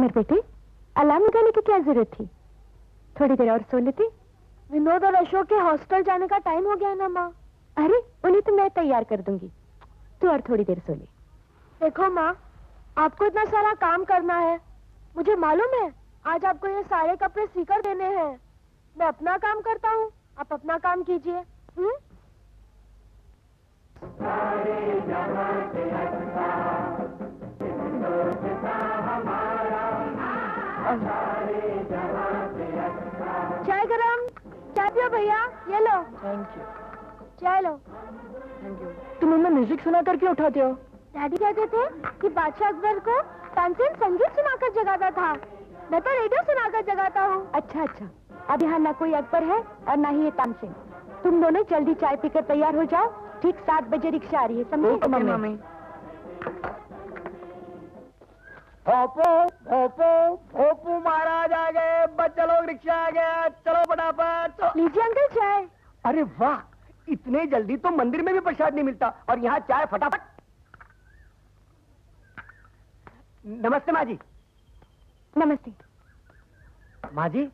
पर बेटे, अलार्म लगाने की क्या जरूरत थी? थोड़ी देर और सो लेते। विनोद और अशोक के हॉस्टल जाने का टाइम हो गया ना माँ। अरे उन्हें तो मैं तैयार कर दूंगी, तू और थोड़ी देर सो ले। देखो माँ, आपको इतना सारा काम करना है, मुझे मालूम है। आज आपको ये सारे कपड़े सीकर देने हैं। मैं अपना काम करता हूँ, आप अपना काम कीजिए। चाय गरम, चाय पियो भैया, ये लो। Thank you. चाय लो। Thank you. तुम हमें म्यूजिक सुना करके उठाते हो? डैडी कहते थे कि बादशाह अकबर को तानसेन संगीत सुनाकर जगाता था, मैं तो रेडियो सुनाकर जगाता हूँ। अच्छा अच्छा, अब यहाँ ना कोई अकबर है और ना ही ये तानसेन। तुम दोनों जल्दी चाय पीकर तैयार हो जाओ, ठीक 7 बजे रिक्शा आ रही है, समझे? मम्मी। भोपू भोपू भोपू महाराज आ गए, बच्चा लोग रिक्शा आ गया, चलो फटाफट। लीजिए अंकल चाय। अरे वाह, इतने जल्दी तो मंदिर में भी प्रसाद नहीं मिलता और यहाँ चाय फटाफट। नमस्ते माँ जी। नमस्ते। माँ जी,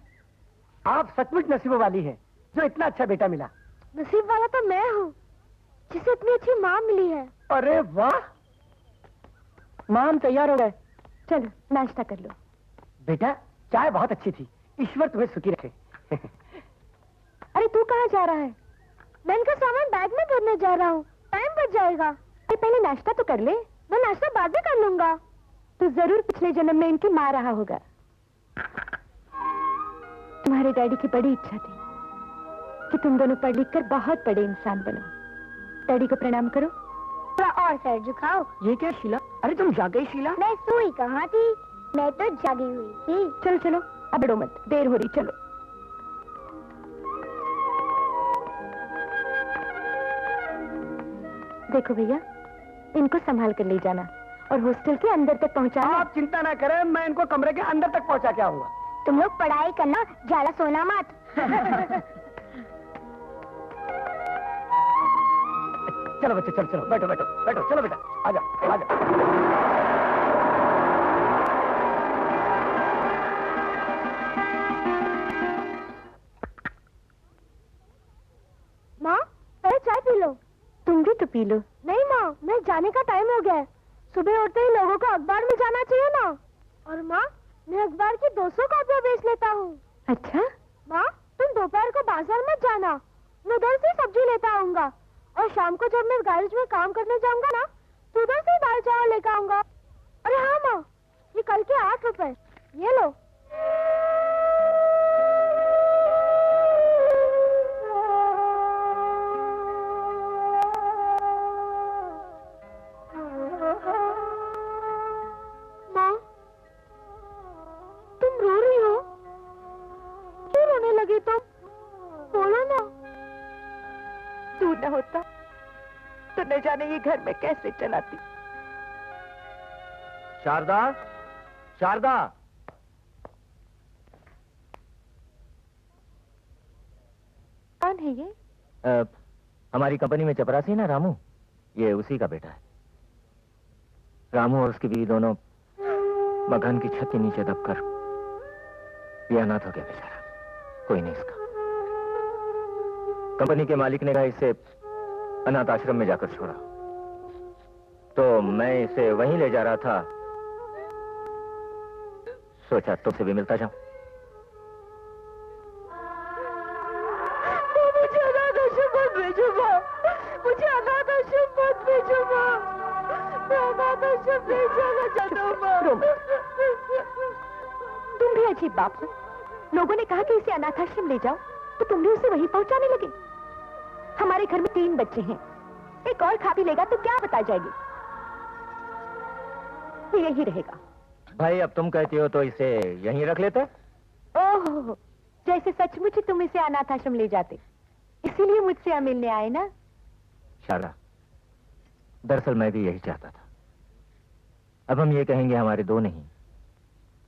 आप सचमुच नसीब वाली हैं जो इतना अच्छा बेटा मिला। नसीब वाला तो मैं हूँ जिसे इतनी अच्छी माँ मिली है। अरे वाह। माँ हम तैयार हो गए, चलो नाश्ता कर लो। बेटा चाय बहुत अच्छी थी, ईश्वर तुम्हें सुखी रखे। अरे तू कहाँ जा रहा है? मैं इनका सामान बैग में भरने जा रहा हूँ, टाइम बच जाएगा। अरे पहले नाश्ता तो कर ले। मैं नाश्ता बाद में कर लूंगा। तू जरूर पिछले जन्म में इनकी माँ रहा होगा। तुम्हारे डैडी की बड़ी इच्छा थी कि तुम दोनों पढ़ लिख कर बहुत बड़े इंसान बनो। डैडी को प्रणाम करो। थोड़ा और सर झुकाओ। ये क्या शीला? अरे तुम जाग गई शीला? मैं सोई कहाँ थी, मैं तो जागी हुई थी। चलो चलो, अब बड़ो मत, देर हो रही, चलो। देखो भैया, इनको संभाल कर ले जाना और हॉस्टल के अंदर तक पहुंचाना। आप चिंता ना करें, मैं इनको कमरे के अंदर तक पहुंचा के आऊंगा। तुम लोग पढ़ाई करना, ज्यादा सोना मत। चलो बच्चे, चलो चलो, बैठो बैठो बैठो, चलो बेटा, आजा आजा। माँ पहले चाय पी लो। तुम भी तो पी लो। नहीं माँ, मैं जाने का टाइम हो गया है। सुबह उठते ही लोगों को अखबार में जाना चाहिए ना। और माँ, मैं अखबार की 200 कॉपियाँ बेच लेता हूँ। अच्छा? माँ तुम दोपहर को बाजार मत जाना, मैं उधर से सब्जी लेता आऊंगा। और शाम को जब मैं गैरेज में काम करने जाऊंगा ना, तो उधर से दाल चावल लेकर आऊंगा। अरे हाँ माँ, ये कल के 8 रुपए, ये लो। माँ तुम रो रही हो? क्यों रोने लगी तुम? बोलो ना। तू न होता तो न जाने ये घर में कैसे चलाती। शारदा, शारदा। कौन है ये? हमारी कंपनी में चपरासी है ना रामू, ये उसी का बेटा है। रामू और उसकी बीवी दोनों मकान की छत के नीचे दबकर ये अनाथ हो गया बेचारा, कोई नहीं इसका। कंपनी के मालिक ने कहा इसे अनाथ आश्रम में जाकर छोड़ा, तो मैं इसे वहीं ले जा रहा था, सोचा तुमसे भी मिलता जाऊं। मुझे अनाथ आश्रम मत भेजो माँ, मुझे अनाथ आश्रम मत भेजो माँ, मैं अनाथ आश्रम नहीं जाना चाहता हूँ माँ। तुम भी अजीब बाप हो। लोगों ने कहा कि इसे अनाथ आश्रम ले जाओ तो तुम भी उसे वहीं पहुंचाने लगे। हमारे घर में 3 बच्चे हैं, एक और खा पी लेगा तो क्या बता जाएगी। ये यही रहेगा। भाई अब तुम कहती हो तो इसे यहीं रख लेते। ओह, जैसे सचमुच ही तुम इसे अनाथ आश्रम ले जाते, इसीलिए मुझसे यहाँ मिलने आए ना। शारदा, दरअसल मैं भी यही चाहता था। अब हम ये कहेंगे हमारे 2 नहीं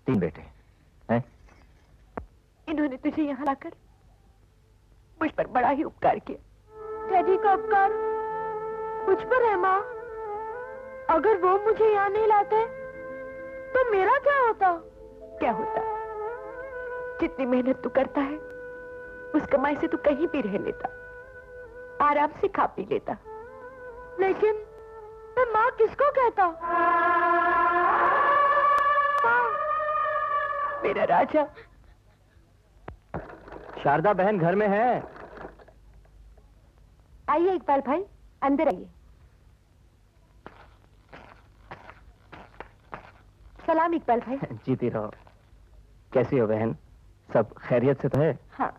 3 बेटे हैं। इन्होंने तुझे यहाँ लाकर मुझ पर बड़ा ही उपकार किया। डैडी का उपकार मुझ पर है माँ। अगर वो मुझे यहाँ नहीं लाते तो मेरा क्या होता? क्या होता? जितनी मेहनत तू करता है उस कमाई से तू कहीं भी रह लेता, आराम से खा पी लेता। लेकिन मैं माँ किसको कहता? मेरा राजा। शारदा बहन घर में है। आइए इकबाल भाई, अंदर आइए। सलाम इकबाल भाई। जीती रहो। कैसी हो बहन? सब खैरियत से तो है? हाँ,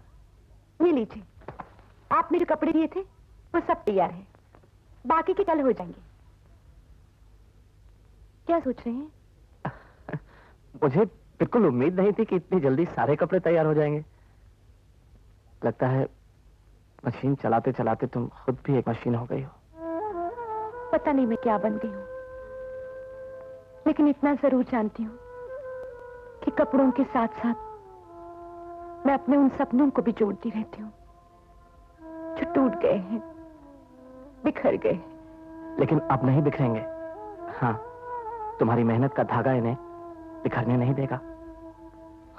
ये लीजिए, आपने जो कपड़े दिए थे वो सब तैयार है, बाकी के कल हो जाएंगे। क्या सोच रहे हैं? मुझे बिल्कुल उम्मीद नहीं थी कि इतनी जल्दी सारे कपड़े तैयार हो जाएंगे। लगता है मशीन चलाते चलाते तुम खुद भी एक मशीन हो गई हो। पता नहीं मैं क्या बन गई हूँ, लेकिन इतना जरूर जानती हूँ कि कपड़ों के साथ साथ मैं अपने उन सपनों को भी जोड़ती रहती हूँ जो टूट गए हैं, बिखर गए। लेकिन अब नहीं बिखरेंगे। हाँ, तुम्हारी मेहनत का धागा इन्हें बिखरने नहीं देगा।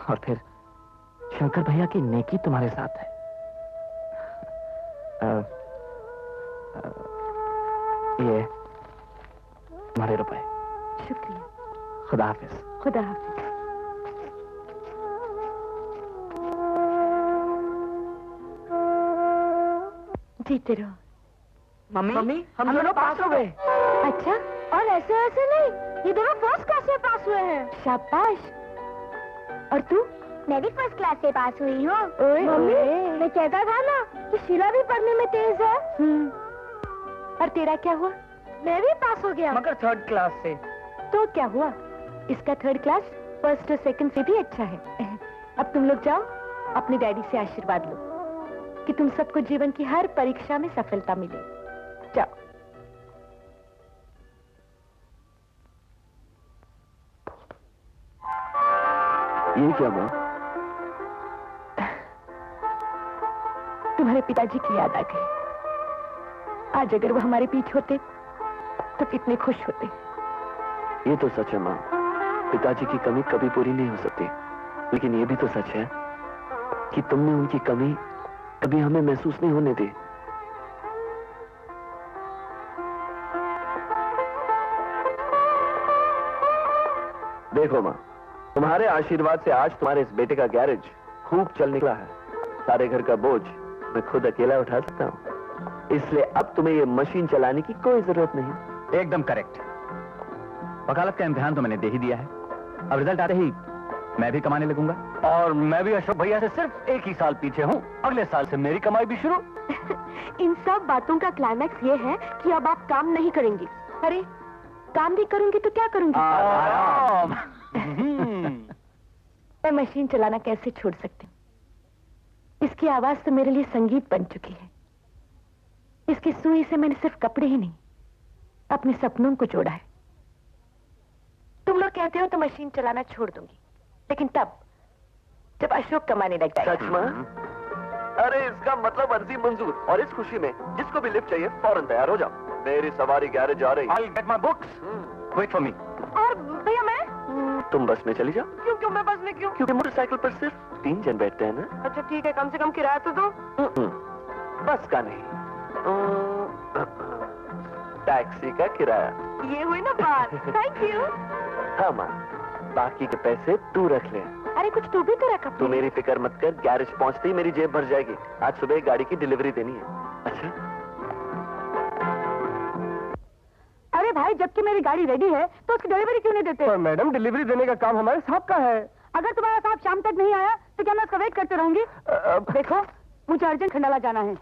और फिर शंकर भैया की नेकी तुम्हारे साथ है। ये तुम्हारे रुपए। शुक्रिया। खुदा हाफिज। खुदा हाफिज। जीते रहो। मम्मी हम दोनों पास हो गए। अच्छा, और ऐसे ऐसे नहीं, ये दोनों फर्स्ट क्लास से पास हुए हैं। शाबाश। और तू? मैं भी फर्स्ट क्लास से पास हुई हूँ। ओए, मम्मी, ओए। मैं कहता था ना कि शीला भी पढ़ने में तेज है। और तेरा क्या हुआ? मैं भी पास हो गया। मगर 3rd क्लास से। तो क्या हुआ? इसका 3rd क्लास फर्स्ट और सेकंड से भी अच्छा है। अब तुम लोग जाओ, अपने डैडी से आशीर्वाद लो कि तुम सबको जीवन की हर परीक्षा में सफलता मिले। जाओ। ये क्या माँ? तुम्हारे पिताजी की याद आ गई। आज अगर वो हमारे पीछे होते तो कितने खुश होते। ये तो सच है माँ, पिताजी की कमी कभी पूरी नहीं हो सकती। लेकिन ये भी तो सच है कि तुमने उनकी कमी कभी हमें महसूस नहीं होने दी। देखो माँ, तुम्हारे आशीर्वाद से आज तुम्हारे इस बेटे का गैरेज खूब चल निकला है। सारे घर का बोझ मैं खुद अकेला उठा सकता हूँ। इसलिए अब तुम्हें ये मशीन चलाने की कोई जरूरत नहीं। एकदम करेक्ट। वकालत का इम्तिहान तो मैंने दे ही दिया है। अब रिजल्ट आते ही मैं भी कमाने लगूंगा। और मैं भी अशोक भैया से सिर्फ 1 ही साल पीछे हूँ। अगले साल से मेरी कमाई भी शुरू। इन सब बातों का क्लाइमैक्स ये है कि अब आप काम नहीं करेंगे। अरे, काम भी करूंगी तो क्या करूंगी? आराम। मैं मशीन चलाना कैसे छोड़ सकती हूँ? इसकी आवाज तो मेरे लिए संगीत बन चुकी है। इसकी सुई से मैंने सिर्फ कपड़े ही नहीं, अपने सपनों को जोड़ा है। तुम लोग कहते हो तो मशीन चलाना छोड़ दूंगी, लेकिन तब जब अशोक कमाने लग जाएगा। सच माँ? अरे इसका मतलब अर्जी मंजूर। और इस खुशी में जिसको भी लिफ्ट चाहिए फौरन तैयार हो जाओ। मेरी सवारी गैरेज आ रही। I'll get my books. Wait for me. और भैया मैं? तुम बस में चली जाओ। क्यों मैं बस में क्यों? क्योंकि मोटरसाइकिल पर सिर्फ 3 जन बैठते हैं ना। अच्छा ठीक है, कम से कम किराया तो दो। बस का नहीं, टैक्सी का किराया। ये हुई ना बात। Thank you. हाँ माँ, बाकी के पैसे तू रख ले। अरे कुछ तू भी तो रखा। तू मेरी फिक्र मत कर, गैरेज पहुंचते ही मेरी जेब भर जाएगी। आज सुबह गाड़ी की डिलीवरी देनी है। अच्छा? अरे भाई, जबकि मेरी गाड़ी रेडी है तो उसकी डिलीवरी क्यों नहीं देते? पर मैडम, डिलीवरी देने का काम हमारे साहब का है। अगर तुम्हारा साहब शाम तक नहीं आया तो क्या मैं उसका वेट करते रहूंगी? देखो, मुझे अर्जेंट खंडाला जाना है।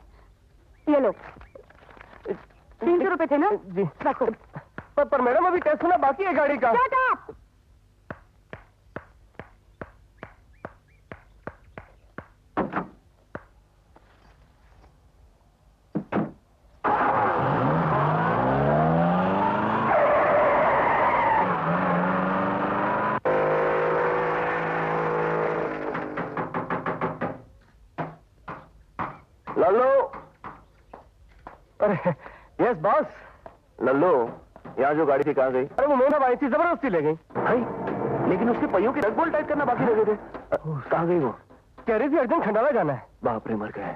ये लो, 300 रुपए थे ना? जी। रखो। पर मैडम, अभी टेस्ट होना बाकी है गाड़ी का। Shut up! लल्लू। अरे यस बॉस। लल्लू, यहाँ जो गाड़ी थी कहाँ गई? अरे वो मेरा भाई थी, जबरदस्ती ले गई। भाई लेकिन उसके पहियों के नट बोल्ट टाइट करना बाकी रह गए थे। कहाँ गई वो? कह रही थी अर्जेंट खंडाला जाना है। बाप रे, मर गए।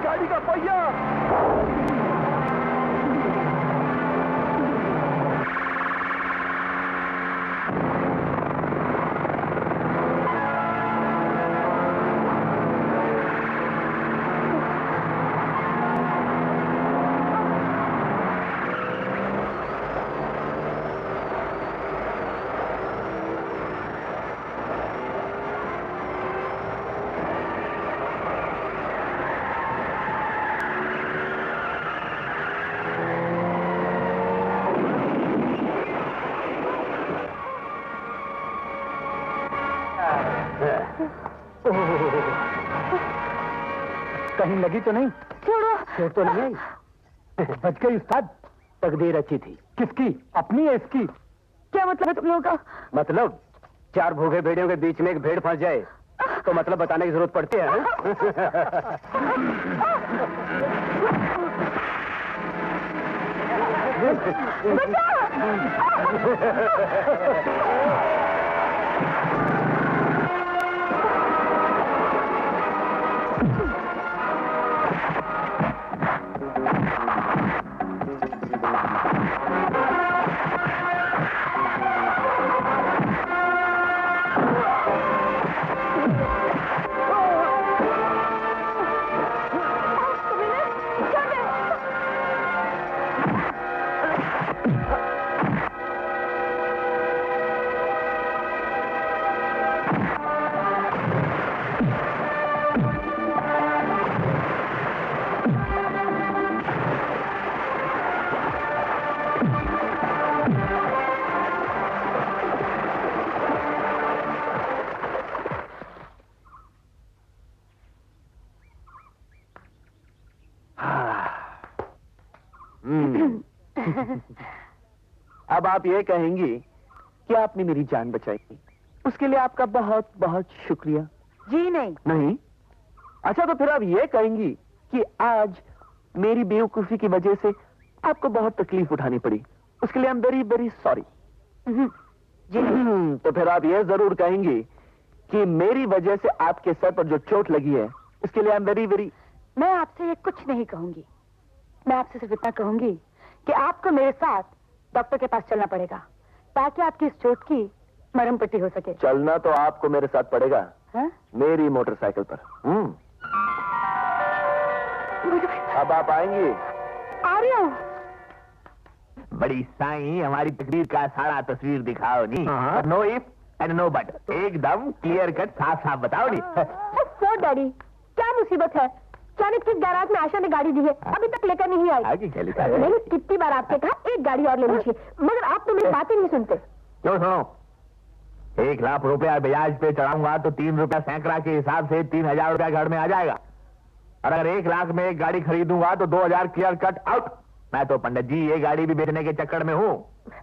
गाड़ी का पहिया। कहीं लगी तो नहीं? छोड़ो। चोट तो नहीं आई? बच गई उस्ताद। तकदीर अच्छी थी। किसकी? अपनी या इसकी? क्या मतलब है तुम लोगों का? मतलब 4 भूखे भेड़ियों के बीच में एक भेड़ फंस जाए तो मतलब बताने की जरूरत पड़ती है? अब आप ये कहेंगी कि आपने मेरी जान बचाई, उसके लिए आपका बहुत बहुत शुक्रिया। जी नहीं। नहीं? अच्छा, तो फिर आप ये कहेंगी कि आज मेरी बेवकूफी की वजह से आपको बहुत तकलीफ उठानी पड़ी, उसके लिए I am very very sorry. जी नहीं। तो फिर आप ये जरूर कहेंगी कि मेरी वजह से आपके सर पर जो चोट लगी है उसके लिए आई एम वेरी वेरी। मैं आपसे ये कुछ नहीं कहूंगी। मैं आपसे सिर्फ इतना कहूंगी कि आपको मेरे साथ डॉक्टर के पास चलना पड़ेगा ताकि आपकी इस चोट की मरहम पट्टी हो सके। चलना तो आपको मेरे साथ पड़ेगा। हाँ? मेरी मोटरसाइकिल पर। अब आप आएंगी? आ रही हूँ। बड़ी साईं, हमारी तकदीर का सारा तस्वीर दिखाओ नी। No if and no but, एकदम क्लियर कट, साफ साफ बताओ नी। सो डैडी, क्या मुसीबत है? अचानक किस गैराज में आशा ने गाड़ी दी है, अभी तक लेकर नहीं आई। आगे क्या लिखा है? मैंने कितनी बार आपसे कहा एक गाड़ी और ले लीजिए, मगर आप तो मेरी बातें नहीं सुनते। क्यों सुनो, 1 लाख रुपया ब्याज पे चढ़ाऊंगा तो 3 रुपया सैकड़ा के हिसाब से 3000 रुपया घर में आ जाएगा। और अगर 1 लाख में एक गाड़ी खरीदूंगा तो 2000 क्लियर कट आउट। मैं तो पंडित जी ये गाड़ी भी बेचने के चक्कर में हूँ।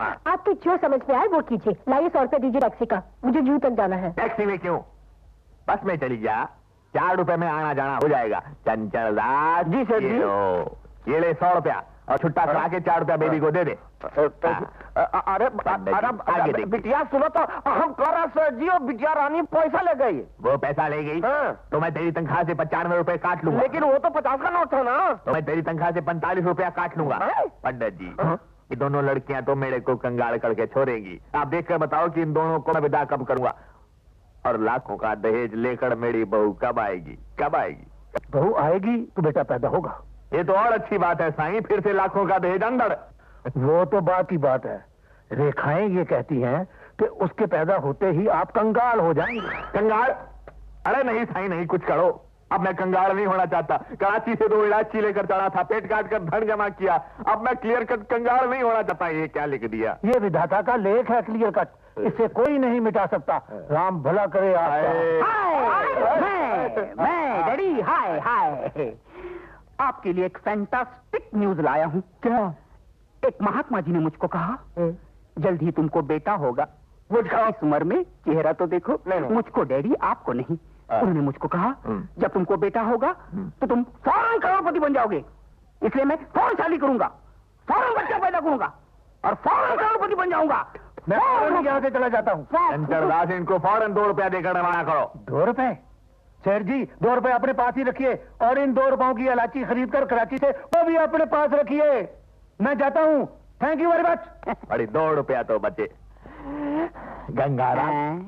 आपको जो समझ में आए वो कीजिए। लाइए 100 रुपया दीजिए टैक्सी का, मुझे जू तक जाना है। टैक्सी में क्यों, बस में चली जा, 4 रुपए में आना जाना हो जाएगा। चंचल दास जी सर जी। ये ले 100 रुपया और छुट्टा करा के 4 रुपया बेबी को दे दे। अरे बिटिया सुनो तो, हम कर रहा सर जी, और बिटिया रानी पैसा ले गई। वो पैसा ले गई तो मैं तेरी तनख्वाह से 95 रुपए काट लूंगा। लेकिन वो तो 50 का नोट था ना। तो मैं तेरी तनख्वाह से 45 रुपया काट लूंगा। पंडित जी, ये दोनों लड़कियां तो मेरे को कंगाल करके छोड़ेंगी। आप देखकर बताओ कि इन दोनों को मैं विदा कब करूंगा। और लाखों का दहेज लेकर मेरी बहू कब आएगी, कब आएगी? बहू आएगी तो बेटा पैदा होगा। ये तो और अच्छी बात है साईं, फिर से लाखों का दहेज अंदर। वो तो बात ही बात है, रेखाएं ये कहती हैं कि उसके पैदा होते ही आप कंगाल हो जाएंगे। कंगाल? अरे नहीं साईं, नहीं, कुछ करो। अब मैं कंगाल नहीं होना चाहता। कराची से 2 इलायची लेकर चढ़ा था, पेट काट कर धन जमा किया। अब मैं क्लियर कट कंगाल नहीं होना चाहता। ये क्या लिख दिया? ये विधाता का लेख है क्लियर कट, इसे कोई नहीं मिटा सकता। राम भला करे आपका। मैं डैडी, हाय हाय, आपके लिए एक फैंटास्टिक न्यूज लाया हूँ। क्या? एक महात्मा जी ने मुझको कहा जल्द ही तुमको बेटा होगा। मुझको इस उम्र में चेहरा तो देखो। मुझको डैडी, आपको नहीं। उन्होंने मुझको कहा जब तुमको बेटा होगा तो तुम फौरन करोड़पति बन जाओगे। इसलिए मैं फौरन शादी करूंगा, फौरन बच्चा पैदा करूंगा और फौरन करोड़पति बन जाऊंगा। मैं फौरन यहाँ से चला जाता हूँ। दास, इनको फौरन 2 रुपया देकर रवाना करो। 2 रुपए? शेर जी, 2 रुपए अपने पास ही रखिए और इन 2 रुपयों की इलायची खरीद कर कराची से वो भी अपने पास रखिए। मैं जाता हूँ। Thank you very much. अरे 2 रुपया तो बचे। गंगाराम,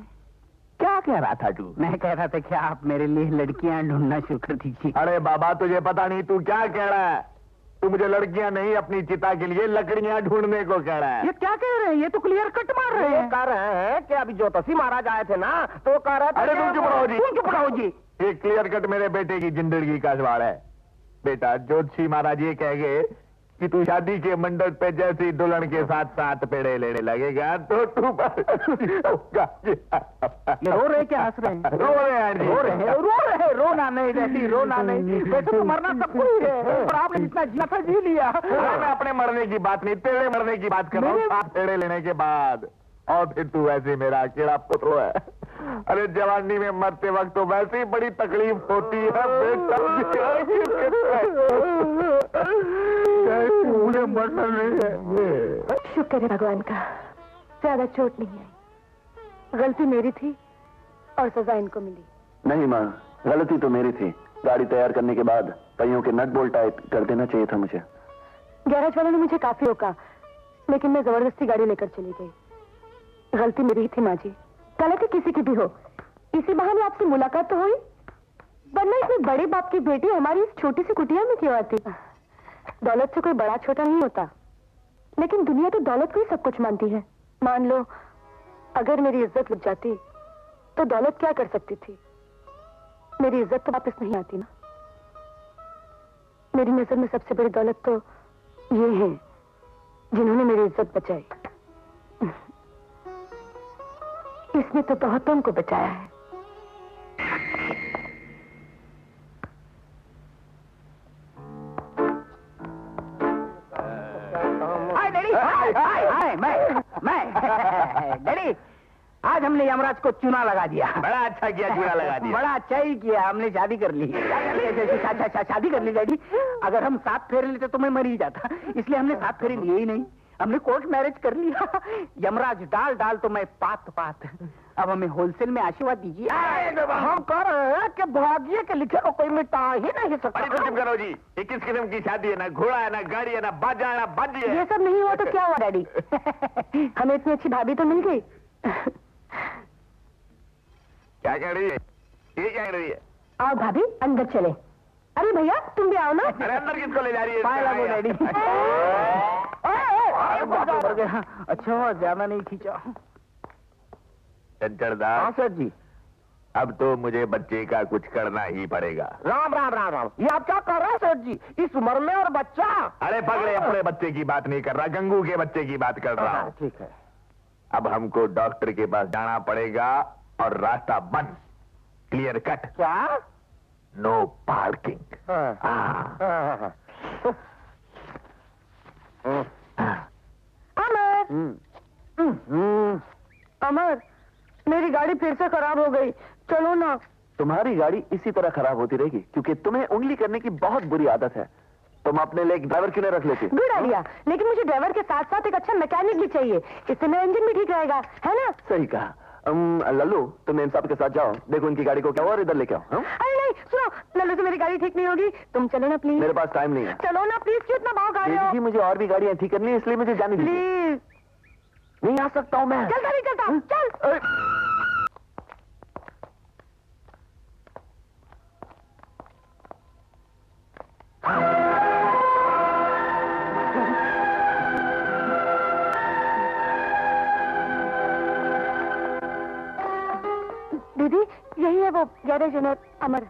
क्या कह रहा था तू? मैं कह रहा था कि आप मेरे लिए लड़कियां ढूंढना शुरू कर दीजिए। अरे बाबा, तुझे पता नहीं तू क्या कह रहा है। तू मुझे लड़कियां नहीं, अपनी चिता के लिए लकड़ियां ढूंढने को कह रहा है। ये क्या कह रहे हैं? ये तो क्लियर कट मार रहे हैं। कह रहे हैं कि अभी ज्योतिषी महाराज आए थे ना, तो कह रहे थे। अरे तुम चुप रहो जी, तुम चुप रहो जी। ये क्लियर कट मेरे बेटे की जिंदगी का सवाल है। बेटा, ज्योतिषी महाराज ये कह गए कि तू शादी के मंडप पे जैसी दुल्हन के साथ 7 पेड़े लेने लगेगा तो तू ये रो रहे क्या हंस रहे हैं? रो रहे हैं जी। रो रहे हैं। रोना नहीं डैडी, रोना नहीं। वैसे तो मरना सबको ही है, पर आपने जितना जीना था जी लिया। अरे मैं अपने मरने की बात नहीं, तेरे मरने की बात कर रहा हूँ। 7 पेड़े लेने के बाद। और फिर तू ऐसे मेरा अकेला पुत्र है। अरे जवानी में मरते वक्त तो वैसे ही बड़ी तकलीफ होती है बेटा। मुझे मरना नहीं है। शुक्र है भगवान का, ज्यादा चोट नहीं आई। गलती मेरी थी और सजा इनको मिली। नहीं माँ, गलती तो मेरी थी। गाड़ी तैयार करने के बाद पहियों के नट बोल्ट टाइट कर देना चाहिए था मुझे। गैराज वालों ने मुझे काफी रोका, लेकिन मैं जबरदस्ती गाड़ी लेकर चली गई। गलती मेरी ही थी माँ जी। गलती किसी की भी हो, इसी बहाने आपसे मुलाकात तो हुई, वरना इतने बड़े बाप की बेटी हमारी इस छोटी सी कुटिया में क्यों आती? दौलत से कोई बड़ा छोटा नहीं होता, लेकिन दुनिया तो दौलत को ही सब कुछ मानती है। मान लो अगर मेरी इज्जत लुट जाती तो दौलत क्या कर सकती थी? मेरी इज्जत तो वापस नहीं आती ना। मेरी नजर में सबसे बड़ी दौलत तो ये है जिन्होंने मेरी इज्जत बचाई। इसने तो बहुतों को बचाया है। हाय डैडी, हाय मैं डैडी, आज हमने यमराज को चूना लगा दिया। बड़ा अच्छा किया, चूना लगा दिया। बड़ा अच्छा ही किया, हमने शादी कर ली। शादी कर ली डैडी। अगर हम 7 फेरे लेते तो मैं मर ही जाता, इसलिए हमने 7 फेरे लिए ही नहीं। हमने कोर्ट मैरिज कर लिया। यमराज डाल डाल तो मैं पात पात। अब हमें होलसेल में आशीर्वाद दीजिए। हम कह रहे हैं कि भाग्य के लिखे को कोई मिटा ही नहीं सकता। अरे तो चुप करो जी। ये किस किस्म की शादी है? ना घोड़ा है, ना गाड़ी है, ना बाजा है, ना बाजी है। ये सब नहीं हुआ तो क्या हुआ डैडी? हमें इतनी अच्छी भाभी तो मिल गई। क्या कह रही है? ये क्या कह रही है? आओ भाभी, अंदर चले। अरे भैया तुम भी आओ ना। अरे अंदर किसको ले जा रही है? पाए लगो डैडी। अच्छा, ज्यादा नहीं खींचा। चंचलदास, सर जी। अब तो मुझे बच्चे का कुछ करना ही पड़ेगा। राम राम राम राम, ये आप क्या कर रहे हैं सेठ जी? इस उम्र में और बच्चा? अरे पगड़े, अपने बच्चे की बात नहीं कर रहा, गंगू के बच्चे की बात कर रहा हूँ। ठीक है। अब हमको डॉक्टर के पास जाना पड़ेगा और रास्ता बंद, क्लियर कट। क्या? No parking. अमर, मेरी गाड़ी फिर से खराब हो गई, चलो ना। तुम्हारी गाड़ी इसी तरह खराब होती रहेगी क्योंकि तुम्हें उंगली करने की बहुत बुरी आदत है। तुम अपने लिए एक ड्राइवर क्यों नहीं रख लेती? गुड आइडिया, लेकिन मुझे ड्राइवर के साथ साथ एक अच्छा मैकेनिक भी चाहिए, इससे मेरा इंजन भी ठीक रहेगा, है ना? सही कहा। लल्लू, तुम इन साहब के साथ जाओ, देखो उनकी गाड़ी को क्या और इधर लेके आओ। हाँ? अरे नहीं, सुनो, लल्लू से मेरी गाड़ी ठीक नहीं होगी, तुम चलो ना प्लीज। मेरे पास टाइम नहीं है। चलो ना प्लीज, क्यों इतना भाव खा रहे हो? जी, मुझे और भी गाड़ियां ठीक करनी है, इसलिए मुझे जाने दीजिए। प्लीज। नहीं आ सकता हूँ मैं। चलता नहीं चलता, चल। दीदी यही है वो गैरेज ओनर अमर,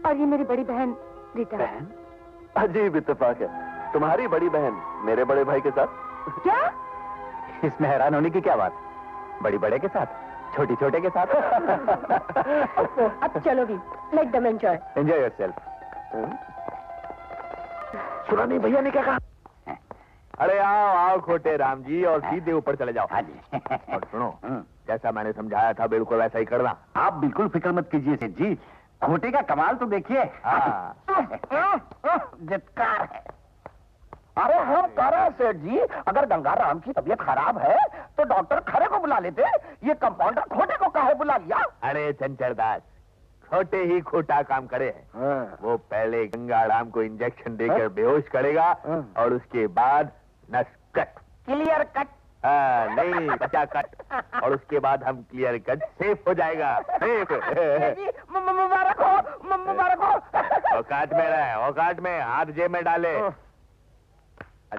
और ये मेरी बड़ी बहन रीता। बहन? अजीब इत्तेफाक है, तुम्हारी बड़ी बहन मेरे बड़े भाई के साथ। क्या? इसमें हैरान होने की क्या बात? बड़ी बड़े के साथ, छोटी छोटे के साथ। अब चलो भी, let them enjoy. Enjoy yourself. सुना नहीं भैया ने क्या कहा? अरे आओ आओ खोटे राम जी, और सीधे ऊपर चले जाओ। हाँ जी। और सुनो, जैसा मैंने समझाया था बिल्कुल वैसा ही करना। आप बिल्कुल फिक्र मत कीजिए सेठ जी, खोटे का कमाल तो देखिए। हाँ। जितकार है। अरे हम कह रहे हैं सेठ जी, अगर गंगाराम की तबीयत खराब है तो डॉक्टर खरे को बुला लेते, ये कंपाउंडर खोटे को काहे बुला लिया? अरे चंचलदास, खोटे ही खोटा काम करे है। वो पहले गंगाराम को इंजेक्शन देकर बेहोश करेगा और उसके बाद नस कट। Clear cut. नहीं, बचा कट। और उसके बाद हम क्लियर कट सेफ हो जाएगा। सेफ। मुबारक हो, मुबारक हो। औकात में रहे, औकात में, हाथ जेब में डाले।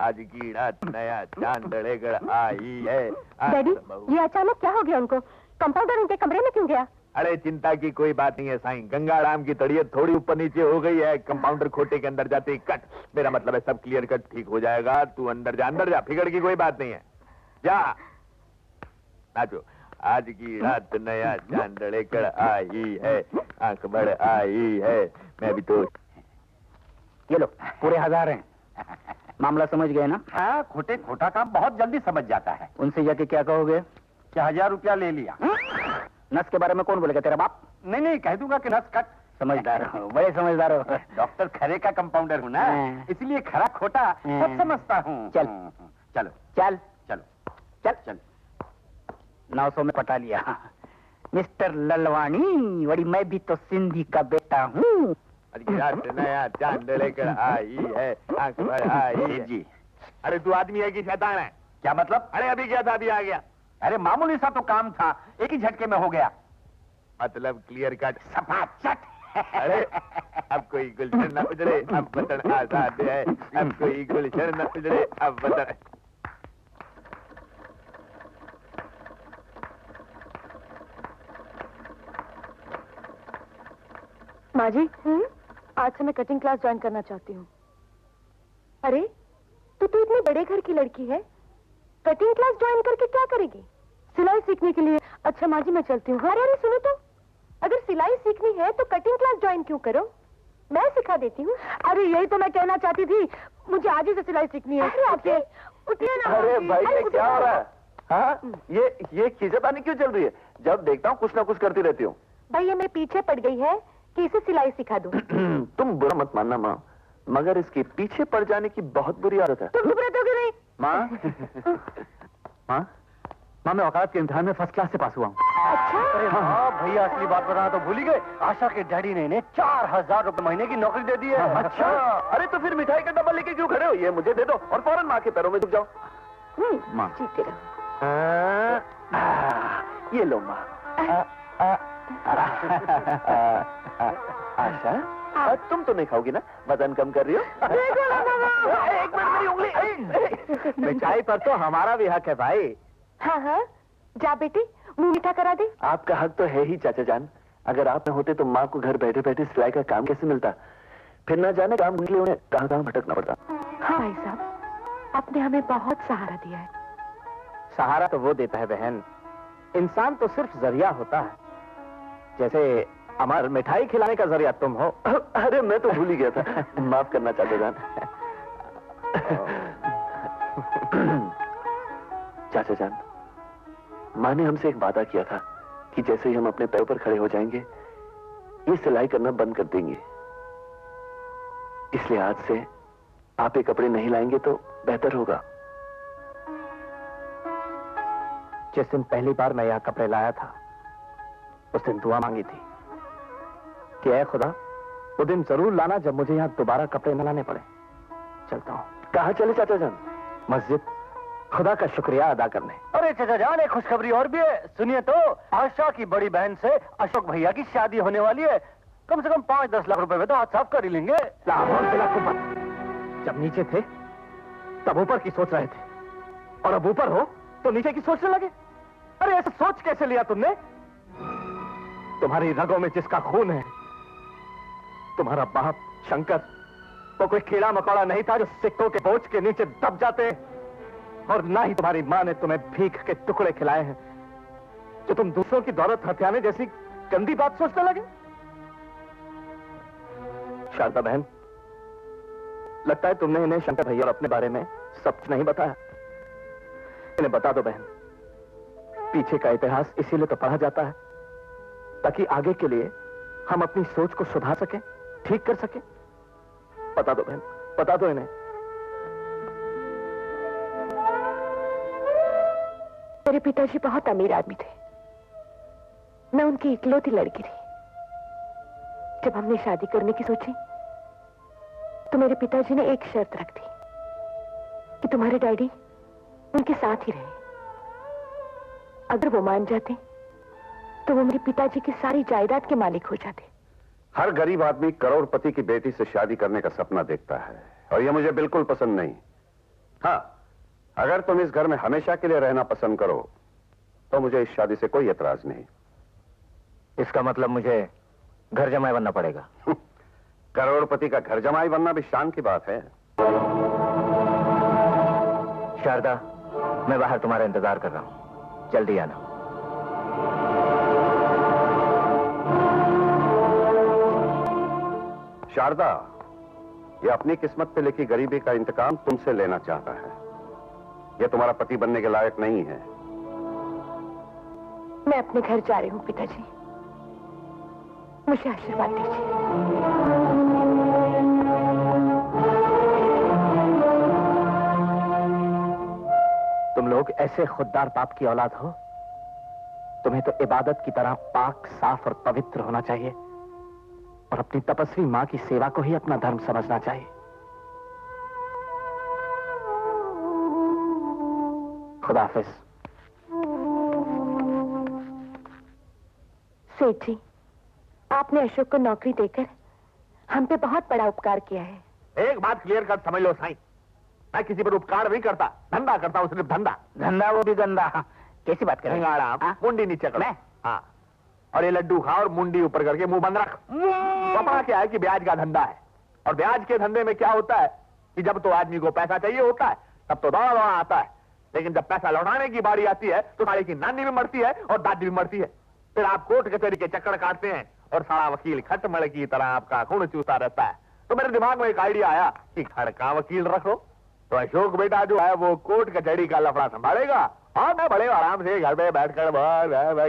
आज की रात नया चांद ढलेगा आई है। डैडी, ये अचानक क्या हो गया उनको? कंपाउंडर उनके कमरे में क्यों गया? अरे चिंता की कोई बात नहीं है साईं, गंगाराम की तबीयत थोड़ी ऊपर नीचे हो गई है, कंपाउंडर खोटे के अंदर जाते ही कट। मेरा मतलब है सब क्लियर कट ठीक हो जाएगा। तू अंदर जा, फिक्र की कोई बात नहीं है। जा नाचो। आज की रात नया चांद ढलेकर आई है, आंख बढ़ आई है। मैं भी तो। ये लो, पूरे 1000 हैं। मामला समझ गए ना? हाँ, खोटे खोटा काम बहुत जल्दी समझ जाता है। उनसे जाके क्या कहोगे? क्या 1000 रुपया ले लिया? नस के बारे में कौन बोलेगा, तेरा बाप? नहीं नहीं, कह दूंगा कि नस कट। समझदार हो, बड़े समझदार हो। डॉक्टर खरे का कंपाउंडर हूँ ना, इसलिए खरा खोटा सब समझता हूँ। चल चलो, चल चलो, चल चल। 900 में पटा लिया। मिस्टर ललवानी, बड़ी मैं भी तो सिंधी का बेटा हूँ। रात नया चांद लेकर आई है, आंख भर आई जी। अरे तू आदमी है कि शैतान है? क्या मतलब? अरे अभी क्या था, अभी आ गया। अरे मामूली सा तो काम था, एक ही झटके में हो गया। मतलब क्लियर कट। सफा चट। अरे अब कोई गुलशन न उजड़े, अब वतन आजाद है। अब कोई गुलशन न उजड़े, अब वतन। माँ जी, आज से मैं कटिंग क्लास ज्वाइन करना चाहती हूँ। अरे तू इतने बड़े घर की लड़की है, कटिंग क्लास ज्वाइन करके क्या करेगी? सिलाई सीखने के लिए। अच्छा माँ जी, मैं चलती हूँ। अरे अरे सुनो तो, अगर सिलाई सीखनी है तो कटिंग क्लास ज्वाइन क्यों करो, मैं सिखा देती हूँ। अरे यही तो मैं कहना चाहती थी, मुझे आज ही से सिलाई सीखनी है। अरे उठिए ना। अरे भाई ये क्या हो रहा है? हाँ, ये खींचतानी क्यों चल रही है? जब देखता हूँ कुछ ना कुछ करती रहती हूँ। भाई ये मैं पीछे पड़ गई है कि इसे सिलाई सिखा दूं। तुम बुरा मत मानना माँ, मगर इसके पीछे पड़ जाने की बहुत बुरी आदत है। तुम चुप रहते हो कि नहीं? माँ माँ मैं औकात के इम्तिहान में फर्स्ट क्लास से पास हुआ हूँ। अच्छा। अरे हाँ भैया, असली बात बताना तो भूल ही गए। आशा के डैडी ने इन्हें 4000 रुपए महीने की नौकरी दे दी है। अच्छा, अरे तो फिर मिठाई का डब्बा लेके क्यों खड़े हो? ये मुझे दे दो और फौरन माँ के पैरों में झुक जाओ। माँ जीते रहो। ये लो माँ। आशा, तुम तो नहीं खाओगी ना? वजन कम कर रही हो? एक मिनट, मेरी उंगली। मिठाई पर तो हमारा भी हक है भाई। हाँ हाँ, जा बेटी, मुंह मीठा करा दे। आपका हक तो है ही चाचा जान। अगर आप न होते तो माँ को घर बैठे बैठे सिलाई का काम कैसे मिलता? फिर न जाने काम के लिए उन्हें कहाँ कहाँ भटकना पड़ता। हाँ भाई साहब, आपने हमें बहुत सहारा दिया है। सहारा तो वो देता है बहन, इंसान तो सिर्फ जरिया होता है। जैसे अमर मिठाई खिलाने का जरिया तुम हो। अरे मैं तो भूल ही गया था, माफ करना चाचा जान। चाचा जान, माँ ने हमसे एक वादा किया था कि जैसे ही हम अपने पैरों पर खड़े हो जाएंगे, ये सिलाई करना बंद कर देंगे। इसलिए आज से आप ये कपड़े नहीं लाएंगे तो बेहतर होगा। जिस दिन पहली बार मैं यहाँ कपड़े लाया था, उस दिन दुआ मांगी थी कि ऐ खुदा, वो दिन जरूर लाना जब मुझे यहाँ दोबारा कपड़े न लाने पड़े। चलता हूँ। कहाँ चले चाचा जान? मस्जिद, खुदा का शुक्रिया अदा करने। अरे चाचा जान, एक खुशखबरी और भी है, सुनिए तो। आशा की बड़ी बहन से अशोक भैया की शादी होने वाली है। कम से कम 5-10 लाख रुपए में तो हाथ साफ कर ही लेंगे। जब नीचे थे तब ऊपर की सोच रहे थे, और अब ऊपर हो तो नीचे की सोचने लगे। अरे ऐसा सोच कैसे लिया तुमने? तुम्हारी रगों में जिसका खून है, तुम्हारा बाप शंकर, वो कोई कीड़ा मकोड़ा नहीं था जो सिक्कों के बोझ के नीचे दब जाते, और ना ही तुम्हारी मां ने तुम्हें भीख के टुकड़े खिलाए हैं जो तुम दूसरों की दौलत हथियाने जैसी गंदी बात सोचने लगे। शारदा बहन, लगता है तुमने इन्हें शंकर भैया और अपने बारे में सब नहीं बताया। इन्हें बता दो बहन, पीछे का इतिहास इसीलिए तो पढ़ा जाता है ताकि आगे के लिए हम अपनी सोच को सुधार सकें, ठीक कर सकें। बता दो बहन, बता दो इन्हें। मेरे पिताजी बहुत अमीर आदमी थे, मैं उनकी इकलौती लड़की थी। जब हमने शादी करने की सोची तो मेरे पिताजी ने एक शर्त रख दी कि तुम्हारे डैडी उनके साथ ही रहे। अगर वो मान जाते तो वो मेरे पिताजी की सारी जायदाद के मालिक हो जाते। हर गरीब आदमी करोड़पति की बेटी से शादी करने का सपना देखता है, और यह मुझे बिल्कुल पसंद नहीं। हाँ, अगर तुम इस घर में हमेशा के लिए रहना पसंद करो तो मुझे इस शादी से कोई एतराज नहीं। इसका मतलब मुझे घर जमाई बनना पड़ेगा। करोड़पति का घर जमाई बनना भी शान की बात है। शारदा, मैं बाहर तुम्हारा इंतजार कर रहा हूं, जल्दी आना। शारदा, यह अपनी किस्मत पे लिखी गरीबी का इंतकाम तुमसे लेना चाहता है। यह तुम्हारा पति बनने के लायक नहीं है। मैं अपने घर जा रही हूं पिताजी, मुझे आशीर्वाद दीजिए। तुम लोग ऐसे खुददार बाप की औलाद हो, तुम्हें तो इबादत की तरह पाक, साफ और पवित्र होना चाहिए, और अपनी तपस्वी मां की सेवा को ही अपना धर्म समझना चाहिए। खुदा हाफिज। सेठ जी, आपने अशोक को नौकरी देकर हम पे बहुत बड़ा उपकार किया है। एक बात क्लियर कर समझ लो साईं, मैं किसी पर उपकार नहीं करता, धंधा करता हूं, सिर्फ धंधा। धंधा वो भी गंदा। कैसी बात करें? मुंडी नीचे कर। हाँ, और ये लड्डू खा और मुंडी ऊपर करके मुंह बंद रख। पता क्या है कि ब्याज का धंधा है, और ब्याज के धंधे में क्या होता है कि जब तो आदमी को पैसा चाहिए होता है तब तो दौड़ा दौड़ा आता है, लेकिन जब पैसा लौटाने की बारी आती है तो साले की नानी भी मरती है और दादी भी मरती है। फिर आप कोर्ट कचहरी के चक्कर काटते हैं और सारा वकील खटमल की तरह आपका खून चूसता रहता है। तो मेरे दिमाग में एक आइडिया आया कि घर का वकील रख लो, तो अशोक बेटा जो है वो कोर्ट कचहरी का लफड़ा संभालेगा, और मैं बड़े आराम से घर पे बैठकर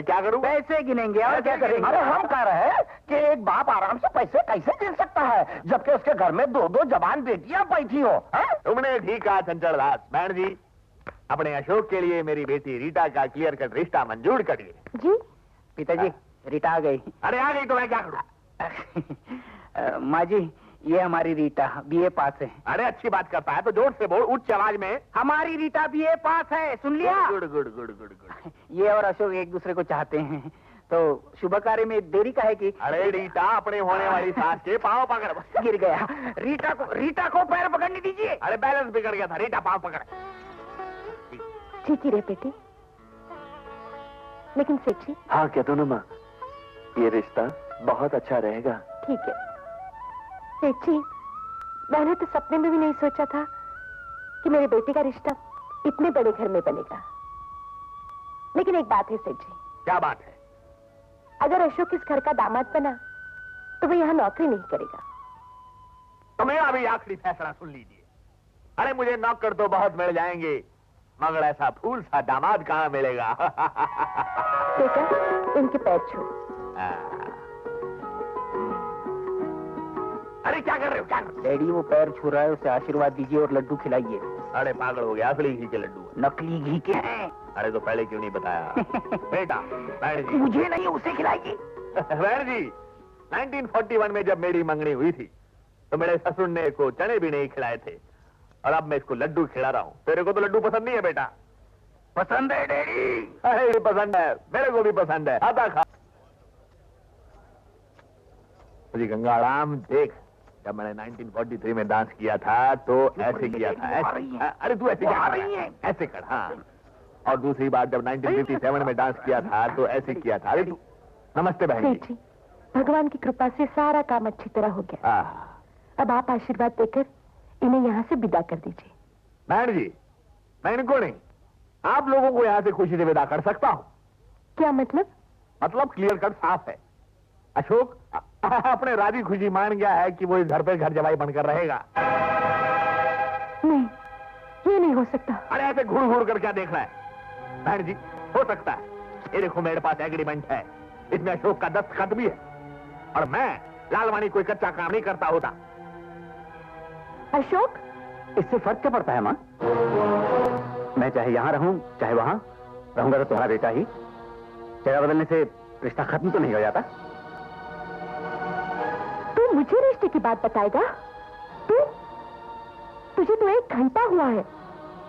क्या करूं? पैसे गिनेंगे और क्या करेंगे? अरे हम कह रहे हैं कि एक बाप आराम से पैसे कैसे गिन सकता है जबकि उसके घर में दो दो जवान बेटियां बैठी हो। तुमने ठीक कहा चंचल दास। बहन जी, अपने अशोक के लिए मेरी बेटी रीटा का क्लियर कट रिश्ता मंजूर करिए। जी पिताजी, रीटा आ गई। अरे आ गई तो मैं क्या करूं? माँ जी, ये हमारी रीटा बीए पास है। अरे अच्छी बात करता है तो जोर से बोल, उच्च आवाज में। हमारी रीटा बीए पास है, सुन लिया? Good good good good good. ये और अशोक एक दूसरे को चाहते हैं, तो शुभ कार्य में देरी का है कि? अरे रीटा अपने होने वाली सास के पाँव पकड़। गिर गया। रीटा को पैर पकड़ने दीजिए। अरे बैलेंस बिगड़ गया था, रीटा पाँव पकड़। ठीक ही रहे बेटी, लेकिन सेठ जी। हाँ कह दो ना माँ, ये रिश्ता बहुत अच्छा रहेगा। ठीक है सेठ जी, मैंने तो सपने में भी नहीं सोचा था कि मेरे बेटे का रिश्ता इतने बड़े घर में बनेगा। लेकिन एक बात है सेठ जी। क्या बात है? अगर अशोक इस घर का दामाद बना तो वो यहाँ नौकरी नहीं करेगा। तो मेरा भी आखिरी फैसला सुन लीजिए। अरे मुझे नौकर तो बहुत मिल जाएंगे, मगर ऐसा फूल सा दामाद कहाँ मिलेगा? बेटा, इनके पैर छू। अरे क्या कर रहे हो? क्या डैडी, वो पैर छू रहा है, उसे आशीर्वाद दीजिए और लड्डू खिलाइए। अरे पागल हो गया, असली घी के लड्डू है। नकली घी के हैं। अरे तो पहले क्यों नहीं बताया? बेटा, बहन जी। मुझे नहीं, उसे खिलाइए। बहन जी, 1941 में जब मेरी मंगनी हुई थी तो मेरे ससुर ने को चने भी नहीं खिलाए थे, और अब मैं इसको लड्डू खिला रहा हूँ। तेरे को तो लड्डू पसंद नहीं है बेटा? पसंद है डैडी। अरे पसंद है, मेरे को भी पसंद है। आता खा। मुझे गंगाराम देख, जब मैंने 1943 में डांस किया था तो ऐसे किया था। अरे तू ऐसे क्या कर रही है? ऐसे कर। हाँ, और दूसरी बार जब 1957 में डांस किया था तो ऐसे किया था। अरे तू नमस्ते बहन सेठ जी, भगवान की कृपा से सारा काम अच्छी तरह हो गया। अब आप आशीर्वाद देकर इन्हें यहाँ से विदा कर दीजिए। बहन जी, मैं इनको नहीं, आप लोगों को यहाँ से खुशी से विदा कर सकता हूँ। क्या मतलब? मतलब क्लियर कट साफ है। अशोक अपने राजी खुशी मान गया है कि वो इस घर पे घर जवाई बनकर रहेगा। नहीं, ये नहीं हो सकता। अरे ऐसे घूर घूर कर क्या देख रहा है? बहन जी, हो सकता है। ये देखो मेरे पास एग्रीमेंट है, इसमें अशोक का दस्तखत भी है, और मैं लालवानी कोई कच्चा काम नहीं करता होता। अशोक, इससे फर्क क्या पड़ता है माँ? मैं चाहे यहाँ रहूं चाहे वहां रहूंगा तो तुम्हारा बेटा ही। चेहरा बदलने से रिश्ता खत्म तो नहीं हो जाता। तू मुझे रिश्ते की बात बताएगा? तुझे तो 1 घंटा हुआ है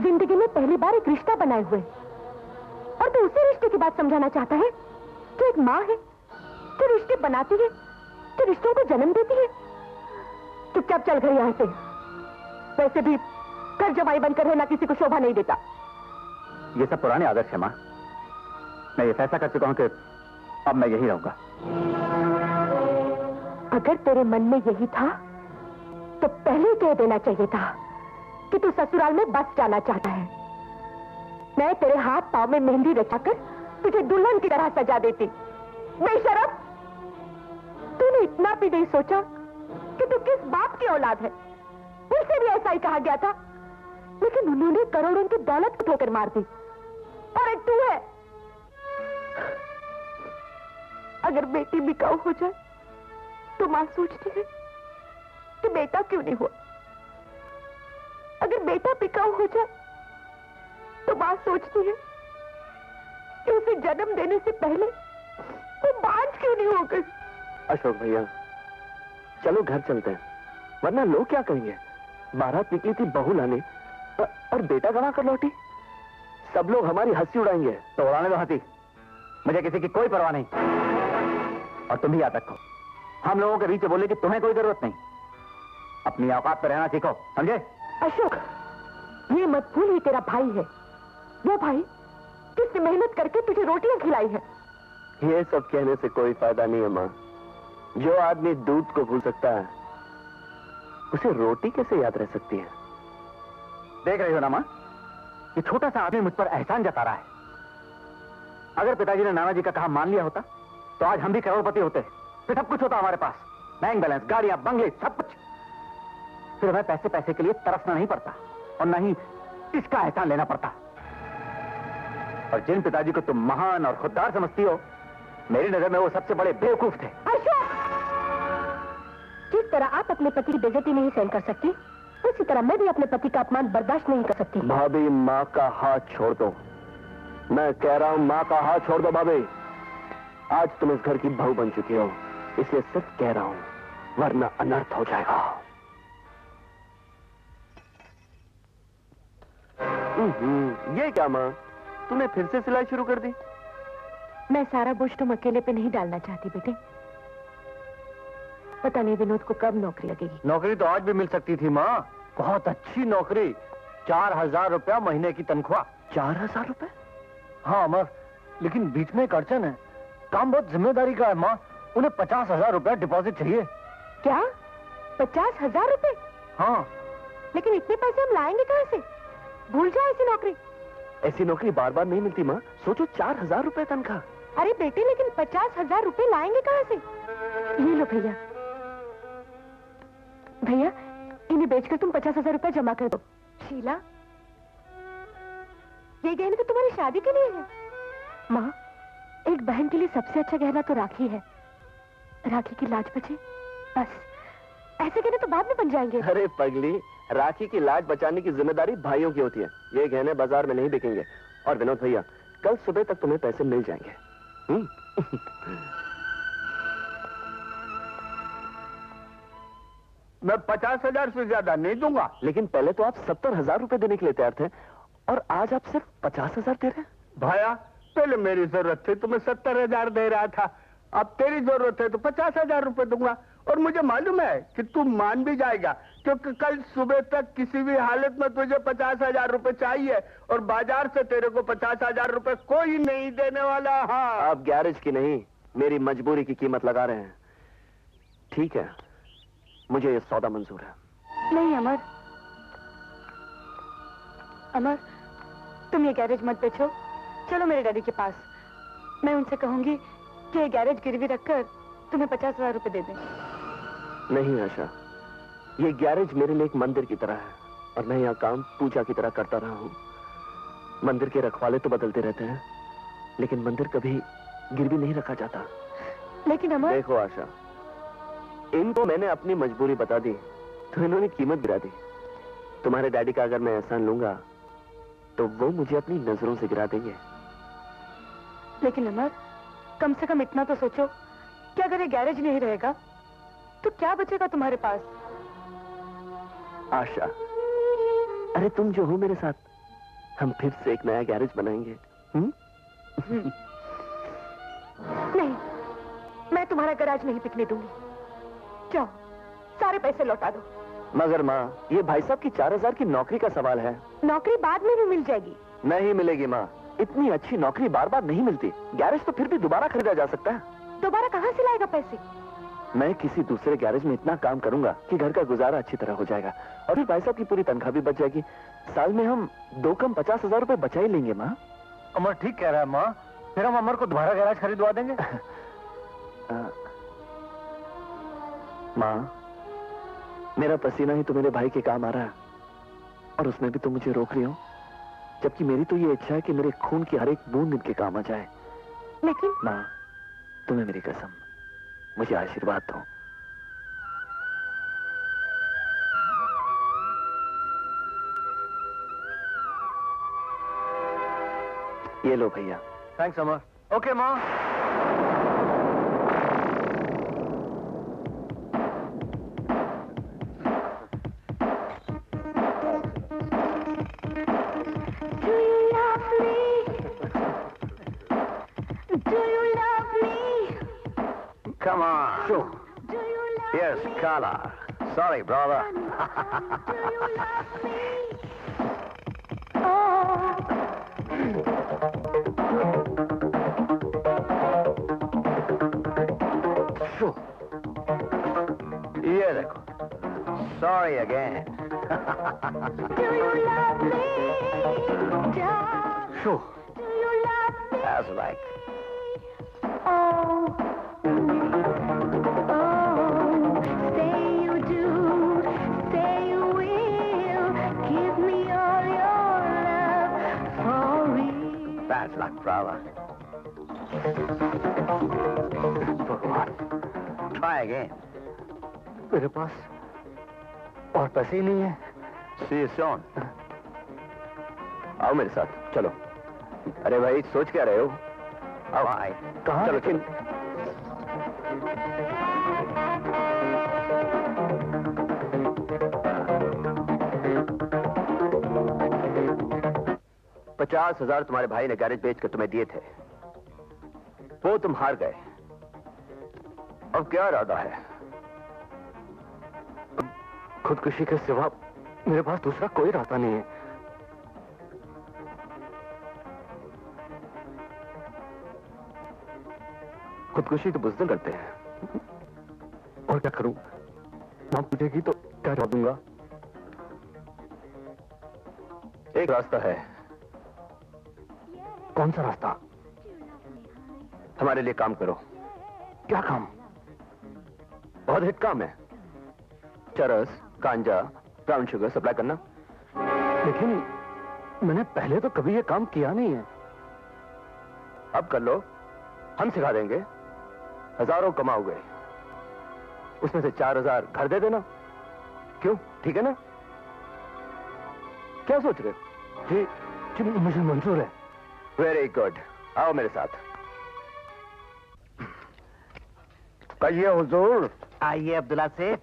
जिंदगी में पहली बार एक रिश्ता बनाए हुए, और तू उसे रिश्ते की बात समझाना चाहता है? तो एक माँ है जो रिश्ते बनाती है, जो रिश्तों को जन्म देती है। चुपचाप चल घर यहाँ से। वैसे भी घर जमाई बनकर रहना किसी को शोभा नहीं देता। ये सब पुराने आदर्श है माँ। मैं ये फैसला कर चुका हूं कि अब मैं यही रहूंगा। अगर तेरे मन में यही था तो पहले कह देना चाहिए था कि तू ससुराल में बस जाना चाहता है। मैं तेरे हाथ पांव में मेहंदी रचाकर तुझे दुल्हन की तरह सजा देती। बेशरम, तूने इतना भी नहीं सोचा कि तू किस बाप की औलाद है। मुझसे भी ऐसा ही कहा गया था, लेकिन उन्होंने करोड़ों की दौलत को ठोकर मार दी। और एक तू है। अगर बेटी बिकाऊ हो जाए तो मां सोचती है कि बेटा क्यों नहीं हुआ। अगर बेटा बिकाऊ हो जाए तो मां सोचती है कि उसे जन्म देने से पहले वो बांझ क्यों नहीं हो गई। अशोक भैया, चलो घर चलते हैं, वरना लोग क्या कहेंगे? बारात निकली थी बहू लाने और बेटा गवा कर लौटी। सब लोग हमारी हंसी उड़ाएंगे। तो उड़ाने दो हंसी, मुझे किसी की कोई परवाह नहीं। और तुम भी याद रखो, हम लोगों के बीच बोले कि तुम्हें कोई जरूरत नहीं। अपनी औकात पर रहना सीखो, समझे? अशोक, ये मत भूल ही तेरा भाई है, वो भाई जिसने मेहनत करके तुझे रोटियां खिलाई है। ये सब कहने से कोई फायदा नहीं है माँ। जो आदमी दूध को भूल सकता है, उसे रोटी कैसे याद रह सकती है? देख रही हो ना माँ, ये छोटा सा आदमी मुझ पर एहसान जता रहा है। अगर पिताजी ने नाना जी का कहा मान लिया होता तो आज हम भी करोड़पति होते, फिर सब कुछ होता हमारे पास, बैंक बैलेंस, गाड़ियां, बंगले, सब कुछ। फिर हमें पैसे पैसे के लिए तरसना नहीं पड़ता, और न ही इसका एहसान लेना पड़ता। और जिन पिताजी को तुम महान और खुददार समझती हो, मेरी नजर में वो सबसे बड़े बेवकूफ थे। अशोक, जिस तरह आप अपने पति की बेइज्जती नहीं सहन कर सकती, उसी तरह मैं भी अपने पति का अपमान बर्दाश्त नहीं कर सकती। भाभी, माँ का हाथ छोड़ दो। मैं कह रहा हूँ, माँ का हाथ छोड़ दो भाभी। आज तुम इस घर की बहू बन चुकी हो, इसलिए सिर्फ कह रहा हूँ, वरना अनर्थ हो जाएगा। ये क्या माँ, तूने फिर से सिलाई शुरू कर दी? मैं सारा बोझ तुम अकेले पे नहीं डालना चाहती बेटे। पता नहीं विनोद को कब नौकरी लगेगी। नौकरी तो आज भी मिल सकती थी माँ, बहुत अच्छी नौकरी। 4000 रुपया महीने की तनख्वाह। 4000 रुपए? हाँ अमर, लेकिन बीच में एक अड़चन है। काम बहुत जिम्मेदारी का है माँ, उन्हें 50,000 रुपया डिपॉजिट चाहिए। क्या? 50,000 रुपए? हाँ। लेकिन इतने पैसे हम लाएंगे कहाँ से? भूल जाए ऐसी नौकरी। ऐसी नौकरी बार बार नहीं मिलती माँ। सोचो, 4000 रुपए तनख्वाह। अरे बेटे, लेकिन 50,000 रुपए लाएंगे कहाँ से? ये लो भैया। भैया, इन्हें बेचकर तुम 50,000 रुपए जमा कर दो। शीला, ये गहने तो तुम्हारी शादी के लिए है। माँ, एक बहन के लिए सबसे अच्छा गहना तो राखी है। राखी की लाज बचे, बस। ऐसे गहने तो बाद में बन जाएंगे। अरे पगली, राखी की लाज बचाने की जिम्मेदारी भाइयों की होती है। ये गहने बाजार में नहीं बिकेंगे। और विनोद भैया, कल सुबह तक तुम्हें पैसे मिल जाएंगे। मैं 50,000 से ज्यादा नहीं दूंगा। लेकिन पहले तो आप 70,000 रुपए देने के लिए तैयार थे, और आज आप सिर्फ 50,000 दे रहे हैं। भाया, पहले मेरी जरूरत थी तो मैं 70,000 दे रहा था, अब तेरी जरूरत है तो 50,000 रुपए दूंगा। और मुझे मालूम है कि तू मान भी जाएगा, क्योंकि कल सुबह तक किसी भी हालत में तुझे 50,000 रुपए चाहिए, और बाजार से तेरे को 50,000 रुपए कोई नहीं देने वाला। हाँ, आप गैरेज की नहीं, मेरी मजबूरी की कीमत लगा रहे हैं। ठीक है, मुझे ये सौदा मंजूर है। नहीं अमर, अमर तुम ये गैरेज मत बेचो, चलो मेरे डैडी के पास। मैं उनसे कहूंगी कि ये गैरेज गिरवी रखकर तुम्हें 50,000 रुपए दे दें। नहीं आशा, ये गैरेज मेरे लिए एक मंदिर की तरह है और मैं यहाँ काम पूजा की तरह करता रहा हूँ। मंदिर के रखवाले तो बदलते रहते हैं, लेकिन मंदिर कभी गिरवी नहीं रखा जाता। लेकिन अमर, देखो आशा, इनको मैंने अपनी मजबूरी बता दी तो इन्होंने कीमत गिरा दी। तुम्हारे डैडी का अगर मैं एहसान लूंगा तो वो मुझे अपनी नजरों से गिरा देंगे। लेकिन अमर, कम से कम इतना तो सोचो कि अगर ये गैरेज नहीं रहेगा तो क्या बचेगा तुम्हारे पास? आशा, अरे तुम जो हो मेरे साथ, हम फिर से एक नया गैरेज बनाएंगे। नहीं, मैं तुम्हारा गैराज नहीं बिकने दूंगी। जाओ, सारे पैसे लौटा दो। मगर माँ, ये भाई साहब की 4,000 की नौकरी का सवाल है। नौकरी बाद में भी मिल जाएगी। नहीं मिलेगी माँ, इतनी अच्छी नौकरी बार बार नहीं मिलती। गैरेज तो फिर भी दोबारा खरीदा जा सकता है। दोबारा कहाँ से लाएगा पैसे? मैं किसी दूसरे गैरेज में इतना काम करूंगा कि घर का गुजारा अच्छी तरह हो जाएगा और फिर भाई साहब की पूरी तनख्वाह भी बच जाएगी। साल में हम 2 कम 50,000 रुपए बचा ही लेंगे माँ। अमर ठीक कह रहा है माँ, फिर हम अमर को दोबारा गैराज खरीदवा देंगे। माँ, मेरा पसीना ही तो मेरे भाई के काम आ रहा है और उसमें भी तुम मुझे रोक रही हो, जबकि मेरी तो ये इच्छा है कि मेरे खून की हर एक बूंद इनके काम आ जाए। लेकिन माँ, तुम्हें मेरी कसम, मुझे आशीर्वाद दो। ये लो भैया। थैंक्स अमर। ओके माँ। Come on. Do Yes, Carla. Sorry, brother. ये देखो. Sorry again. Shoo. That's like. That's like brother. Try again. मेरे पास और पैसे ही नहीं है। See you soon. आओ मेरे साथ, चलो। अरे भाई, सोच क्या रहे हो? आओ। कहाँ? चलो चिन। $50,000 तुम्हारे भाई ने गैरेज बेचकर तुम्हें दिए थे, वो तुम हार गए। अब क्या इरादा है? खुदकुशी के सिवा मेरे पास दूसरा कोई रास्ता नहीं है। खुदकुशी तो बुज़दिल करते हैं। और क्या करूं? मां पूछेगी तो क्या जवाब दूंगा? एक रास्ता है। कौन सा रास्ता? हमारे लिए काम करो। क्या काम? बहुत हिट काम है। चरस, गांजा, ब्राउन शुगर सप्लाई करना। लेकिन मैंने पहले तो कभी ये काम किया नहीं है। अब कर लो, हम सिखा देंगे। हजारों कमाओगे, उसमें से 4,000 घर दे देना। क्यों, ठीक है ना? क्या सोच रहे हो? जी मुझे मंजूर है। वेरी गुड, आओ मेरे साथ। कहिए हुजूर। आइए अब्दुल्ला सेठ।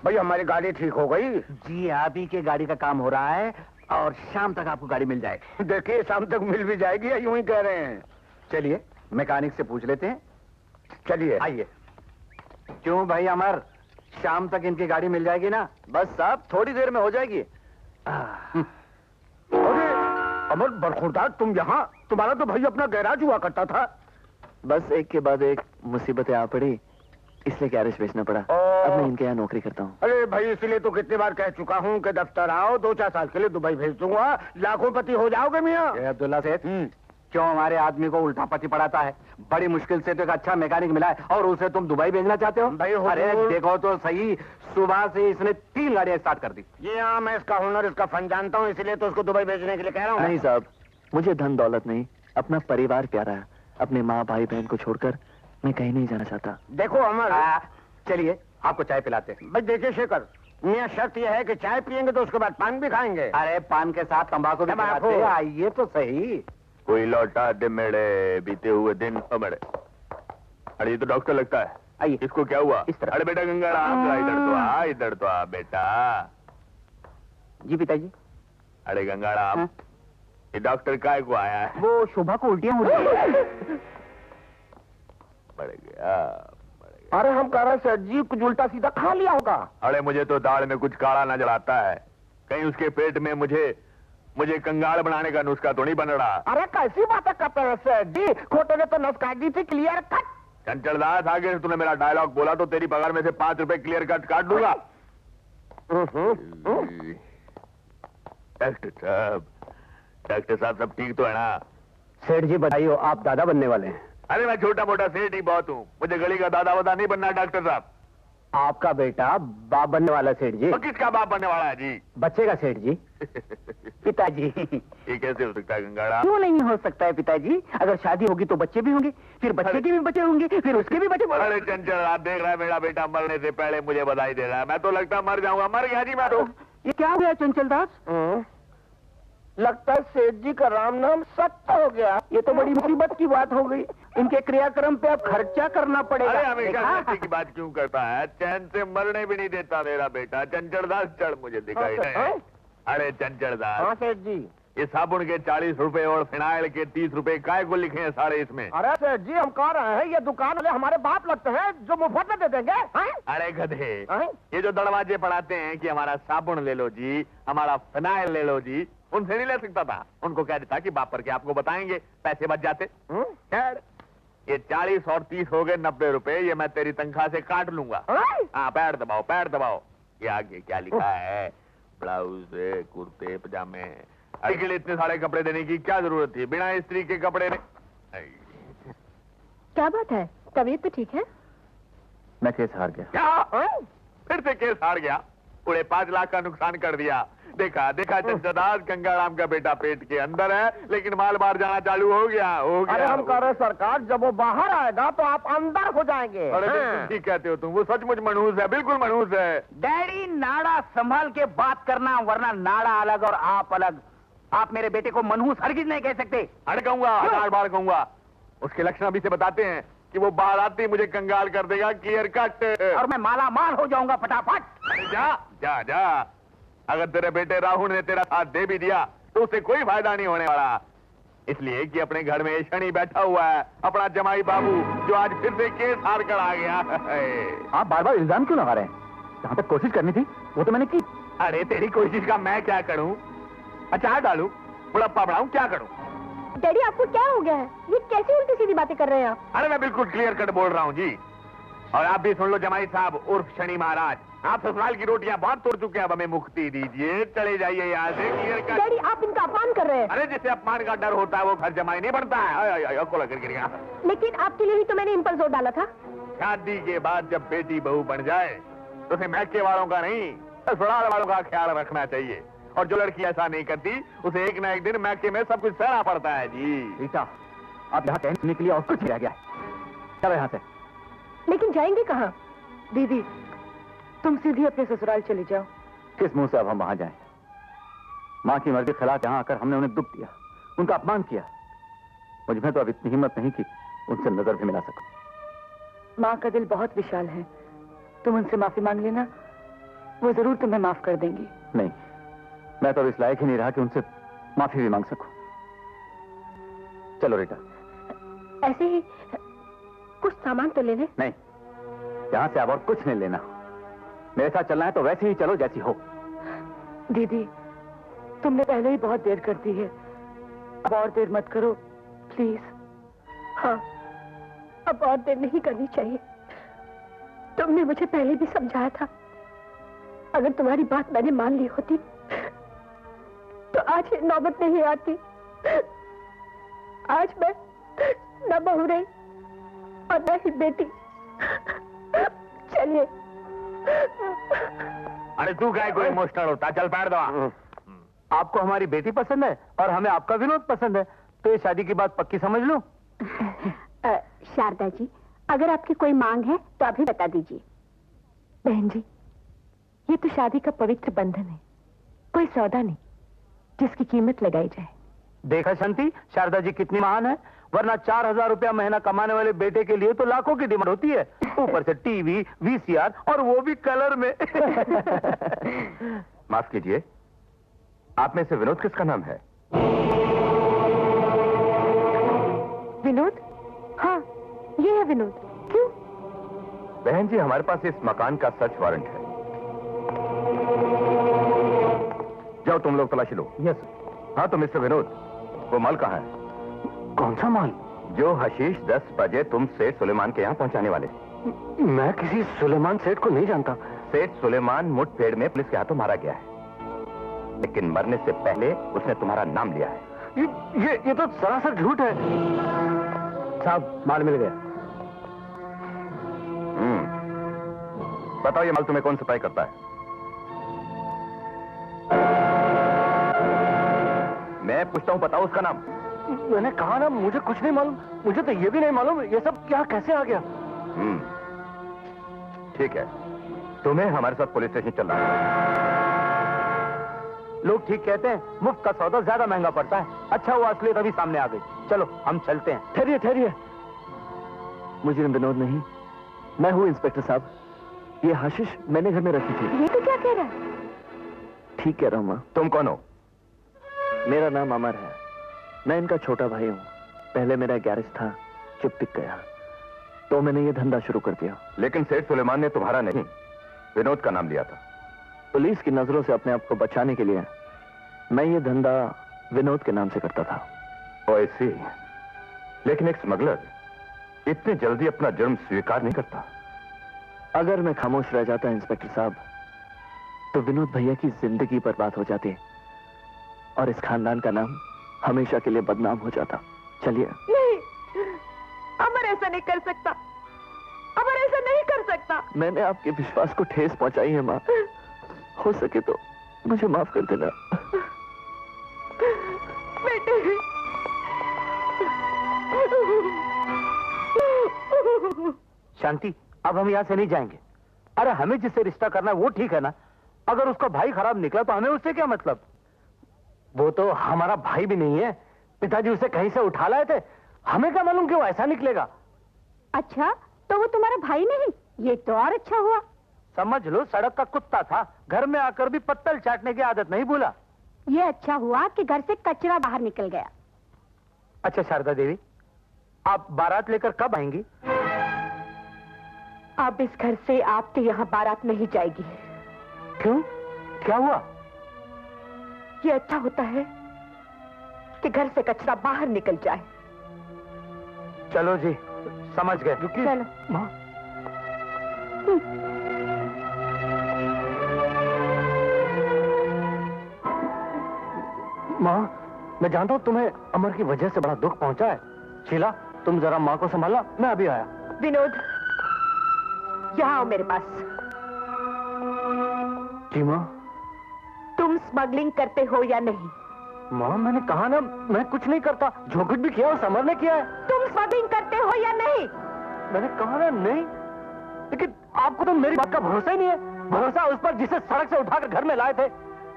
भाई हमारी गाड़ी ठीक हो गई। जी, आप ही के गाड़ी का काम हो रहा है और शाम तक आपको गाड़ी मिल जाएगी। देखिए, शाम तक मिल भी जाएगी या यूं ही कह रहे हैं? चलिए मैकेनिक से पूछ लेते हैं। चलिए। आइए। क्यों भाई अमर, शाम तक इनकी गाड़ी मिल जाएगी ना? बस साहब, थोड़ी देर में हो जाएगी। अरे अमर बरखुरदार, तुम यहाँ? तुम्हारा तो भाई अपना गैराज हुआ करता था। बस एक के बाद एक मुसीबतें आ पड़ी इसलिए गैरेज बेचना पड़ा। अब मैं इनके यहाँ नौकरी करता हूँ। अरे भाई, इसलिए तो कितनी बार कह चुका हूँ कि दफ्तर आओ, 2-4 साल के लिए दुबई भेज दूंगा, लाखों पति हो जाओगे मियाँ। अब्दुल्ला सेठ, क्यों हमारे आदमी को उल्टा पति पड़ाता है? बड़ी मुश्किल से तो एक अच्छा मैकेनिक मिला है और उसे तुम दुबई भेजना चाहते हो? भाई अरे देखो तो सही, सुबह से इसने 3 गाड़ियां स्टार्ट कर दी। ये हाँ, मैं इसका हुनर, इसका फन जानता हूँ, इसलिए तो उसको दुबई भेजने के लिए कह रहा हूँ। नहीं साहब, मुझे धन दौलत नहीं, अपना परिवार प्यारा है। अपने माँ भाई बहन को छोड़कर मैं कहीं नहीं जाना चाहता। देखो अमर, चलिए आपको चाय पिलाते हैं। भाई देखिए शेखर, मियाँ शर्त यह है कि चाय पियेंगे तो उसके बाद पान भी खाएंगे। अरे पान के साथ तंबाकू भी खिलाते हैं, आइए तो सही। कोई लौटा दे मेरे बीते हुए दिन। मेरे अरे ये तो डॉक्टर लगता है। आइए। इसको क्या हुआ? इस तरफ। अरे बेटा गंगाराम, इधर तो आ बेटा। जी पिताजी। अरे गंगाराम, हाँ? ये डॉक्टर काय को आया है? वो शोभा को उल्टियां हो रही हैं। बढ़ गया। अरे हम कह रहे सर जी, कुछ उल्टा सीधा खा लिया होगा। अरे मुझे तो दाढ़ में कुछ काला नजर आता है, कहीं उसके पेट में मुझे कंगाल बनाने का नुस्खा तो नहीं बन रहा। अरे कैसी बातें करते हैं सर जी, खोटे ने तो नस काट दी थी, क्लियर कट। चंचलदास, आगे तूने मेरा डायलॉग बोला तो तेरी पगार में से 5 रुपए क्लियर कट काट दूंगा। डॉक्टर साहब सब ठीक तो है ना? सेठ जी बताइए, आप दादा बनने वाले हैं? अरे मैं छोटा मोटा सेठ ही बहुत हूँ, मुझे गली का दादा वादा नहीं बनना। डॉक्टर साहब, आपका बेटा बाप बनने वाला सेठ जी। तो किसका बाप बनने वाला है जी? बच्चे का सेठ जी। पिताजी। ये कैसे हो सकता है गंगाराम? क्यों नहीं हो सकता है पिताजी? अगर शादी होगी तो बच्चे भी होंगे, फिर बच्चे के भी बच्चे होंगे, फिर उसके भी बच्चे। अरे चंचल, आप देख रहा है मेरा बेटा मरने से पहले मुझे बधाई दे रहा है। मैं तो लगता मर जाऊंगा। मर गया जी मैं तो। ये क्या हो गया चंचल दास? लगता है सेठ जी का राम नाम सत्य हो गया। ये तो बड़ी मुसीबत की बात हो गई। इनके क्रियाक्रम पे अब खर्चा करना पड़ेगा। अरे हमेशा लड़की की बात क्यों करता है? चैन से मरने भी नहीं देता मेरा बेटा। चंचलदास चढ़ मुझे दिखाई नहीं। अरे चंचलदास, हाँ सेठ जी। ये साबुन के 40 रुपए और फिनाइल के 30 रुपए काय को लिखे हैं सारे इसमें? अरे सेठ जी, हम कह रहे हैं ये दुकान वाले हमारे बाप लगते हैं जो मुफ्त में दे देंगे। अरे गधे, ये जो दरवाजे पढ़ाते हैं कि हमारा साबुन ले लो जी, हमारा फिनाइल ले लो जी, उनसे नहीं ले सकता था। उनको कह देता कि बाप पर के आपको बताएंगे, पैसे बच जाते। खैर, ये 40 और 30 हो गए 90 रुपए, ये मैं तेरी तनख्वाह से काट लूंगा। हाँ, पैर दबाओ, पैर दबाओ। ये आगे क्या लिखा है? ब्लाउज, कुर्ते, पजामे। अरे के लिए इतने सारे कपड़े देने की क्या जरूरत थी? बिना स्त्री के कपड़े ने। क्या बात है, तबीयत तो ठीक है? मैं केस हार गया। क्या? फिर से केस हार गया? पूरे 5 लाख का नुकसान कर दिया। देखा चंचलदास, गंगाराम का बेटा पेट के अंदर है लेकिन माल बाहर जाना चालू हो गया। अरे हम कह रहे सरकार, जब वो बाहर आएगा तो आप अंदर हो जाएंगे। अरे बिल्कुल ठीक कहते हो तुम, वो सचमुच मनहूस है, बिल्कुल मनहूस है। डैडी, नाड़ा संभाल के बात करना, वरना नाड़ा अलग और आप अलग। आप मेरे बेटे को मनहूस हरगिज नहीं कह सकते। अरे कहूंगा, 1000 बार कहूंगा। उसके लक्षण अभी से बताते हैं कि वो बाहर आते ही मुझे कंगाल कर देगा, क्लियर कट। और मैं माला माल हो जाऊंगा फटाफट। अरे जा जा जा, अगर तेरे बेटे राहुल ने तेरा साथ दे भी दिया तो उससे कोई फायदा नहीं होने वाला, इसलिए कि अपने घर में शनि बैठा हुआ है, अपना जमाई बाबू, जो आज फिर से केस हार कर आ गया। आप बार बार इल्जाम क्यों लगा रहे हैं? जहां तक कोशिश करनी थी वो तो मैंने की। अरे तेरी कोशिश का मैं क्या करूं? अचार डालूं, बुढ़प्पा बढ़ाऊं, क्या करूं? डैडी, आपको क्या हो गया है? ये कैसी उल्टी सीधी बातें कर रहे हैं आप? अरे मैं बिल्कुल क्लियर कट बोल रहा हूं जी। और आप भी सुन लो जमाई साहब उर्फ शनि महाराज, आप ससुराल की रोटियां बहुत तोड़ चुके हैं, अब हमें मुक्ति दीजिए, चले जाइए यहाँ से, क्लियर कट। डैडी, आप इनका अपमान कर रहे हैं। अरे जिसे अपमान का डर होता है वो घर जमाई नहीं बनता है। गिर गया। लेकिन आपके लिए ही तो मैंने इम्पल्स वोट डाला था। शादी के बाद जब बेटी बहू बन जाए तो उसे मैके वालों का नहीं, ससुराल वालों का ख्याल रखना चाहिए। और जो लड़की ऐसा नहीं करती उसे एक ना एक दिन मैके में सब कुछ सहना पड़ता है जी। रीता, आप यहाँ कहने के लिए और कुछ नहीं रह गया। चलो यहाँ से। लेकिन जाएंगे कहाँ? दीदी, तुम सीधी अपने ससुराल चली जाओ। किस मुंह से अब हम वहां जाएं? माँ की मर्जी के खिलाफ यहाँ आकर हमने उन्हें दुख दिया, उनका अपमान किया। मुझ में तो अब इतनी हिम्मत नहीं कि उनसे नजर भी मिला सकूं। माँ का दिल बहुत विशाल है, तुम उनसे माफी मांग लेना, वो जरूर तुम्हें माफ कर देंगी। नहीं, मैं तो इस लायक ही नहीं रहा कि उनसे माफी भी मांग सकूं। चलो रीटा। ऐसे ही कुछ सामान तो ले ले। नहीं, यहां से अब और कुछ नहीं लेना। मेरे साथ चलना है तो वैसे ही चलो जैसी हो। दीदी, तुमने पहले ही बहुत देर कर दी है, अब और देर मत करो प्लीज। हाँ, अब और देर नहीं करनी चाहिए। तुमने मुझे पहले भी समझाया था, अगर तुम्हारी बात मैंने मान ली होती तो आज ये नौबत नहीं आती। आज मैं न बहू रही और न ही बेटी। चलिए। अरे तू क्या कोई इमोशनल होता, चल पैर दो। आपको हमारी बेटी पसंद है और हमें आपका विनोद पसंद है, तो ये शादी की बात पक्की समझ लो। शारदा जी, अगर आपकी कोई मांग है तो अभी बता दीजिए। बहन जी, ये तो शादी का पवित्र बंधन है, कोई सौदा नहीं जिसकी कीमत लगाई जाए। देखा शांति, शारदा जी कितनी महान है, वरना 4000 रुपया महीना कमाने वाले बेटे के लिए तो लाखों की डिमांड होती है, ऊपर से टीवी, वीसीआर और वो भी कलर में। माफ कीजिए, आप में से विनोद किसका नाम है? विनोद? हाँ, ये है विनोद। क्यों? बहन जी, हमारे पास इस मकान का सर्च वारंट है। जाओ तुम लोग तलाशी लो। यस। हाँ तो मिस्टर विनोद, वो माल कहाँ है? कौन सा माल? जो हशीश 10 बजे तुम सेठ सुलेमान के यहाँ पहुंचाने वाले। मैं किसी सुलेमान सेठ को नहीं जानता। सेठ सुलेमान मुठभेड़ में पुलिस के हाथों मारा गया है, लेकिन मरने से पहले उसने तुम्हारा नाम लिया है। ये तो सरासर झूठ है। साहब, माल मिल गया। बताओ ये माल तुम्हें कौन सप्लाई करता है? मैं पूछता हूँ, बताओ उसका नाम। मैंने कहा ना, मुझे कुछ नहीं मालूम। मुझे तो ये भी नहीं मालूम ये सब क्या कैसे आ गया। ठीक है, तुम्हें हमारे साथ पुलिस स्टेशन चलना है। लोग ठीक कहते हैं, मुफ्त का सौदा ज्यादा महंगा पड़ता है। अच्छा हुआ असलियत अभी सामने आ गई। चलो हम चलते हैं। ठहरिए ठहरिए, मुझे विनोद नहीं, मैं हूँ इंस्पेक्टर साहब। ये हशीश मैंने घर में रखी थी। ये तो क्या कह रहा है? ठीक कह रहा हूँ माँ। तुम कौन हो? मेरा नाम अमर है, मैं इनका छोटा भाई हूँ। पहले मेरा गैरेज था, जो बिक गया, तो मैंने ये धंधा शुरू कर दिया। लेकिन सेठ सुलेमान ने तुम्हारा नहीं, विनोद का नाम लिया था। पुलिस की नजरों से अपने आप को बचाने के लिए मैं ये धंधा विनोद के नाम से करता था। ओ ऐसी, लेकिन एक स्मगलर इतनी जल्दी अपना जुर्म स्वीकार नहीं करता। अगर मैं खामोश रह जाता इंस्पेक्टर साहब, तो विनोद भैया की जिंदगी बर्बाद हो जाती और इस खानदान का नाम हमेशा के लिए बदनाम हो जाता। चलिए। नहीं, अमर ऐसा नहीं कर सकता। अमर ऐसा नहीं कर सकता। मैंने आपके विश्वास को ठेस पहुंचाई है माँ, हो सके तो मुझे माफ कर देना। बेटे। शांति, अब हम यहाँ से नहीं जाएंगे। अरे हमें जिससे रिश्ता करना है वो ठीक है ना, अगर उसका भाई खराब निकला तो हमें उससे क्या मतलब। वो तो हमारा भाई भी नहीं है, पिताजी उसे कहीं से उठा लाए थे, हमें क्या मालूम कि वो ऐसा निकलेगा। अच्छा, तो वो तुम्हारा भाई नहीं? ये तो और अच्छा हुआ। समझ लो सड़क का कुत्ता था, घर में आकर भी पत्तल चाटने की आदत नहीं भूला। ये अच्छा हुआ कि घर से कचरा बाहर निकल गया। अच्छा शारदा देवी, आप बारात लेकर कब आएंगी? अब इस घर से आपके यहाँ बारात नहीं जाएगी। क्यों, क्या हुआ? ये अच्छा होता है कि घर से कचरा बाहर निकल जाए। चलो जी, समझ गए। चलो। माँ, माँ, मैं जानता हूँ तुम्हें अमर की वजह से बड़ा दुख पहुंचा है। शीला, तुम जरा माँ को संभालना, मैं अभी आया। विनोद, यहाँ आओ मेरे पास। जी माँ। तुम स्मगलिंग करते हो या नहीं? माँ, मैंने कहा ना, मैं कुछ नहीं करता। जो कुछ भी किया उस अमर ने किया है। तुम स्मगलिंग करते हो या नहीं? मैंने कहा ना नहीं, लेकिन आपको तो मेरी बात का भरोसा ही नहीं है। भरोसा उस पर जिसे सड़क से उठाकर घर में लाए थे।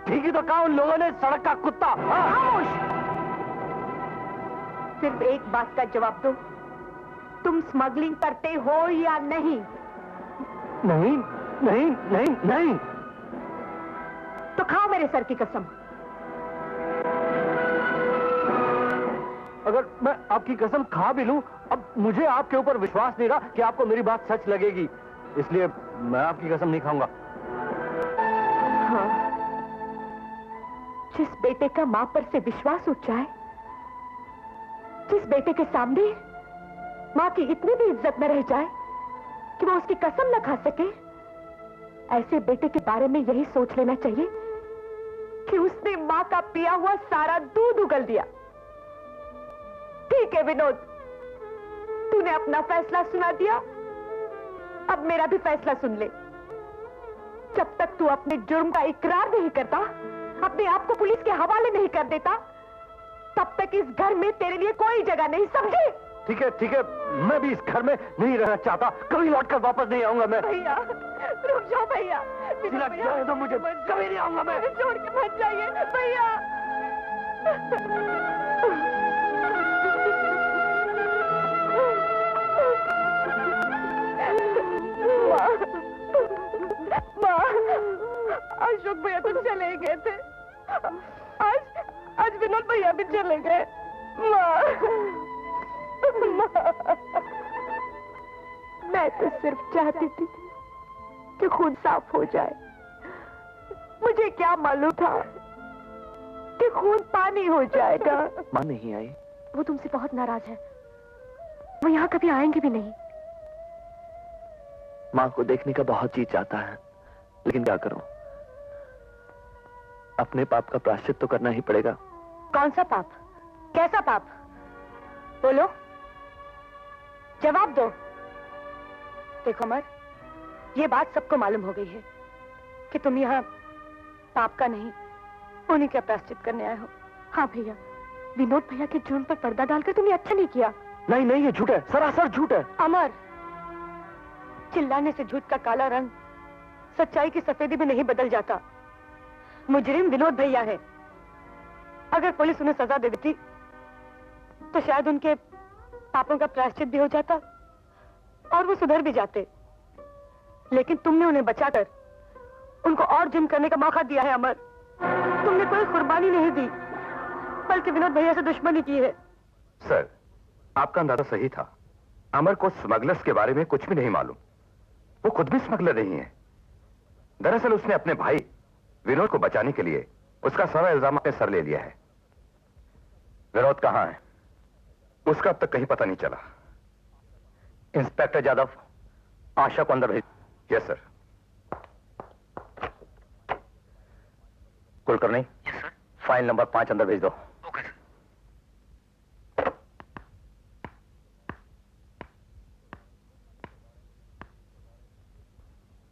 ठीक ही तो कहा उन लोगों ने, सड़क का कुत्ता। खामोश! सिर्फ एक बात का जवाब दो, तुम स्मगलिंग करते हो या नहीं? नहीं नहीं नहीं नहीं। तो खाओ मेरे सर की कसम। अगर मैं आपकी कसम खा भी लूं, अब मुझे आपके ऊपर विश्वास नहीं रहा कि आपको मेरी बात सच लगेगी, इसलिए मैं आपकी कसम नहीं खाऊंगा। हाँ, जिस बेटे का मां पर से विश्वास उठ जाए, जिस बेटे के सामने माँ की इतनी भी इज्जत न रह जाए कि वो उसकी कसम न खा सके। ऐसे बेटे के बारे में यही सोच लेना चाहिए कि उसने माँ का पिया हुआ सारा दूध उगल दिया। ठीक है विनोद, तूने अपना फैसला सुना दिया, अब मेरा भी फैसला सुन ले। जब तक तू अपने जुर्म का इकरार नहीं करता, अपने आप को पुलिस के हवाले नहीं कर देता, तब तक इस घर में तेरे लिए कोई जगह नहीं, समझे? ठीक है, मैं भी इस घर में नहीं रहना चाहता, कभी लौटकर वापस नहीं आऊंगा मैं। भैया रुक जाओ भैया, तो मुझे कभी नहीं आऊंगा मैं। छोड़ के मत जाइए भैया। माँ, अशोक भैया तो चले गए थे, आज विनोद भैया भी चले गए। माँ, मैं तो सिर्फ चाहती थी कि खून साफ हो जाए। मुझे क्या मालूम था कि खून पानी हो जाएगा। माँ नहीं आई? वो तुमसे बहुत नाराज है, वो यहाँ कभी आएंगे भी नहीं। माँ को देखने का बहुत जी चाहता है, लेकिन क्या करूं? अपने पाप का प्रायश्चित तो करना ही पड़ेगा। कौन सा पाप? कैसा पाप? बोलो, जवाब दो। देखो अमर, ये बात सबको मालूम हो गई है कि तुम यहाँ पाप का नहीं, उन्हीं का प्रायश्चित करने आए हो। हाँ भैया, विनोद भैया के जुर्म पर पर्दा डालकर तुमने अच्छा नहीं किया। नहीं, ये झूठ है, सरासर झूठ है। अमर, चिल्लाने से झूठ का काला रंग सच्चाई की सफेदी में नहीं बदल जाता। मुजरिम विनोद भैया है। अगर पुलिस उन्हें सजा दे देती तो शायद उनके पापों का प्रायश्चित भी हो जाता और वो सुधर भी जाते, लेकिन तुमने उन्हें बचाकर उनको और जुर्म करने का मौका दिया है। अमर, तुमने कोई कुर्बानी नहीं दी, बल्कि विनोद भैया से दुश्मनी की है। सर, आपका अंदाजा सही था। अमर को स्मगलर्स के बारे में कुछ भी नहीं मालूम। वो खुद भी स्मगलर नहीं है। दरअसल उसने अपने भाई विनोद को बचाने के लिए उसका सारा इल्जाम अपने सर ले लिया है। विनोद कहां है? उसका अब तक कहीं पता नहीं चला। इंस्पेक्टर यादव, आशा को अंदर भेज। Yes sir. Kulkarni, file number 5 अंदर भेज दो। Okay sir.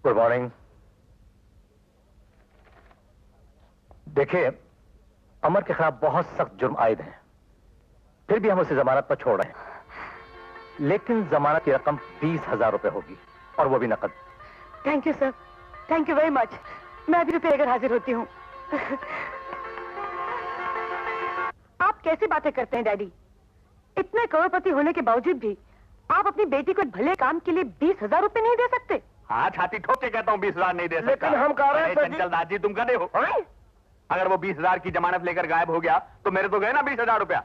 Good morning. देखिए, अमर के खिलाफ बहुत सख्त जुर्म आयद हैं, फिर भी हम उसे जमानत पर छोड़ रहे हैं, लेकिन जमानत की रकम 20,000 रुपए होगी, और वो भी नकद। Thank you sir, thank you very much. मैं अभी रुपये अगर हाजिर होती हूँ। आप कैसी बातें करते हैं डैडी? इतने करोड़पति होने के बावजूद भी आप अपनी बेटी को एक भले काम के लिए 20,000 रुपए नहीं दे सकते? हाँ, छाती ठोक के कहता हूँ 20,000 नहीं दे सकता। लेकिन हम कह रहे हैं चंचल दास जी, तुम गधे हो। अगर वो 20,000 की जमानत लेकर गायब हो गया तो मेरे तो गए ना 20,000 रुपया,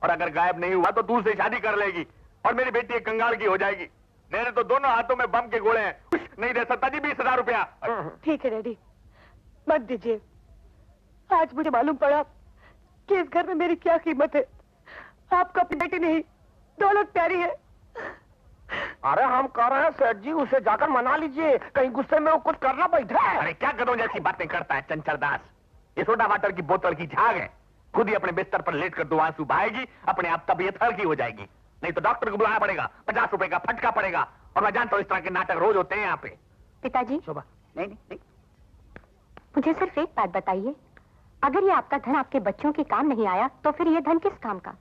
और अगर गायब नहीं हुआ तो तू उससे शादी कर लेगी और मेरी बेटी एक कंगाल की हो जाएगी। मेरे तो दोनों हाथों में बम के गोले हैं, नहीं दे सकता जी 20,000 रुपया। ठीक है डैडी, मत दीजिए। आज मुझे मालूम पड़ा कि इस घर में मेरी क्या कीमत है। आपको अपनी बेटी नहीं, दौलत प्यारी है। अरे हम कह रहे हैं सेठ जी, उसे जाकर मना लीजिए, कहीं गुस्से में वो कुछ करना बैठा है। अरे क्या करूं जैसी बातें करता है चंचल दास। ये सोडा वाटर की बोतल की झाग है, खुद ही अपने बिस्तर पर लेट कर 2 आंसू बहाएगी, अपने आप तबीयत हल्की हो जाएगी। नहीं तो डॉक्टर को बुलाना पड़ेगा, 50 रुपए का फटका पड़ेगा। और मैं जानता हूं इस तरह के नाटक रोज होते हैं यहाँ पे। पिताजी, शोभा, नहीं, मुझे सिर्फ एक बात बताइए, अगर ये आपका धन आपके बच्चों के काम नहीं आया तो फिर ये धन किस काम का?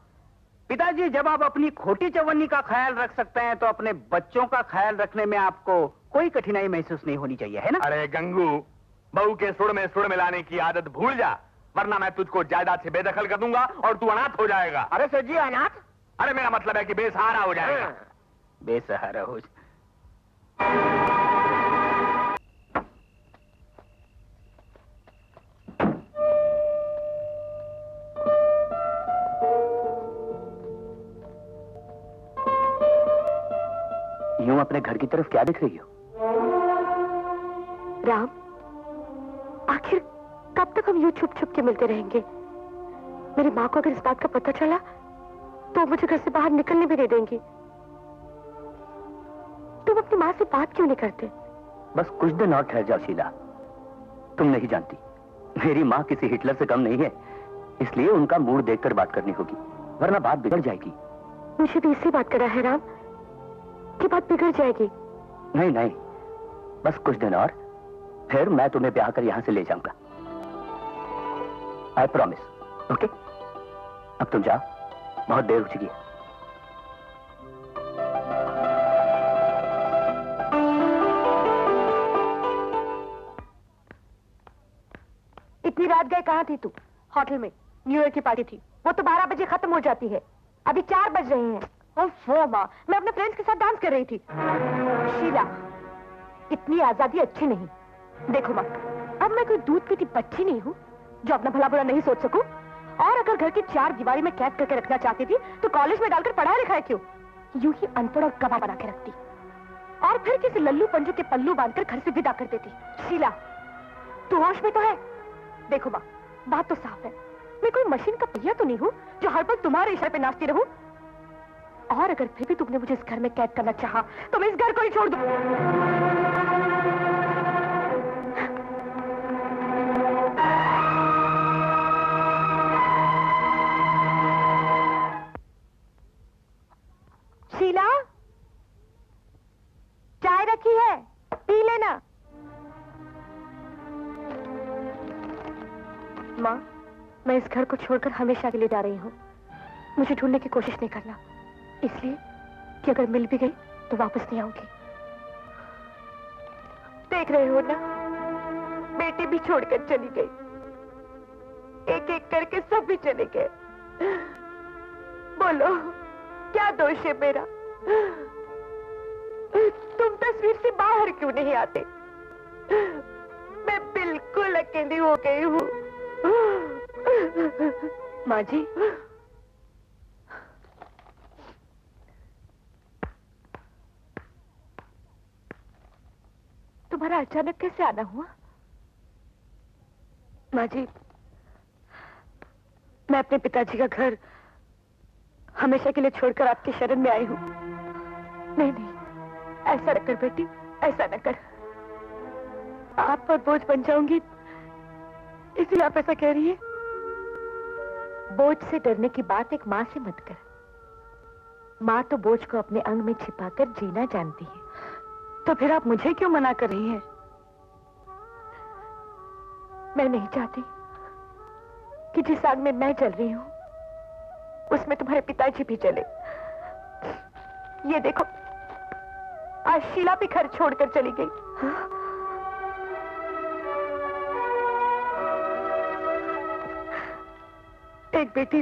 पिताजी, जब आप अपनी खोटी चवन्नी का ख्याल रख सकते हैं तो अपने बच्चों का ख्याल रखने में आपको कोई कठिनाई महसूस नहीं होनी चाहिए, है ना? अरे गंगू, बहू के सुर में सुर मिलाने की आदत भूल जा, वरना मैं तुझको जायदाद से बेदखल कर दूंगा और तू अनाथ हो जाएगा। अरे सेठ जी, अनाथ? अरे मेरा मतलब है कि बेसहारा हो जाएगा। बेसहारा हो यूं अपने घर की तरफ क्या देख रही हो? राम, आखिर कब तक हम यूं छुप छुप के मिलते रहेंगे? मेरी माँ को अगर इस बात का पता चला तो मुझे घर से बाहर निकलने भी नहीं देंगी। माँ से बात क्यों नहीं करते? बस कुछ दिन और ठहर जाओ शीला। तुम नहीं जानती, मेरी माँ किसी हिटलर से कम नहीं है, इसलिए उनका मूड देखकर बात करनी होगी, वरना बात बिगड़ जाएगी। मुझे भी इसी बात करा है राम कि बात बिगड़ जाएगी। नहीं नहीं, बस कुछ दिन और, फिर मैं तुम्हें ब्याह कर यहां से ले जाऊंगा। I promise. ओके, अब तुम जाओ, बहुत देर हो चुकी है। इतनी रात गए कहाँ थी तू? होटल में, न्यू ईयर की पार्टी थी, वो तो 12 बजे खत्म हो जाती है, अभी 4 बज रहे हैं। ओफो माँ, मैं अपने फ्रेंड्स के साथ डांस कर रही थी। शीला, इतनी आजादी अच्छी नहीं। देखो माँ, अब मैं कोई दूध पीती बच्ची नहीं हूँ जो अपना भला बुरा नहीं सोच सकूं। और अगर घर की 4 दीवारी में कैद करके रखना चाहती थी तो कॉलेज में डालकर पढ़ाया लिखाया क्यों? यूं ही अनपढ़ और गवाह बना के रखती और फिर किसी लल्लू पंजू के पल्लू बांधकर घर से विदा कर देती। शीला, तू होश में तो है? देखो माँ, बात तो साफ है, मैं कोई मशीन का पहिया तो नहीं हूँ जो हर पल तुम्हारे इशारे पे नाचती रहूं। और अगर फिर भी तुमने मुझे इस घर में कैद करना चाहा तो मैं इस घर को ही छोड़ दूं। शीला, चाय रखी है, पी लेना। माँ, मैं इस घर को छोड़कर हमेशा के लिए जा रही हूँ। मुझे ढूंढने की कोशिश नहीं करना, इसलिए कि अगर मिल भी गई तो वापस नहीं आऊंगी। देख रहे हो ना, बेटी भी छोड़कर चली गई, एक एक करके सब भी चले गए। बोलो, क्या दोष है मेरा? तुम तस्वीर से बाहर क्यों नहीं आते? मैं बिल्कुल अकेली हो गई हूँ। माँ जी, तुम्हारा अचानक कैसे आना हुआ? माँ जी, मैं अपने पिताजी का घर हमेशा के लिए छोड़कर आपके शरण में आई हूँ। नहीं नहीं, ऐसा न कर बेटी, ऐसा न कर। आप पर बोझ बन जाऊंगी, इसलिए आप ऐसा कह रही है। बोझ से डरने की बात एक माँ से मत कर। माँ तो बोझ को अपने अंग में छिपाकर जीना जानती है। तो फिर आप मुझे क्यों मना कर रही हैं? मैं नहीं चाहती कि जिस आग में मैं जल रही हूं उसमें तुम्हारे पिताजी भी जले। ये देखो, आज शीला भी घर छोड़कर चली गई। एक बेटी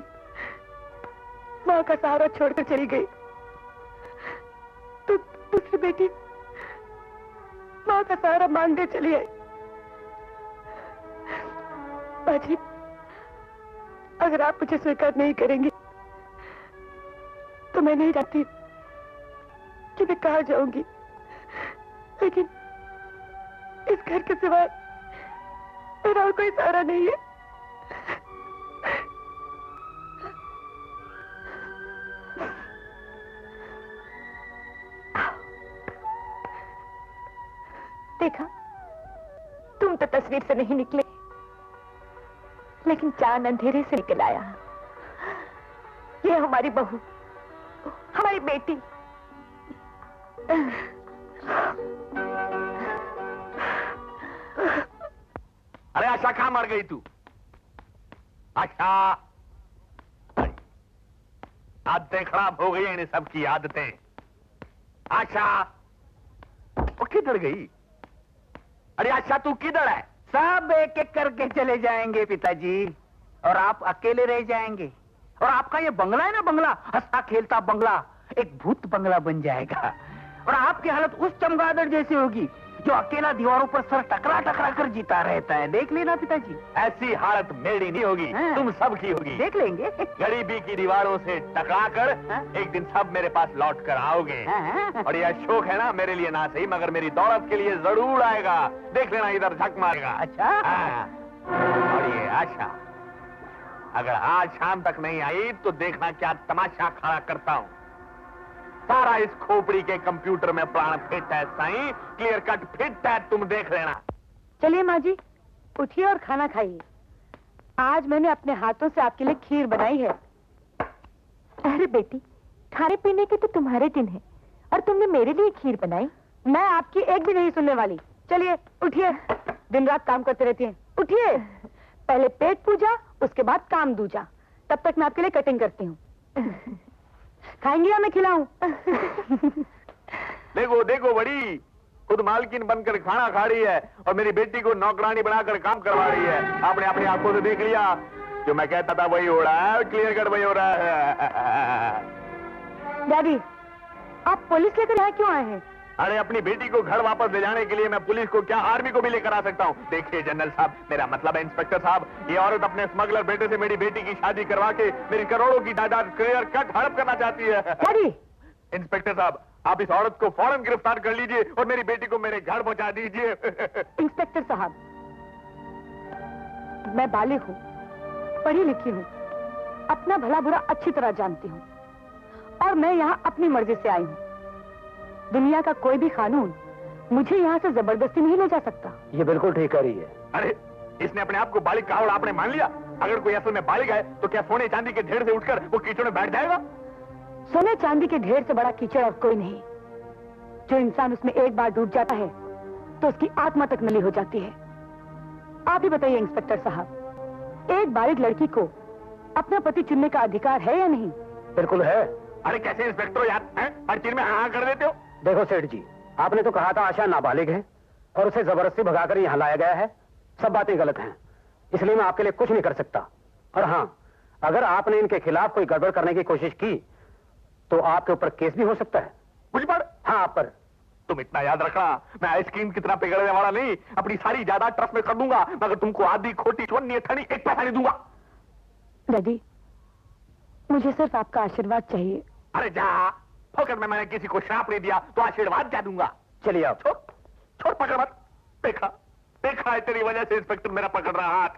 माँ का सहारा छोड़कर चली गई तो दूसरी बेटी माँ का सहारा मांगने चली आई। बाजी, अगर आप मुझे स्वीकार नहीं करेंगे तो मैं नहीं जानती कि मैं कहाँ जाऊंगी, लेकिन इस घर के सिवा मेरा और कोई सहारा नहीं है। देखा, तुम तो तस्वीर से नहीं निकले, लेकिन चांद अंधेरे से निकल आया। ये हमारी बहू, हमारी बेटी। अरे आशा, कहां मर गई तू? आशा, आदतें खराब हो गई हैं, सबकी आदतें। आशा, वो किधर गई? अरे आशा, तू किधर है? सब एक एक करके चले जाएंगे पिताजी, और आप अकेले रह जाएंगे। और आपका ये बंगला है ना, बंगला, हंसता खेलता बंगला, एक भूत बंगला बन जाएगा। और आपकी हालत उस चमगादड़ जैसी होगी जो अकेला दीवारों पर सर टकरा टकरा कर जीता रहता है। देख लेना पिताजी। ऐसी हालत मेरी नहीं होगी, तुम सबकी होगी। देख लेंगे। गरीबी की दीवारों से टकरा कर एक दिन सब मेरे पास लौट कर आओगे। और ये शौक है ना, मेरे लिए ना सही मगर मेरी दौलत के लिए जरूर आएगा। देख लेना, इधर झक मारेगा। अच्छा। और ये आशा, अगर आज शाम तक नहीं आई तो देखना क्या तमाशा खड़ा करता हूँ। सारा इस खोपड़ी के कंप्यूटर में प्राण फिट है साईं, क्लियर कट फिट है, तुम देख लेना। चलिए माँ जी, उठिए और खाना खाइए। आज मैंने अपने हाथों से आपके लिए खीर बनाई है। अरे बेटी, खाने पीने के तो तुम्हारे दिन है और तुमने मेरे लिए खीर बनाई। मैं आपकी एक भी नहीं सुनने वाली। चलिए उठिए, दिन रात काम करते रहती हैं। उठिए, पहले पेट पूजा, उसके बाद काम दूजा। तब तक मैं आपके लिए कटिंग करती हूँ। खाएंगी या मैं खिलाऊं? देखो देखो बड़ी, खुद मालकिन बनकर खाना खा रही है और मेरी बेटी को नौकरानी बनाकर काम करवा रही है। आपने अपनी आंखों से देख लिया, जो मैं कहता था वही हो रहा है, क्लियर कट वही हो रहा है। डैडी, आप पुलिस लेकर यहाँ क्यों आए हैं? अरे अपनी बेटी को घर वापस ले जाने के लिए मैं पुलिस को क्या आर्मी को भी लेकर आ सकता हूँ। देखिए जनरल साहब, मेरा मतलब है इंस्पेक्टर साहब, ये औरत अपने स्मगलर बेटे से मेरी बेटी की शादी करवा के मेरी करोड़ों की जायदाद क्लियर कट हड़प करना चाहती है। डैडी, इंस्पेक्टर साहब, आप इस औरत को फौरन गिरफ्तार कर लीजिए और मेरी बेटी को मेरे घर पहुंचा दीजिए। इंस्पेक्टर साहब, मैं बालिग हूँ, पढ़ी लिखी हूँ, अपना भला बुरा अच्छी तरह जानती हूँ और मैं यहाँ अपनी मर्जी से आई हूँ। दुनिया का कोई भी कानून मुझे यहाँ से जबरदस्ती नहीं ले जा सकता। ये बिल्कुल ठीक कर रही है। अरे इसने अपने आप को बालिग कहा और आपने मान लिया। अगर कोई असल में बालिग है तो क्या सोने चांदी के ढेर से उठकर वो कीचड़ में बैठ जाएगा? सोने चांदी के ढेर से बड़ा कीचड़ और कोई नहीं। जो इंसान उसमें एक बार डूब जाता है तो उसकी आत्मा तक नली हो जाती है। आप ही बताइए इंस्पेक्टर साहब, एक बालिग लड़की को अपना पति चुनने का अधिकार है या नहीं? बिल्कुल है। अरे कैसे इंस्पेक्टर यार, हर चीज में हाँ कर देते हो। देखो सेठ जी, आपने तो कहा था आशा नाबालिग है और उसे जबरदस्ती भगाकर यहाँ लाया गया है। सब बातें गलत हैं, इसलिए मैं आपके लिए कुछ नहीं कर सकता। और हाँ, अगर आपने इनके खिलाफ कोई गड़बड़ करने की कोशिश की तो आपके ऊपर केस भी हो सकता है। मुझ पर? हाँ, आप पर। तुम इतना याद रखना, मैं आइसक्रीम की तरह पिघलने वाला नहीं, अपनी सारी जायदाद ट्रस्ट में कर दूंगा, मगर तुमको आधी खोटी चवन्नी अठनी एक पैसा नहीं दूंगा। दादी, मुझे सिर्फ आपका आशीर्वाद चाहिए। अरे जा, फोकट में मैंने किसी को श्राप नहीं दिया तो आशीर्वाद क्या दूंगा। चलिए आप। छोड़ पकड़ मत। देखा है तेरी वजह से इंस्पेक्टर मेरा पकड़ रहा हाथ।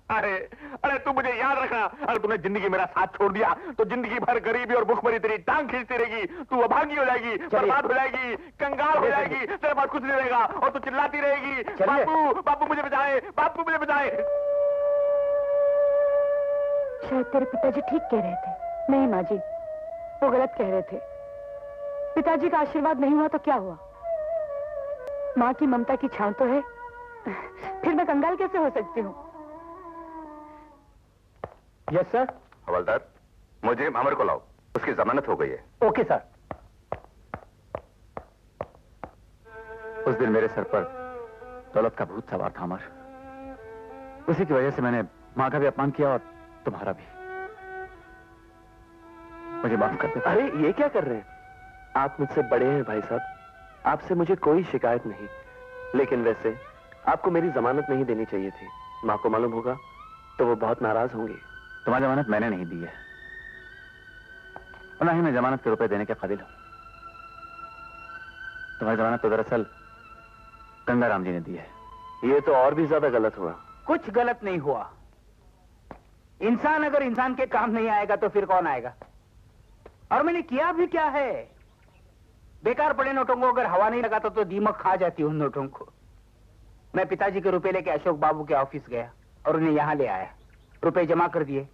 अरे तू मुझे याद रखना, अगर तूने जिंदगी मेरा साथ छोड़ दिया तो जिंदगी भर गरीबी और भूखमरी तेरी टांग खींचती रहेगी। तू अभागी हो जाएगी, बर्बाद हो जाएगी, कंगाल हो जाएगी, तेरे पास कुछ नहीं रहेगा और तू चिल्लाती रहेगी, बापू बापू मुझे बचाए, बापू मुझे बचाए। शायद तेरे पिताजी ठीक कह रहे थे। नहीं माँ जी, वो गलत कह रहे थे। पिताजी का आशीर्वाद नहीं हुआ तो क्या हुआ? माँ की ममता की छांव तो है, फिर मैं कंगाल कैसे हो सकती हूँ? Yes sir. हवलदार, मुझे अमर को लाओ, उसकी जमानत हो गई है। Okay sir. उस दिन मेरे सर पर दौलत का भूत सवार था अमर। उसी की वजह से मैंने माँ का भी अपमान किया और तुम्हारा भी। मुझे माफ कर दो। अरे ये क्या कर रहे हैं आप? मुझसे बड़े हैं भाई साहब, आपसे मुझे कोई शिकायत नहीं, लेकिन वैसे आपको मेरी जमानत नहीं देनी चाहिए थी। माँ को मालूम होगा तो वो बहुत नाराज होंगी। तुम्हारी जमानत मैंने नहीं दी है और ना ही मैं जमानत के रुपए देने के काबिल हूं। तुम्हारी जमानत तो दरअसल गंगाराम जी ने दी है। ये तो और भी ज्यादा गलत हुआ। कुछ गलत नहीं हुआ। इंसान अगर इंसान के काम नहीं आएगा तो फिर कौन आएगा? और मैंने किया भी क्या है? बेकार पड़े नोटों को अगर हवा नहीं लगाता तो दीमक खा जाती उन नोटों को। मैं पिताजी के रुपए लेके अशोक बाबू के ऑफिस गया और उन्हें यहां ले आया, रुपए जमा कर दिए।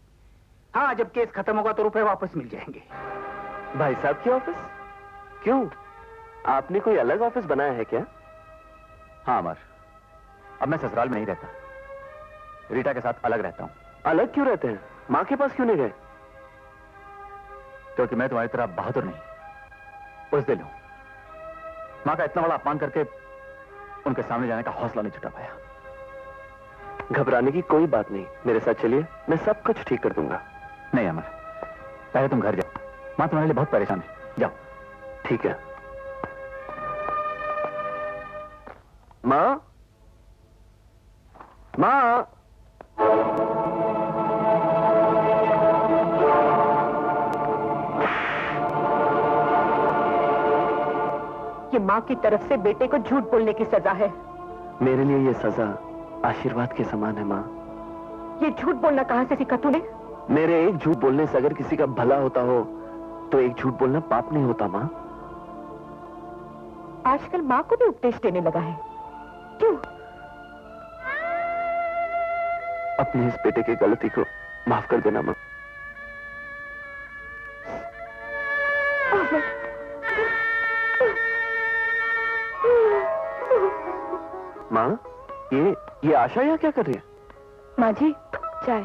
हाँ, जब केस खत्म होगा तो रुपए वापस मिल जाएंगे। भाई साहब के ऑफिस? क्यों, आपने कोई अलग ऑफिस बनाया है क्या? हाँ अमर, अब मैं ससुराल में नहीं रहता, रीटा के साथ अलग रहता हूं। अलग क्यों रहते हैं? माँ के पास क्यों नहीं गए? क्योंकि मैं तुम्हारी तरह बहादुर नहीं, बुज़दिल हूं। माँ का इतना बड़ा अपमान करके उनके सामने जाने का हौसला नहीं जुटा पाया। घबराने की कोई बात नहीं, मेरे साथ चलिए, मैं सब कुछ ठीक कर दूंगा। नहीं अमर, पहले तुम घर जाओ, माँ तुम्हारे लिए बहुत परेशान है। जाओ। ठीक है। माँ, माँ, ये माँ की तरफ से बेटे को झूठ बोलने की सजा है। मेरे लिए ये सजा आशीर्वाद के समान है माँ। ये झूठ बोलना कहाँ से सीखा तूने? मेरे एक झूठ बोलने से अगर किसी का भला होता हो तो एक झूठ बोलना पाप नहीं होता माँ। आजकल माँ को भी उपदेश देने लगा है, क्यों? अपने इस बेटे की गलती को माफ कर देना माँ। माँ, ये आशा यहाँ क्या कर रही है? माँ जी, चाय।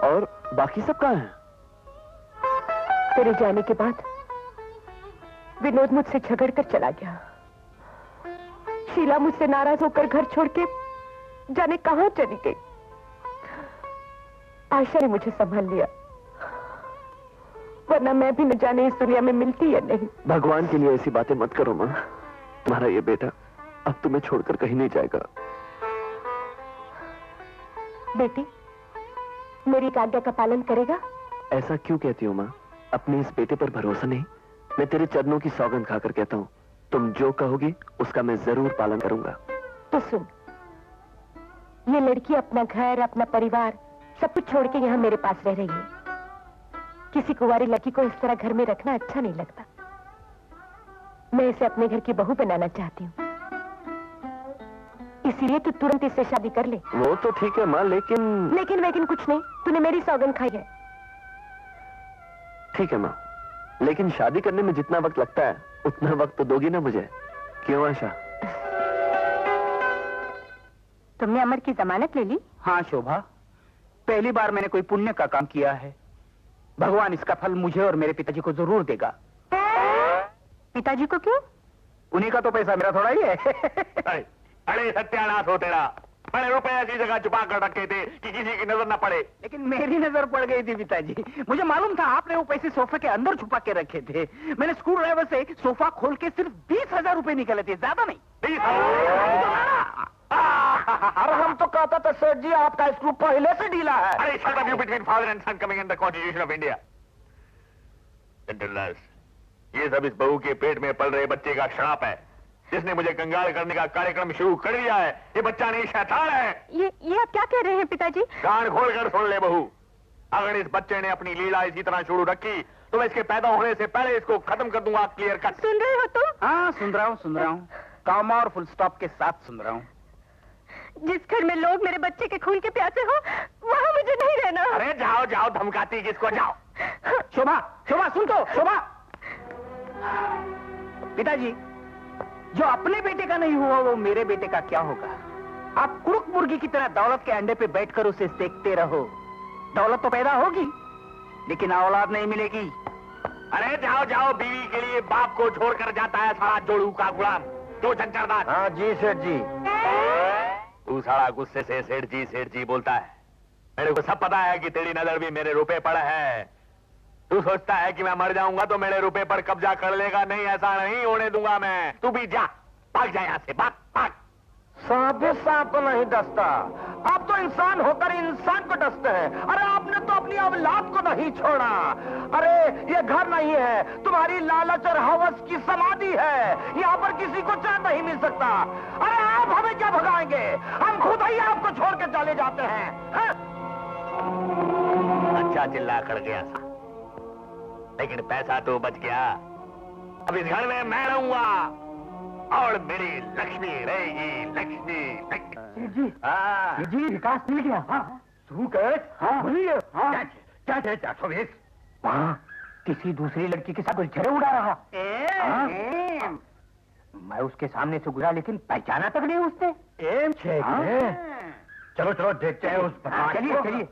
और बाकी सब कहाँ हैं? तेरे जाने के बाद विनोद मुझसे झगड़ कर चला गया। शीला मुझसे नाराज होकर घर छोड़ के जाने कहां चली गई। आशा ने मुझे संभाल लिया, वरना मैं भी न जाने इस दुनिया में मिलती या नहीं। भगवान के लिए ऐसी बातें मत करो माँ। तुम्हारा ये बेटा अब तुम्हें छोड़कर कहीं नहीं जाएगा। बेटी, मेरी एक आज्ञा का पालन करेगा? ऐसा क्यों कहती हो माँ? अपने इस बेटे पर भरोसा नहीं? मैं तेरे चरणों की सौगंध खाकर कहता हूँ, तुम जो कहोगी उसका मैं जरूर पालन करूंगा। तो सुन, ये लड़की अपना घर, अपना परिवार सब कुछ छोड़ के यहाँ मेरे पास रह रही है। किसी कुंवारी लड़की को इस तरह घर में रखना अच्छा नहीं लगता। मैं इसे अपने घर की बहू बनाना चाहती हूँ, इसीलिए तू तुरंत इससे शादी कर ले। वो तो ठीक है माँ, लेकिन कुछ नहीं, तूने मेरी सौगंध खाई है। ठीक है माँ, लेकिन शादी करने में जितना वक्त लगता है उतना वक्त तो दोगी ना मुझे, क्यों आशा? तुमने अमर की जमानत ले ली? हाँ शोभा, पहली बार मैंने कोई पुण्य का काम किया है। भगवान इसका फल मुझे और मेरे पिताजी को जरूर देगा। पिताजी को क्यों? उन्हीं का तो पैसा मेरा थोड़ा ही है। अरे सत्यानाश हो तेरा। मैंने रुपए ऐसी जगह छुपा कर रखे थे कि किसी की नजर न पड़े। लेकिन मेरी नजर पड़ गई थी पिताजी। मुझे मालूम था आपने वो पैसे सोफे के अंदर छुपा के रखे थे। मैंने स्क्रू ड्राइवर से सोफा खोल के सिर्फ 20,000 रुपए निकाले थे, ज्यादा नहीं। 20,000? अरे हम तो कहता था सेठ जी आपका स्क्रू पहले से ढीला है। अरे shut up you between father and son coming in the constitution of India. Gentlemen, ये सब इस बहू के पेट में पल रहे बच्चे का श्राप है, जिसने मुझे कंगाल करने का कार्यक्रम शुरू कर दिया है। ये बच्चा नहीं, शैतान है। ये आप क्या कह रहे हैं पिताजी? कान खोलकर सुन ले बहू, अगर इस बच्चे ने अपनी लीला इसी तरह शुरू रखी तो मैं इसके पैदा होने से पहले इसको खत्म कर दूंगा। Clear cut. सुन रहे हो तुम? हाँ सुन रहा हूँ। कॉमा और फुल स्टॉप के साथ सुन रहा हूँ। जिस घर में लोग मेरे बच्चे के खून के प्यासे हो, वहाँ मुझे नहीं रहना। अरे जाओ जाओ, धमकाती किसको? जाओ। शोभा सुन तो शोभा। पिताजी, जो अपने बेटे का नहीं हुआ वो मेरे बेटे का क्या होगा? आप कुरुक मुर्गी की तरह दौलत के अंडे पे बैठकर उसे सेकते रहो। दौलत तो पैदा होगी लेकिन औलाद नहीं मिलेगी। अरे जाओ जाओ, बीवी के लिए बाप को छोड़कर जाता है सारा जोड़ू का गुलाम, जो चंचरदार। हाँ जी सेठ जी। तू सारा गुस्से से सेठ जी बोलता है। मेरे को सब पता है कि तेरी नजर भी मेरे रुपए पर है। तू सोचता है कि मैं मर जाऊंगा तो मेरे रुपए पर कब्जा कर लेगा। नहीं, ऐसा नहीं होने दूंगा मैं। तू भी जा, भाग जा यहाँ से, भाग। सांप सांप नहीं डसता, आप तो इंसान होकर इंसान को डसते हैं। अरे आपने तो अपनी औलाद को नहीं छोड़ा। अरे ये घर नहीं है, तुम्हारी लालच और हवस की समाधि है। यहाँ पर किसी को चैन नहीं मिल सकता। अरे आप हमें क्या भगाएंगे? हम खुद ही आपको छोड़ के चले जाते हैं। हाँ? अच्छा चिल्ला कर गया था, लेकिन पैसा तो बच गया। अब इस घर में मैं रहूंगा और मेरी लक्ष्मी रहेगी। लक्ष्मी। जी विकास मिल गया। हाँ तू कह। हाँ क्या 420? वहाँ किसी दूसरी लड़की के साथ गुलछरे उड़ा रहा। मैं उसके सामने से गुजरा लेकिन पहचाना तक नहीं उसने। चलो देखते हैं उस। चलिए।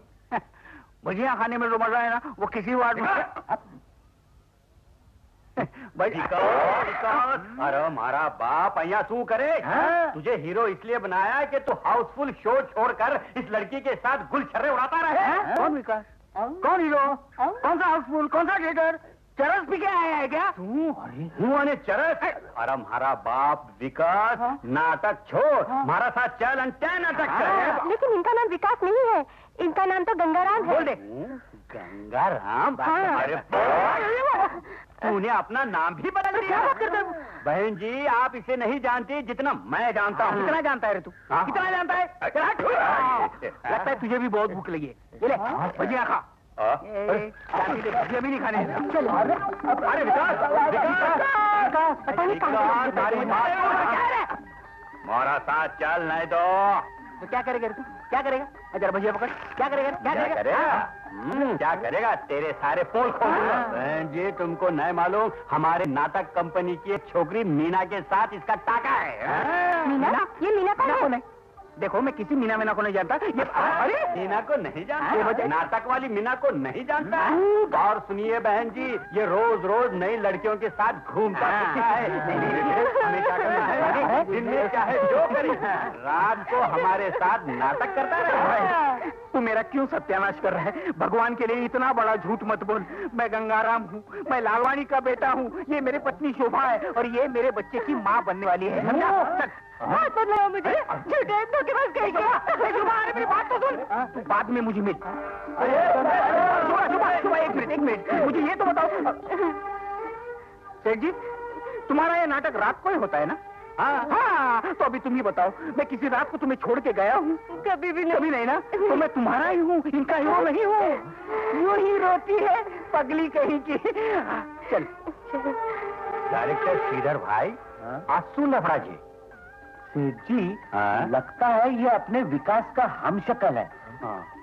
भजिया खाने में जो मजा है ना वो किसी वार्ड में। अरे मारा बाप अया तू करे। तुझे हीरो इसलिए बनाया है कि तू हाउसफुल शो छोड़कर इस लड़की के साथ गुलछर्रे उड़ाता रहे। कौन विकास? कौन हीरो? कौन सा हाउसफुल? कौन सा थिएटर? चरस भी क्या आया है क्या तू? चरस? अरे मारा बाप विकास, नाटक छोड़, हमारा साथ चल अंटे नाटक कर। लेकिन इनका नाम विकास नहीं है, इनका नाम तो गंगाराम है। बोल दे। गंगाराम? अरे तूने अपना नाम भी बदल दिया। बहन जी आप इसे नहीं जानती जितना मैं जानता हूँ। कितना जानता है रे तू? कितना जानता है? लगता है तुझे भी बहुत भूख लगी है। ले भजिया खा। शांति से भजिया भी नहीं खाने। चलो अरे विकास, विकास, पता नहीं कहाँ हमारा साथ चल नहीं तो क्या करेगा तू? क्या करेगा? जरा भजिया पकड़। क्या करेगा? क्या करेगा? क्या करेगा? तेरे सारे पोल खोल दूंगा। बहन जी, तुमको नहीं मालूम, हमारे नाटक कंपनी की एक छोकरी मीना के साथ इसका टाका है। मीना? ये मीना कौन है? देखो, मैं किसी मीना को नहीं जानता। ये अरे मीना को नहीं जानता? नाटक वाली मीना को नहीं जानता? और सुनिए बहन जी, ये रोज रोज नई लड़कियों के साथ घूमता है। हमें क्या करना है? दिन में चाहे जो करे, रात को हमारे साथ नाटक करता रहे। तू मेरा क्यों सत्यानाश कर रहा है? भगवान के लिए इतना बड़ा झूठ मत बोल। मैं गंगाराम हूँ, मैं लालवानी का बेटा हूँ, ये मेरे पत्नी शोभा है और ये मेरे बच्चे की माँ बनने वाली है। समझा? मुझे मेरी बात तो सुन। तू बाद में मुझे मिल। शुभा, एक मिनट, मुझे ये तो बताओ सेठ जी, तुम्हारा ये नाटक रात को ही होता है ना? हाँ, तो अभी तुम ही बताओ, मैं किसी रात को तुम्हें छोड़ के गया हूँ? कभी भी नहीं। कभी नहीं ना? तो मैं तुम्हारा ही हूँ, इनका हीरो नहीं हूँ। यूं ही रोती है पगली कहीं की। चल। डायरेक्टर श्रीधर भाई, आंसू लफड़ा जी। सेठ जी, लगता है ये अपने विकास का हमशक्ल है।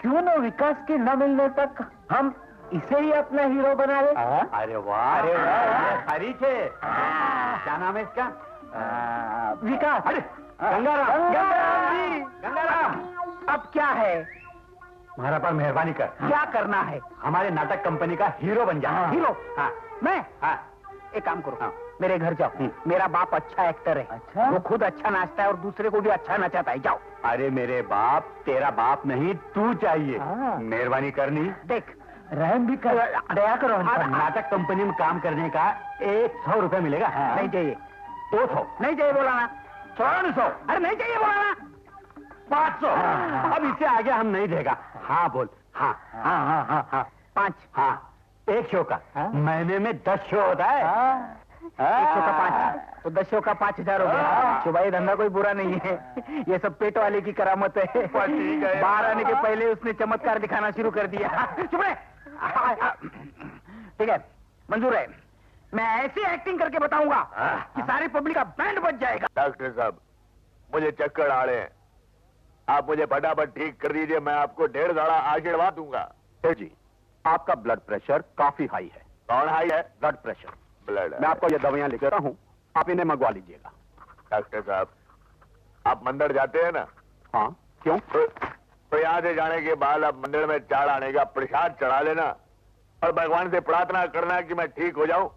क्यों न विकास के न मिलने तक हम इसे ही अपना हीरो बना ले? अरे वाह, अरे वाह, हरी थे। क्या नाम है इसका? विकास। अरे गंगाराम, गंगाराम, अब क्या है? हमारा पर मेहरबानी कर। क्या करना है? हमारे नाटक कंपनी का हीरो बन जा। हीरो? हाँ। मैं? हाँ। एक काम करो, मेरे घर जाओ। मेरा बाप अच्छा एक्टर है। अच्छा? वो खुद अच्छा नाचता है और दूसरे को भी अच्छा नचाता है। जाओ। अरे मेरे बाप, तेरा बाप नहीं, तू चाहिए। मेहरबानी करनी। देख, रहम भी कर, दया करो। नाटक कंपनी में काम करने का 100 रुपए मिलेगा। नहीं चाहिए। 200 नहीं चाहिए बोलाना। 300। अरे नहीं चाहिए बोलाना। 500। अब इससे आगे हम नहीं देगा। हाँ बोल। हाँ हाँ हाँ हाँ हाँ 5। हाँ, 1 शो का। महीने में 10 शो होता है। 1 शो का 5 तो 10 शो का 5000 हो गया। शुभा, ये धंधा कोई बुरा नहीं है, ये सब पेट वाले की करामत है। बाहर आने के पहले उसने चमत्कार दिखाना शुरू कर दिया। चुप रहे। ठीक है, मंजूर है। मैं ऐसी एक्टिंग करके बताऊंगा कि सारी पब्लिक का बैंड बज जाएगा। डॉक्टर साहब, मुझे चक्कर आ रहे हैं, आप मुझे फटाफट ठीक कर दीजिए, मैं आपको 1.5 दाड़ा आशीर्वाद दूंगा। सेठ जी, आपका ब्लड प्रेशर काफी हाई है। कौन हाई है? Blood pressure. ब्लड। मैं आपको ये दवाइयां लिख देता हूँ, आप इन्हें मंगवा लीजिएगा। डॉक्टर साहब, आप मंदिर जाते हैं ना? हाँ, क्यों? तो यहाँ से जाने के बाद आप मंदिर में चढ़ाने का प्रसाद चढ़ा लेना और भगवान से प्रार्थना करना कि मैं ठीक हो जाऊं,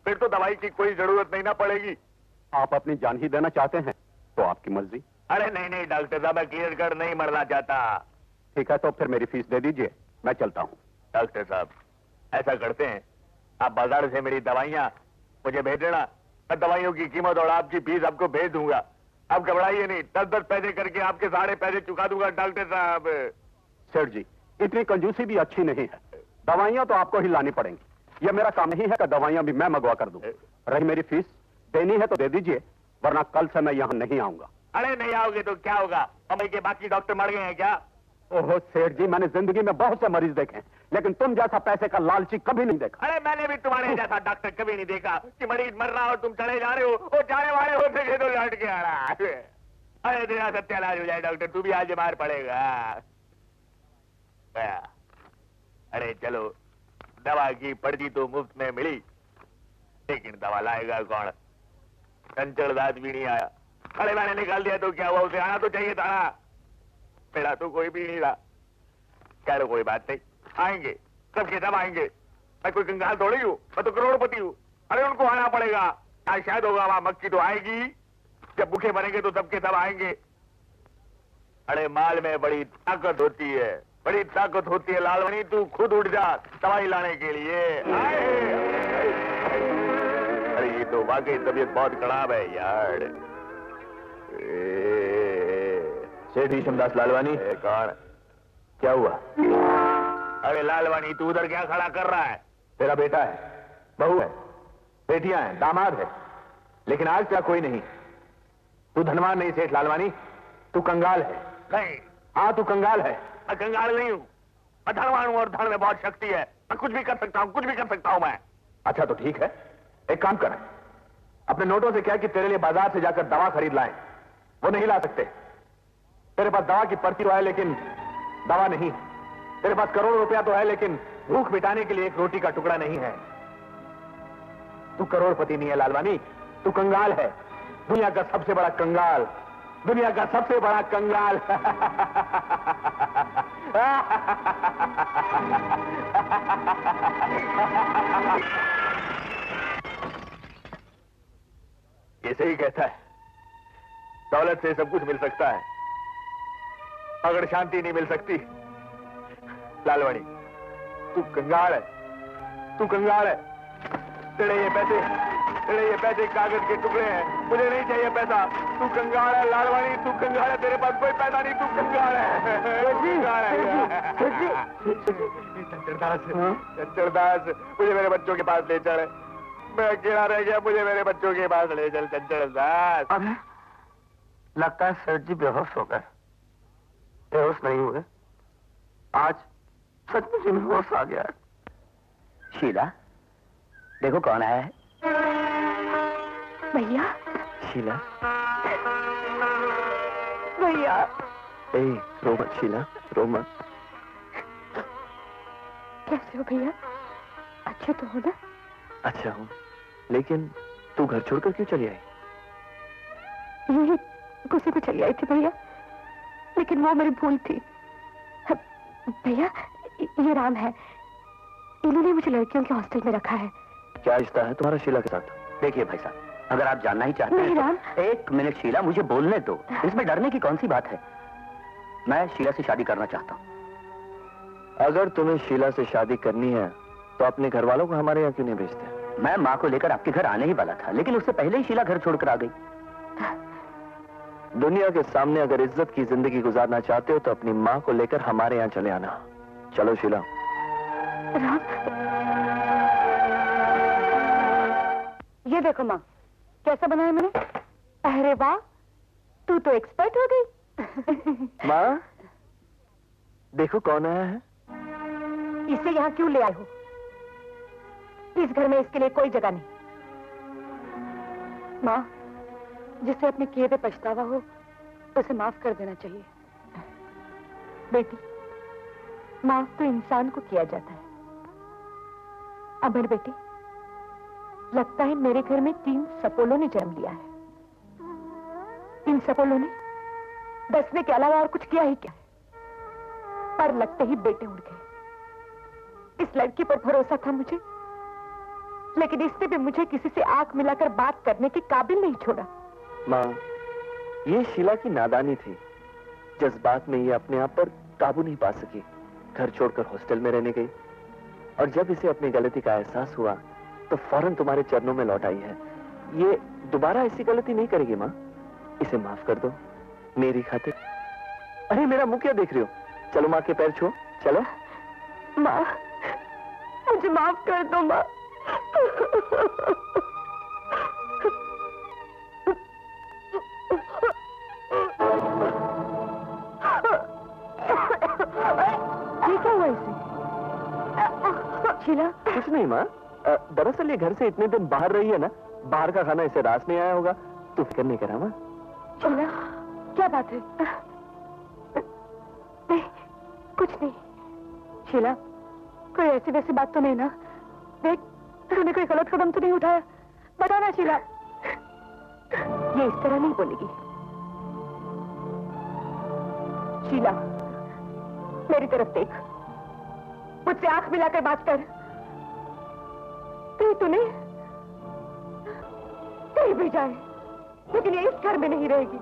फिर तो दवाई की कोई जरूरत नहीं ना पड़ेगी। आप अपनी जान ही देना चाहते हैं तो आपकी मर्जी। अरे नहीं नहीं डॉक्टर साहब, मैं क्लियर कर नहीं मरना चाहता। ठीक है, तो फिर मेरी फीस दे दीजिए, मैं चलता हूँ। डॉक्टर साहब, ऐसा करते हैं, आप बाजार से मेरी दवाइयाँ मुझे भेज देना, मैं दवाइयों की कीमत और आपकी फीस आपको भेज दूंगा। आप घबराइए नहीं, 10-10 पैसे करके आपके सारे पैसे चुका दूंगा डॉक्टर साहब। सेठ जी, इतनी कंजूसी भी अच्छी नहीं है, दवाइयाँ तो आपको ही लानी पड़ेंगी। यह मेरा काम नहीं है कि दवाइयाँ भी मैं मंगवा कर दूं। रही मेरी फीस, देनी है तो दे दीजिए, वरना कल से मैं यहाँ नहीं आऊंगा। अरे नहीं आओगे तो क्या होगा? मुंबई के बाकी डॉक्टर मर गए हैं क्या? ओहो सेठ जी, मैंने जिंदगी में बहुत से मरीज देखे हैं, लेकिन तुम जैसा पैसे का लालची कभी नहीं देखा। अरे मैंने भी तुम्हारे जैसा डॉक्टर कभी नहीं देखा कि मरीज मर रहा और तुम चले जा रहे हो और जाने वाले हो तो लौट के आ रहा है। अरे तेरा सत्यानाश हो जाए डॉक्टर, तू भी आज बीमार पड़ेगा। अरे चलो, दवा की पर्ची तो मुफ्त में मिली, लेकिन दवा लाएगा कौन? चंचल दास भी नहीं आया। अरे मैंने निकाल दिया तो क्या हुआ, उसे आना तो चाहिए था ना। मेरा तो कोई भी नहीं रहा। कह लो कोई बात नहीं, आएंगे, सबके सब आएंगे। मैं कोई कंगाल थोड़ी हूँ, मैं तो करोड़पति हूँ। अरे उनको आना पड़ेगा। आज शायद होगा वहां मक्की तो आएगी, जब भूखे मरेंगे तो सबके सब आएंगे। अरे माल में बड़ी ताकत होती है, बड़ी ताकत होती है लालवानी, तू खुद उठ जा दवाई लाने के लिए। अरे ये तो वाकई तबीयत बहुत खराब है यार। सेठ ईशमदास लालवानी कौन? क्या हुआ? अरे लालवानी, तू उधर क्या खड़ा कर रहा है? तेरा बेटा है, बहू है, बेटियां हैं, दामाद है, लेकिन आज तेरा कोई नहीं। तू धनवान नहीं सेठ लालवानी, तू कंगाल है। नहीं। हाँ तू कंगाल है। मैं कंगाल नहीं हूँ, मैं धनवान हूं और धन में बहुत शक्ति है। मैं कुछ भी कर सकता हूं, कुछ भी कर सकता हूं मैं। अच्छा तो ठीक है, एक काम कर, अपने नोटों से क्या कि तेरे लिए बाजार से जाकर दवा खरीद लाएं। वो नहीं ला सकते। तेरे पास दवा की पर्ची तो है लेकिन दवा नहीं। तेरे पास करोड़ों रुपया तो है लेकिन भूख मिटाने के लिए एक रोटी का टुकड़ा नहीं है। तू करोड़पति नहीं है लालवानी, तू कंगाल है। दुनिया का सबसे बड़ा कंगाल, दुनिया का सबसे बड़ा कंगाल। ये सही कहता है, दौलत से सब कुछ मिल सकता है अगर शांति नहीं मिल सकती। लालवानी तू कंगाल है, तू कंगाल है। तेरे ये पैसे कागज के टुकड़े हैं, मुझे नहीं चाहिए पैसा। तू कंगाल है लालवानी, तू कंगाल है। तेरे पास कोई पैसा नहीं, तू कंगाल है। चंचलदास मुझे मेरे बच्चों के पास ले चल। मैं अकेला रह गया, मुझे मेरे बच्चों के पास ले चल चंचलदास। अरे लगता है सेठ जी बेहोश हो गए। बेहोश नहीं हुए, आज सचमुच में होश आ गया। शीला, देखो कौन आया है। भैया, शीला, भैया, ए रो मत शीला, रो मत। कैसे हो भैया? अच्छे तो हो ना? अच्छा हूँ, लेकिन तू घर छोड़कर क्यों चली आई? यही गुस्से में चली आई थी भैया, लेकिन वो मेरी भूल थी। भैया, ये राम है, इन्होंने मुझे लड़कियों के हॉस्टल में रखा है। क्या रिश्ता है तुम्हारा शीला के साथ? देखिए भाई साहब, अगर आप जानना ही चाहते हैं राम। तो एक मिनट शीला, मुझे बोलने दो। इसमें डरने की कौन सी बात है? मैं शीला से शादी करना चाहता हूँ। अगर तुम्हें शीला से शादी करनी है तो अपने घर वालों को हमारे यहाँ क्यों नहीं भेजते? मैं माँ को लेकर आपके घर आने ही वाला था, लेकिन उससे पहले ही शीला घर छोड़कर आ गई। दुनिया के सामने अगर इज्जत की जिंदगी गुजारना चाहते हो तो अपनी माँ को लेकर हमारे यहाँ चले आना। चलो शीला। राम, ये देखो माँ, कैसा बनाया मैंने। अरे वाह, तू तो एक्सपर्ट हो गई। माँ देखो कौन आया है। इसे यहाँ क्यों ले आए हो? इस घर में इसके लिए कोई जगह नहीं। माँ, जिसे अपने किए पे पछतावा हो उसे माफ कर देना चाहिए। बेटी, माफ तो इंसान को किया जाता है। अब मेरी बेटी, लगता है मेरे घर में 3 सपोलों ने जन्म लिया है। इन सपोलों ने बसने के अलावा और कुछ किया ही क्या? पर लगते ही बेटे उड़ गए। इस लड़की पर भरोसा था मुझे, लेकिन इसने भी मुझे किसी से आंख मिलाकर बात करने के काबिल नहीं छोड़ा। माँ, ये शीला की नादानी थी। जज्बात में ये अपने आप पर काबू नहीं पा सकी, घर छोड़कर हॉस्टल में रहने गई। और जब इसे अपनी गलती का एहसास हुआ तो फौरन तुम्हारे चरणों में लौट आई है। ये दोबारा ऐसी गलती नहीं करेगी माँ, इसे माफ कर दो मेरी खातिर। अरे मेरा मुंह क्या देख रही हो? चलो माँ के पैर छुओ, चलो। माँ, मुझे माफ कर दो माँ। ये क्या हुआ इसे? शीला, कुछ नहीं माँ, दरअसल ये घर से इतने दिन बाहर रही है ना, बाहर का खाना इसे रास नहीं आया होगा। तू फिक्र नहीं करा माँ। शीला, क्या बात है? नहीं, कुछ नहीं। शीला, कोई ऐसी वैसी बात तो नहीं ना? देख, तूने कोई गलत कदम तो नहीं उठाया? बताना शीला। ये इस तरह नहीं बोलेगी। शीला, मेरी तरफ देख, मुझसे आंख मिलाकर बात कर। कहीं तूने कहीं भी जाए, लेकिन ये इस घर में नहीं रहेगी।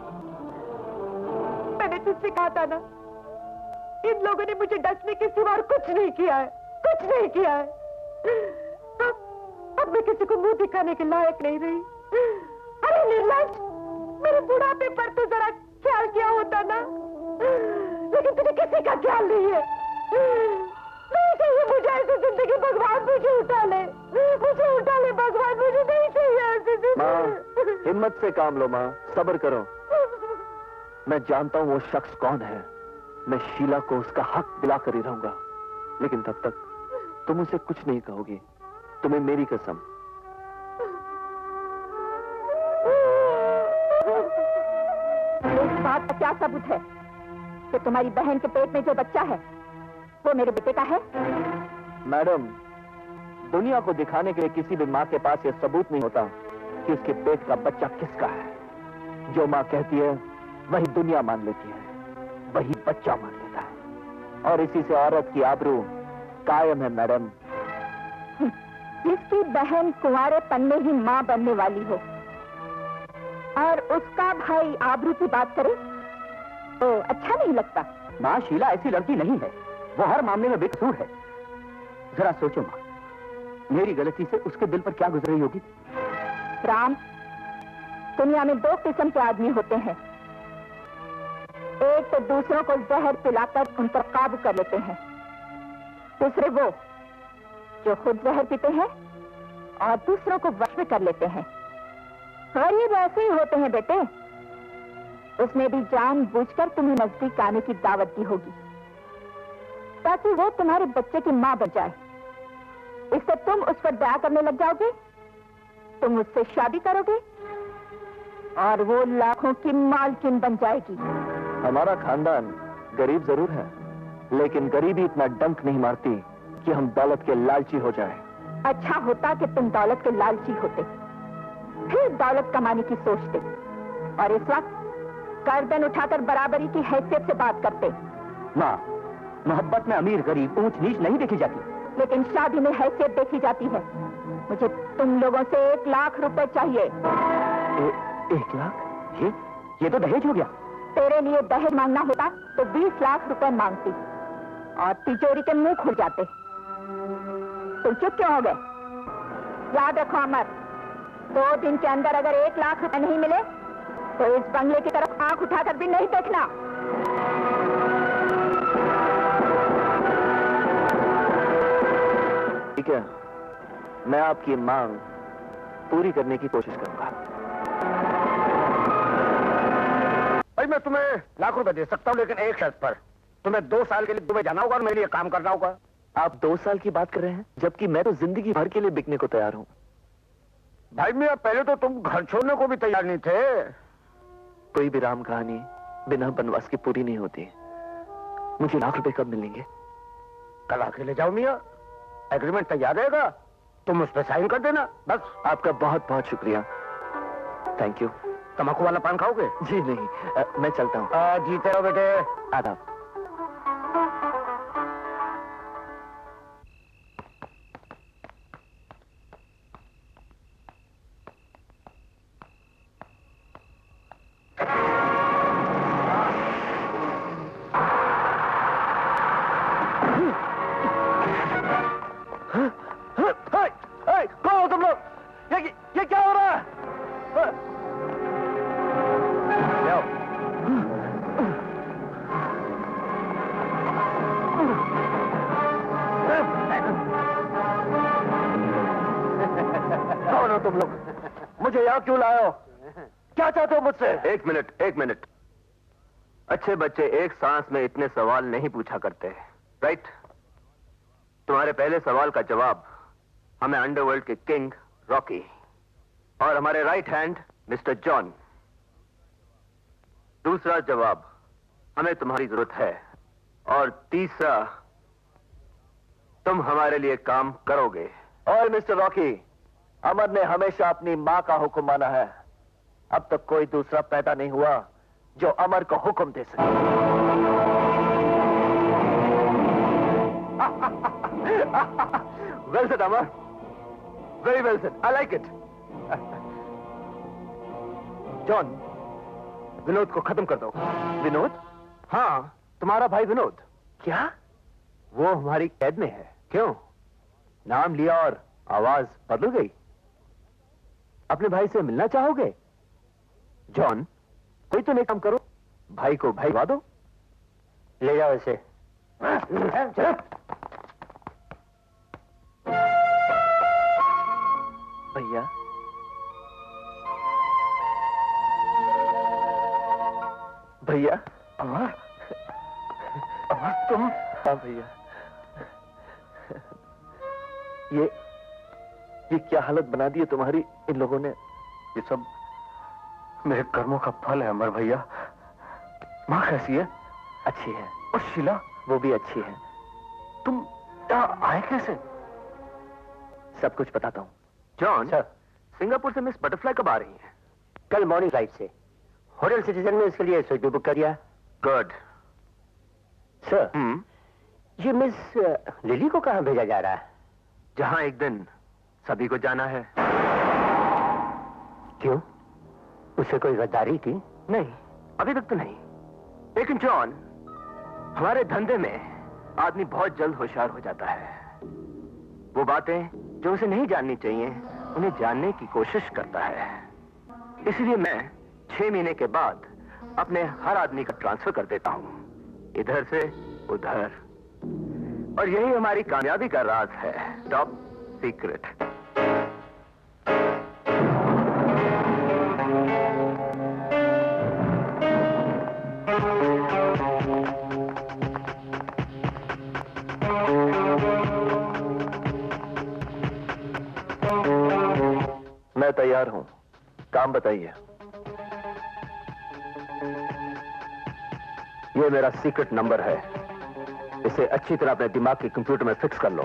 मैंने तुझसे कहा था ना, इन लोगों ने मुझे डसने के सिवा और कुछ नहीं किया है, कुछ नहीं किया है। अब मैं किसी को मुंह दिखाने के लायक नहीं रही। अरे निर्लज, मेरे बुढ़ापे पर तो जरा ख्याल किया होता ना, लेकिन तुझे किसी का ख्याल नहीं है। नहीं चाहिए मुझे ऐसी जिंदगी, भगवान मुझे उठा ले, मुझे उठा ले भगवान, मुझे नहीं चाहिए ऐसी जिंदगी। हिम्मत से काम लो माँ, सब्र करो। मैं जानता हूँ वो शख्स कौन है। मैं शीला को उसका हक दिलाकर ही रहूंगा। लेकिन तब तक तुम उसे कुछ नहीं कहोगे, तुम्हें मेरी कसम। इस बात का क्या सबूत है कि तुम्हारी बहन के पेट में जो बच्चा है वो मेरे बेटे का है? मैडम, दुनिया को दिखाने के लिए किसी भी माँ के पास यह सबूत नहीं होता कि उसके पेट का बच्चा किसका है। जो माँ कहती है वही दुनिया मान लेती है, वही बच्चा मान लेता है, और इसी से औरत की आबरू कायम है मैडम। जिसकी बहन कुंवारेपन में ही माँ बनने वाली हो और उसका भाई आबरू की बात करे तो अच्छा नहीं लगता। माँ, शीला ऐसी लड़की नहीं है, वो हर मामले में बेकसूर है। जरा सोचो माँ, मेरी गलती से उसके दिल पर क्या गुजर रही होगी। राम, दुनिया में दो किस्म के आदमी होते हैं। एक तो दूसरों को जहर पिलाकर उन पर काबू कर लेते हैं, दूसरे वो जो खुद जहर पीते हैं और दूसरों को वश में कर लेते हैं। गरीब ऐसे ही होते हैं बेटे। उसने भी जानबूझकर तुम्हें नजदीक आने की दावत दी होगी ताकि वो तुम्हारे बच्चे की मां बन जाए। इससे तुम उस पर दया करने लग जाओगे, तुम उससे शादी करोगे और वो लाखों की मालकिन बन जाएगी। हमारा खानदान गरीब जरूर है, लेकिन गरीबी इतना डंक नहीं मारती कि हम दौलत के लालची हो जाएं। अच्छा होता कि तुम दौलत के लालची होते, फिर दौलत कमाने की सोचते, और इस वक्त गर्दन उठाकर बराबरी की हैसियत से बात करते। माँ, मोहब्बत में अमीर गरीब ऊंच नीच नहीं देखी जाती, लेकिन शादी में हैसियत देखी जाती है। मुझे तुम लोगों से 1 लाख रुपए चाहिए। 1 लाख? ये तो दहेज हो गया। तेरे लिए दहेज मांगना होता तो 20 लाख रुपए मांगती और तिजोरी के मुंह खुल जाते। तुम चुप क्यों हो गए? याद रखो अमर, 2 दिन के अंदर अगर 1 लाख रुपए नहीं मिले तो इस बंगले की तरफ आंख उठाकर भी नहीं देखना। ठीक है, मैं आपकी मांग पूरी करने की कोशिश करूंगा। भाई, मैं तुम्हें लाख रुपए दे सकता हूँ, लेकिन एक शर्त पर। तुम्हें 2 साल के लिए दुबई जाना होगा और मेरे लिए काम करना होगा। आप 2 साल की बात कर रहे हैं, जबकि मैं तो जिंदगी भर के लिए बिकने को तैयार हूँ। भाई मियां, पहले तो तुम घर छोड़ने को भी तैयार नहीं थे। कोई भी राम कहानी बिना वनवास की पूरी नहीं होती। मुझे लाख रुपए कब मिलेंगे? कल आके ले जाओ मियां, एग्रीमेंट तैयार रहेगा, तुम उस पर साइन कर देना बस। आपका बहुत बहुत शुक्रिया, थैंक यू। तम्बाकू वाला पान खाओगे? जी नहीं, मैं चलता हूँ। जीते रहो बेटे। आदाब। कौन हो तुम लोग? ये क्या हो रहा है? कौन हो तुम लोग? मुझे यहाँ क्यों लाए हो? क्या चाहते हो मुझसे? एक मिनट। अच्छे बच्चे एक सांस में इतने सवाल नहीं पूछा करते, राइट? तुम्हारे पहले सवाल का जवाब हमें अंडरवर्ल्ड के किंग रॉकी और हमारे राइट हैंड मिस्टर जॉन। दूसरा जवाब, हमें तुम्हारी जरूरत है, और तीसरा, तुम हमारे लिए काम करोगे। और मिस्टर रॉकी, अमर ने हमेशा अपनी माँ का हुक्म माना है। अब तक कोई दूसरा पैदा नहीं हुआ जो अमर को हुक्म दे सके। Well said Amar, very well said, I like it. John, Vinod को खत्म कर दो। विनोद? हाँ, तुम्हारा भाई विनोद। क्या? वो हमारी कैद में है। क्यों? नाम लिया और आवाज बदल गई। अपने भाई से मिलना चाहोगे? जॉन, कोई तो नहीं काम करो, भाई को भाई दो। ले जाओ इसे। भैया, भैया, तुम? हाँ भैया, ये क्या हालत बना दी है तुम्हारी इन लोगों ने? ये सब मेरे कर्मों का फल है अमर भैया। माँ कैसी है? अच्छी है। और शीला? वो भी अच्छी है। तुम यहाँ आए कैसे? सब कुछ बताता हूँ। जॉन सर, सिंगापुर से मिस बटरफ्लाई कब आ रही हैं? कल मॉर्निंग फ्लाइट से। होटल सिटीजन में इसके लिए स्वीट भी बुक कर दिया। गुड। सर, ये मिस लिली को कहाँ भेजा जा रहा है? जहां एक दिन सभी को जाना है। क्यों? उसे कोई गद्दारी की? नहीं, अभी तक तो नहीं। लेकिन जॉन, हमारे धंधे में आदमी बहुत जल्द होशियार हो जाता है। वो बातें जो उसे नहीं जाननी चाहिए उन्हें जानने की कोशिश करता है। इसलिए मैं 6 महीने के बाद अपने हर आदमी का ट्रांसफर कर देता हूं, इधर से उधर। और यही हमारी कामयाबी का राज है। Top secret. मैं तैयार हूं, काम बताइए। ये मेरा सीक्रेट नंबर है, इसे अच्छी तरह अपने दिमाग के कंप्यूटर में फिक्स कर लो।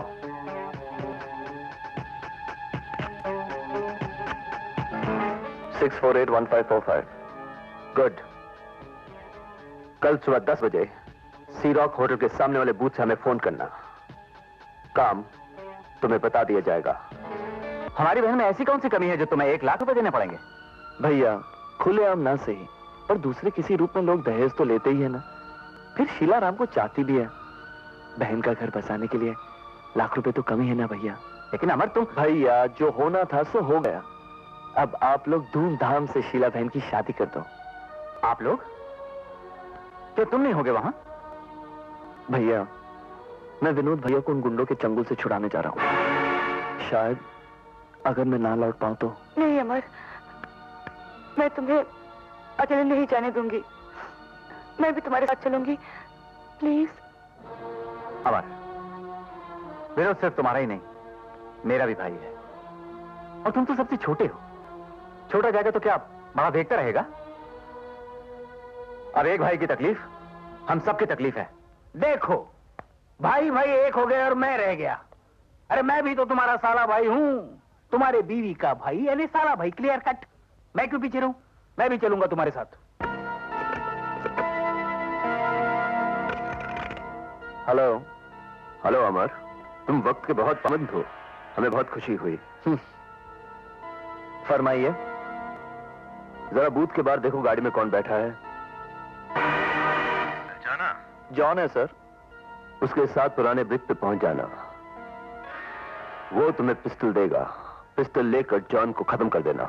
गुड। कल सुबह 10 बजे सी रॉक होटल के सामने वाले बूथ से हमें फोन करना। काम तुम्हें बता दिया जाएगा। हमारी बहन में ऐसी कौन सी कमी है जो तुम्हें 1 लाख रुपए देने पड़ेंगे? भैया, खुलेआम ना सही, पर दूसरे किसी रूप में लोग दहेज तो लेते ही है ना। फिर शीला राम को चाहती भी है। बहन का घर बसाने के लिए लाख रुपए तो कम ही है ना भैया। लेकिन अमर, तुम... भैया, जो होना था सो हो गया। अब आप लोग धूमधाम से शीला बहन की शादी कर दो। आप लोग? क्या तुम नहीं होगे वहां? भैया, मैं विनोद भैया को उन गुंडों के चंगुल से छुड़ाने जा रहा हूं। शायद अगर मैं ना लौट पाऊं तो। नहीं अमर, मैं तुम्हें अकेले नहीं जाने दूंगी। मैं भी तुम्हारे साथ चलूंगी, प्लीज। अमर, विनोद सिर्फ तुम्हारा ही नहीं, मेरा भी भाई है। और तुम तो सबसे छोटे हो। छोटा जाएगा तो क्या बड़ा देखता रहेगा? अब एक भाई की तकलीफ हम सबकी तकलीफ है। देखो, भाई भाई एक हो गए और मैं रह गया। अरे मैं भी तो तुम्हारा साला भाई हूं, तुम्हारे बीवी का भाई, यानी साला भाई। Clear cut. मैं क्यों पीछे रहूं? मैं भी चलूंगा तुम्हारे साथ। हेलो। हेलो अमर, तुम वक्त के बहुत पाबंद हो, हमें बहुत खुशी हुई। फरमाइए। जरा बूथ के बाहर देखो गाड़ी में कौन बैठा है। जाना? जॉन है सर। उसके साथ पुराने ब्रिज पे पहुंच जाना। वो तुम्हें पिस्टल देगा। पिस्टल लेकर जॉन को खत्म कर देना।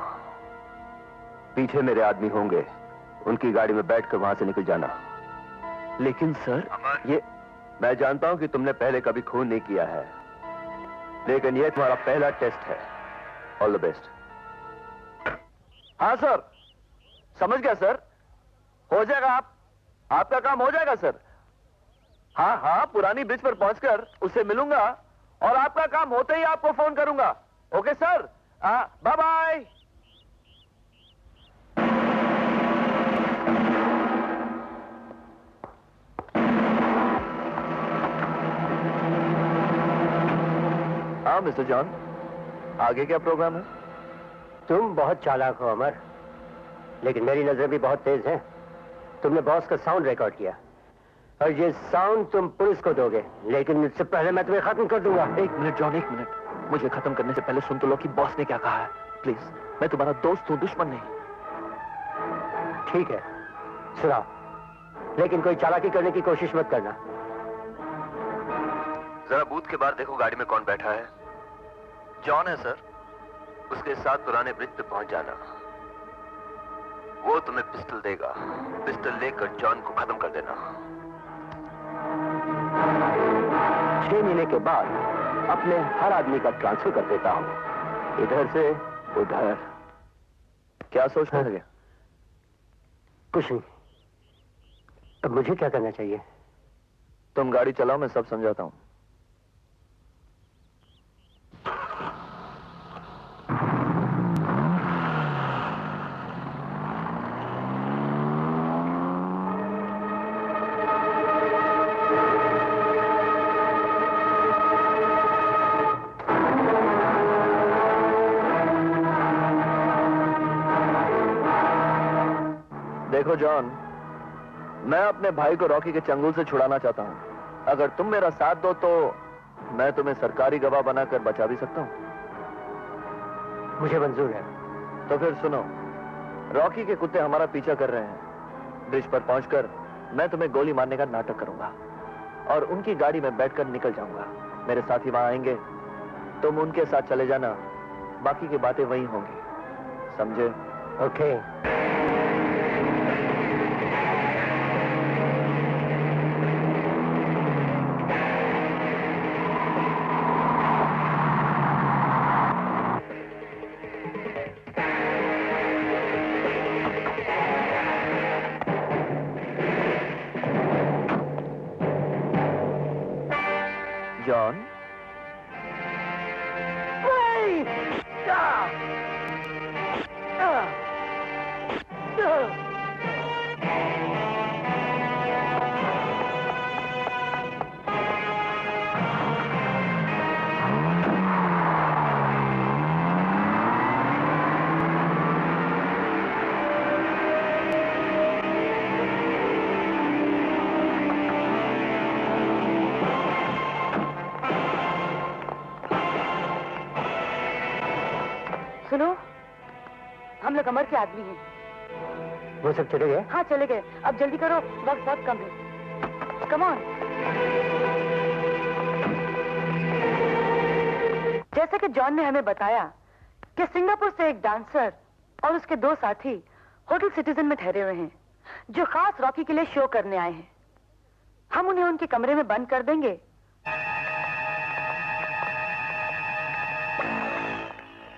पीछे मेरे आदमी होंगे, उनकी गाड़ी में बैठकर वहां से निकल जाना। लेकिन सर, ये मैं जानता हूं कि तुमने पहले कभी खून नहीं किया है, लेकिन ये तुम्हारा पहला टेस्ट है। All the best. हाँ सर, समझ गया सर। हो जाएगा, आपका काम हो जाएगा सर। हाँ हाँ, पुरानी ब्रिज पर पहुंचकर उससे मिलूंगा और आपका काम होते ही आपको फोन करूंगा। Okay sir, bye bye. हाँ मिस्टर जॉन, आगे क्या प्रोग्राम है? तुम बहुत चालाक हो अमर, लेकिन मेरी नजर भी बहुत तेज है। तुमने बॉस का साउंड रिकॉर्ड किया और ये साउंड तुम पुलिस को दोगे, लेकिन इससे पहले मैं तुम्हें खत्म कर दूंगा। 1 मिनट जॉन, 1 मिनट। मुझे खत्म करने से पहले सुन तो लो कि बॉस ने क्या कहा है। प्लीज, मैं तुम्हारा दोस्त हूं, दुश्मन नहीं। ठीक है, सुनाओ, लेकिन कोई चालाकी करने की कोशिश मत करना। जरा बूथ के बाहर देखो गाड़ी में कौन बैठा है। जॉन है सर। उसके साथ पुराने ब्रिज पे पहुंच जाना। वो तुम्हें पिस्टल देगा। पिस्टल लेकर जॉन को खत्म कर देना। 6 महीने के बाद अपने हर आदमी का ट्रांसफर कर देता हूं, इधर से उधर। क्या सोचने लगे? कुछ नहीं। अब मुझे क्या करना चाहिए? तुम गाड़ी चलाओ, मैं सब समझाता हूं। देखो जॉन, मैं अपने भाई को रॉकी के चंगुल से छुड़ाना चाहता हूं। अगर तुम मेरा साथ दो तो मैं तुम्हें सरकारी गवाह बनाकर बचा भी सकता हूं। मुझे मंजूर है। तो फिर सुनो, रॉकी के कुत्ते हमारा पीछा कर रहे हैं। ब्रिज पर पहुंचकर मैं तुम्हें गोली मारने का नाटक करूंगा और उनकी गाड़ी में बैठकर निकल जाऊंगा। मेरे साथी वहां आएंगे, तुम उनके साथ चले जाना, बाकी की बातें वहीं होंगी, समझे? ओके। जॉन, सुनो, हम लोग अमर के आदमी हैं। वो सब चले गए? हाँ चले गए। अब जल्दी करो, वक्त बहुत कम है। Come on. जैसे कि जॉन ने हमें बताया कि सिंगापुर से एक डांसर और उसके 2 साथी होटल सिटीजन में ठहरे हुए हैं, जो खास रॉकी के लिए शो करने आए हैं। हम उन्हें उनके कमरे में बंद कर देंगे।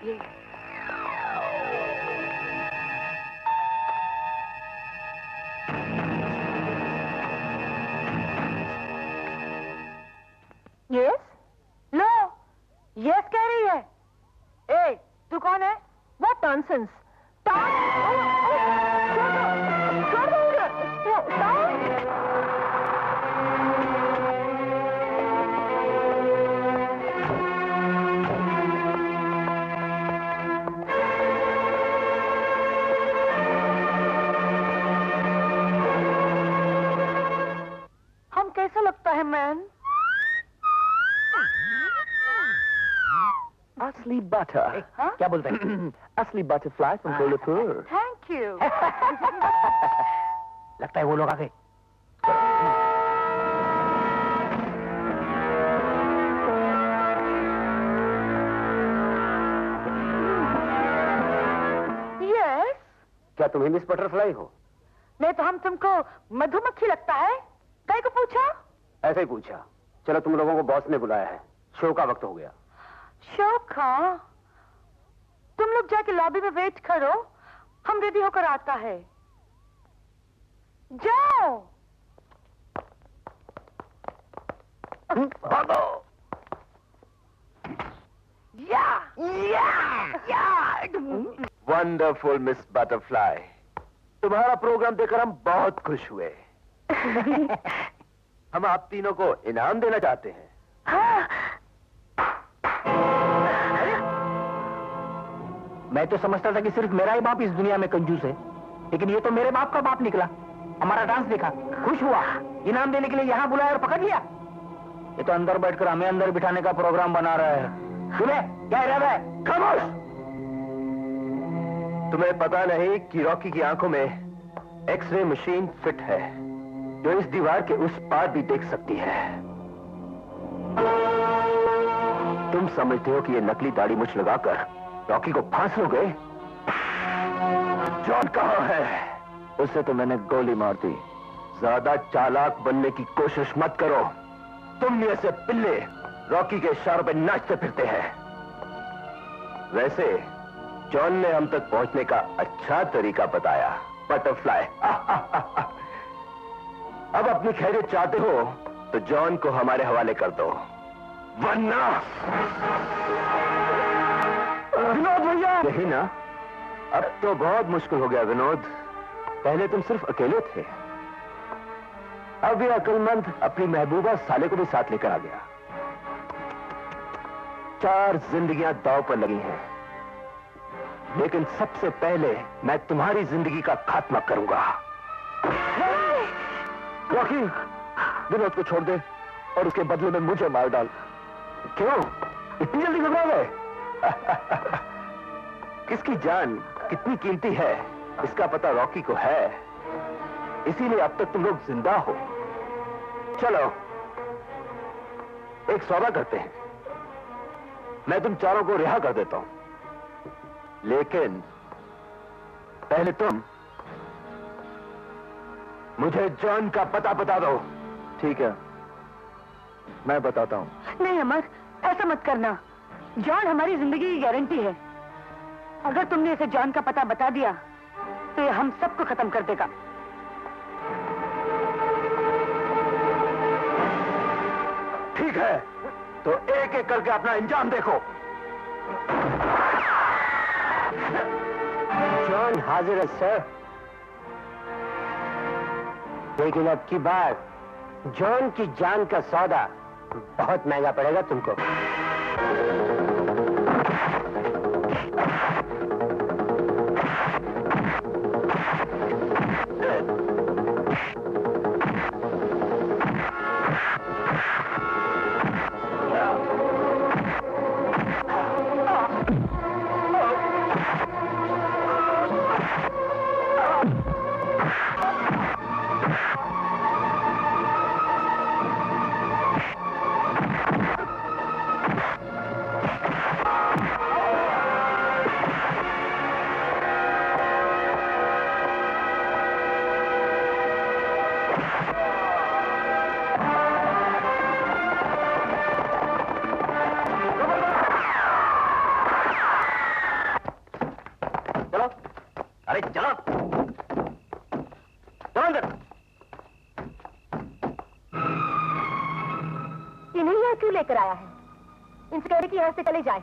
ये यस? लो, यस कह रही है। ए, तू कौन है? What nonsense? हम कैसा लगता है मैन? असली बटर। हाँ? क्या बोलते हैं? असली butterfly from Kolhapur. Thank you. लगता है वो लोग आ गए। यस? क्या तुम ही मिस बटरफ्लाई हो? नहीं तो हम तुमको मधुमक्खी लगता है? कहीं को पूछा? ऐसे ही पूछा। चलो, तुम लोगों को बॉस ने बुलाया है, शो का वक्त हो गया। शोखा, तुम लोग जाके लॉबी में वेट करो, हम रेडी होकर आता है। जाओ। भागो। वंडरफुल मिस बटरफ्लाई, तुम्हारा प्रोग्राम देखकर हम बहुत खुश हुए। हम आप तीनों को इनाम देना चाहते हैं। हाँ। मैं तो समझता था कि सिर्फ मेरा ही बाप इस दुनिया में कंजूस है, लेकिन ये तो मेरे बाप का बाप निकला। हमारा डांस देखा, खुश हुआ, इनाम देने के लिए यहाँ बुलाया और पकड़ लिया। ये तो अंदर बैठकर हमें अंदर बिठाने का प्रोग्राम बना रहा है। तुम्हें क्या इरादा है? खामोश! तुम्हें पता नहीं कि रॉकी की आंखों में एक्सरे मशीन फिट है, जो इस दीवार के उस पार भी देख सकती है। तुम समझते हो कि ये नकली दाढ़ी मुछ लगाकर रॉकी को फांस लोगे? जॉन कहाँ है? उसे तो मैंने गोली मार दी। ज्यादा चालाक बनने की कोशिश मत करो। तुम जैसे पिल्ले रॉकी के इशारों पे नाचते फिरते हैं। वैसे जॉन ने हम तक पहुंचने का अच्छा तरीका बताया, बटरफ्लाई। अब अपनी खैरियत चाहते हो तो जॉन को हमारे हवाले कर दो, वरना विनोद भैया। यही ना, अब तो बहुत मुश्किल हो गया विनोद। पहले तुम सिर्फ अकेले थे, अब ये अक्लमंद अपनी महबूबा साले को भी साथ लेकर आ गया। 4 जिंदगियां दांव पर लगी हैं, लेकिन सबसे पहले मैं तुम्हारी जिंदगी का खात्मा करूंगा। रॉकी, विनोद को छोड़ दे और उसके बदले में मुझे मार डाल। क्यों इतनी जल्दी घबरा गए? किसकी जान कितनी कीमती है इसका पता रॉकी को है, इसीलिए अब तक तुम लोग जिंदा हो। चलो एक सौदा करते हैं, मैं तुम चारों को रिहा कर देता हूं, लेकिन पहले तुम मुझे जॉन का पता बता दो। ठीक है, मैं बताता हूं। नहीं अमर, ऐसा मत करना। जॉन हमारी जिंदगी की गारंटी है। अगर तुमने इसे जॉन का पता बता दिया तो ये हम सबको खत्म कर देगा। ठीक है, तो एक एक करके अपना अंजाम देखो। जॉन हाजिर है सर, लेकिन अब की बार जॉन की जान का सौदा बहुत महंगा पड़ेगा तुमको। क्यों लेकर आया है? इनसे कह रही कि यहाँ से चले जाए।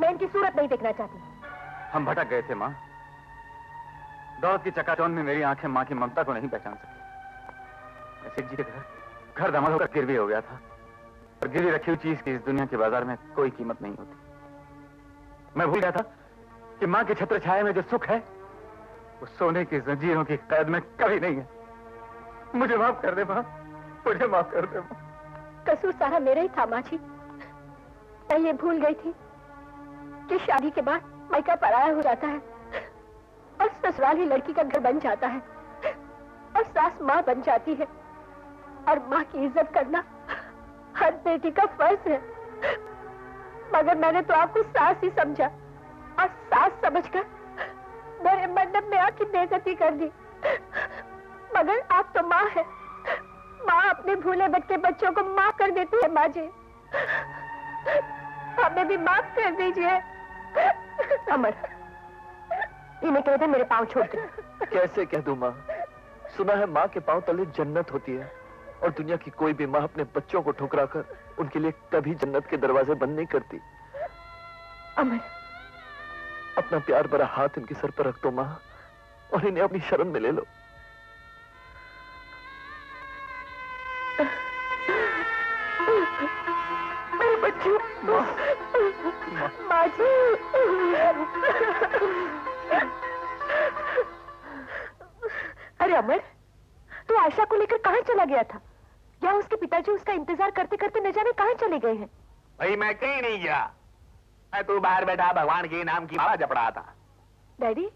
मैं इनकी सूरत नहीं देखना चाहती। हम भटक गए थे माँ। दौलत की चकाचौंध में मेरी आंखें माँ की ममता को नहीं पहचान सकी। सेठ जी के घर दमन होकर गिरवी हो गया था, और गिरवी रखी हुई चीज की इस दुनिया के बाजार में कोई कीमत नहीं होती। मैं भूल गया था कि माँ के छत्र छाया में जो सुख है वो सोने की जंजीरों की कैद में कभी नहीं है। मुझे माफ कर दे माँ, मुझे माफ कर दे माँ। कसूर सारा मेरा ही था माँ जी। मैं ये भूल गई थी कि शादी के बाद मायका पराया हो जाता है और ससुराल ही लड़की का घर बन जाता है और सास माँ बन जाती है, और माँ की इज्जत करना हर बेटी का फर्ज है। मगर मैंने तो आपको सास ही समझा और सास समझकर मेरे मंडप में आपकी बेइज्जती कर दी। मगर आप तो माँ है। माँ अपने भूले भटके बच्चों को माफ कर देती है। माँ जी, हमें भी माफ कर दीजिए। अमर, इन्हें कह दे मेरे पाँव छोड़ दे। कैसे कह दूं माँ? सुना है माँ के पाँव तले जन्नत होती है, और दुनिया की कोई भी माँ अपने बच्चों को ठुकरा कर उनके लिए कभी जन्नत के दरवाजे बंद नहीं करती। अमर, अपना प्यार भरा हाथ इनके सर पर रख दो माँ, और इन्हें अपनी शरण में ले लो। मेरे बच्चों, माँ जी। अरे अमर, तू आशा को लेकर कहाँ चला गया था? या उसके पिताजी उसका इंतजार करते करते न जाने कहाँ चले गए हैं? भाई मैं कहीं नहीं गया, मैं तो बाहर बैठा भगवान के नाम की माला जप रहा था। डैडी,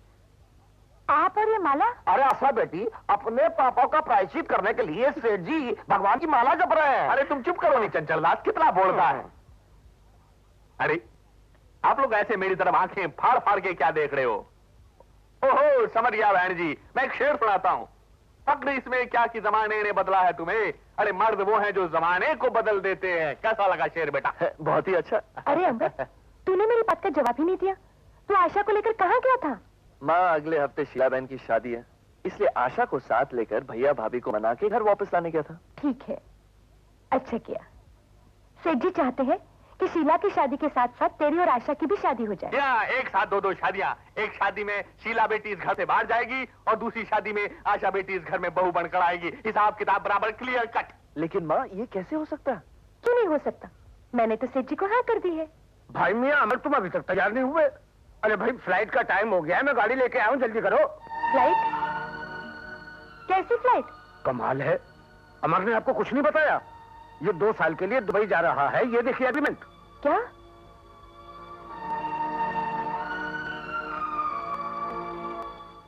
आप और ये माला? अरे आशा बेटी, अपने पापा का प्रायश्चित करने के लिए सेठ जी भगवान की माला जप रहे हैं। अरे तुम चुप करो नहीं चंचलदास, कितना बोलता है। अरे आप लोग ऐसे मेरी तरफ आंखें फाड़ फाड़ के क्या देख रहे हो? ओहो, समझ गया बहन जी, मैं एक शेर सुनाता हूँ। फक्र इसमें क्या कि जमाने ने बदला है तुम्हें, अरे मर्द वो हैं जो जमाने को बदल देते हैं। कैसा लगा शेर बेटा? बहुत ही अच्छा। अरे अमर, तूने मेरी बात का जवाब ही नहीं दिया। तू आशा को लेकर कहाँ गया था? माँ, अगले हफ्ते शीला बहन की शादी है, इसलिए आशा को साथ लेकर भैया भाभी को मना के घर वापस लाने गया था। ठीक है, अच्छा किया। सेठ जी चाहते हैं कि शीला की शादी के साथ साथ तेरी और आशा की भी शादी हो जाए। या एक साथ दो शादियां। एक शादी में शीला बेटी इस घर से बाहर जाएगी और दूसरी शादी में आशा बेटी इस घर में बहू बनकर आएगी। हिसाब किताब बराबर, क्लियर कट। लेकिन माँ, ये कैसे हो सकता है? क्यों नहीं हो सकता? मैंने तो सेठ जी को हाँ कर दी है। भाई मियाँ, अमर तुम अभी तक तैयार नहीं हुए? अरे भाई, फ्लाइट का टाइम हो गया है, मैं गाड़ी लेके आया हूँ, जल्दी करो। फ्लाइट? कैसी फ्लाइट? कमाल है, अमर ने आपको कुछ नहीं बताया? ये 2 साल के लिए दुबई जा रहा है, ये देखिए एग्रीमेंट। क्या?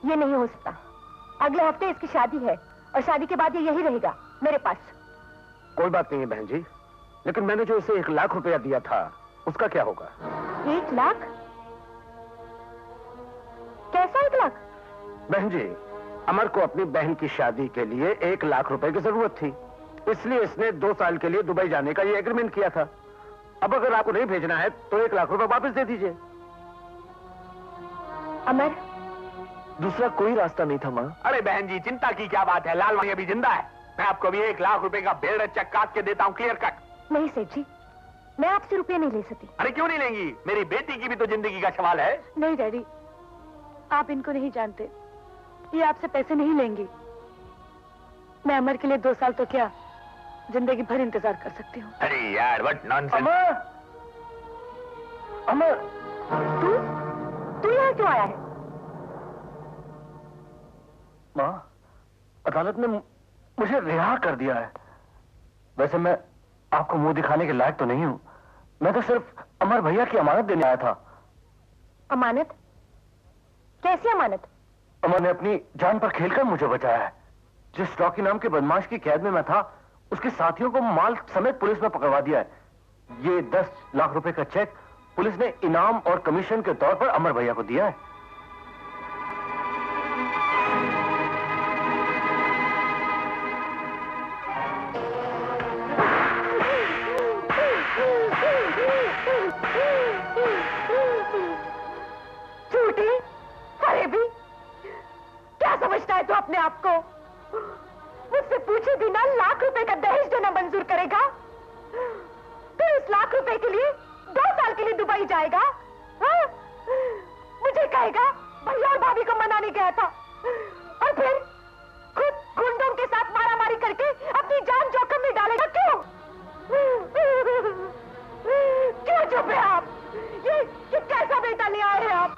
ये नहीं हो सकता। अगले हफ्ते इसकी शादी है और शादी के बाद ये यही रहेगा मेरे पास। कोई बात नहीं है बहन जी, लेकिन मैंने जो इसे 1 लाख रुपया दिया था उसका क्या होगा? 1 लाख? कैसा 1 लाख? बहन जी, अमर को अपनी बहन की शादी के लिए 1 लाख रुपए की जरूरत थी, इसलिए इसने 2 साल के लिए दुबई जाने का ये एग्रीमेंट किया था। अब अगर आपको नहीं भेजना है तो 1 लाख रुपए वापस दे दीजिए। अमर, दूसरा कोई रास्ता नहीं था माँ। अरे बहन जी, चिंता की क्या बात है, लाल अभी जिंदा है। मैं आपको भी 1 लाख रुपए का बेड़ चेक काट के देता हूँ, क्लियर कट। नहीं सेठ जी, मैं आपसे रुपये नहीं ले सकती। अरे क्यों नहीं लेंगी? मेरी बेटी की भी तो जिंदगी का सवाल है। नहीं डैडी, आप इनको नहीं जानते, ये आपसे पैसे नहीं लेंगी। मैं अमर के लिए 2 साल तो क्या, जिंदगी भर इंतजार कर सकती हूँ। अरे यार, व्हाट नॉनसेंस। अमर, अमर, तू यहाँ क्यों आया है? माँ, अदालत ने मुझे रिहा कर दिया है। वैसे मैं आपको मुंह दिखाने के लायक तो नहीं हूँ, मैं तो सिर्फ अमर भैया की अमानत देने आया था। अमानत? कैसी अमानत? अमर ने अपनी जान पर खेलकर मुझे बचाया है। जिस रॉकी नाम के बदमाश की कैद में मैं था, उसके साथियों को माल समेत पुलिस में पकड़वा दिया है। ये 10 लाख रुपए का चेक पुलिस ने इनाम और कमीशन के तौर पर अमर भैया को दिया है। झूठी, फरेबी, क्या समझता है तू अपने आप को? मुझसे पूछे बिना लाख रुपए का दहेज देना मंजूर करेगा? तू इस लाख रुपए के लिए 2 साल के लिए दुबई जाएगा? हाँ? मुझे कहेगा भैया और भाभी को मनाने गया था, और फिर खुद गुंडों के साथ मारामारी करके अपनी जान जोखिम में डालेगा। क्यों? क्यों चुप है आप? ये कैसा बेटा ले आए हैं आप?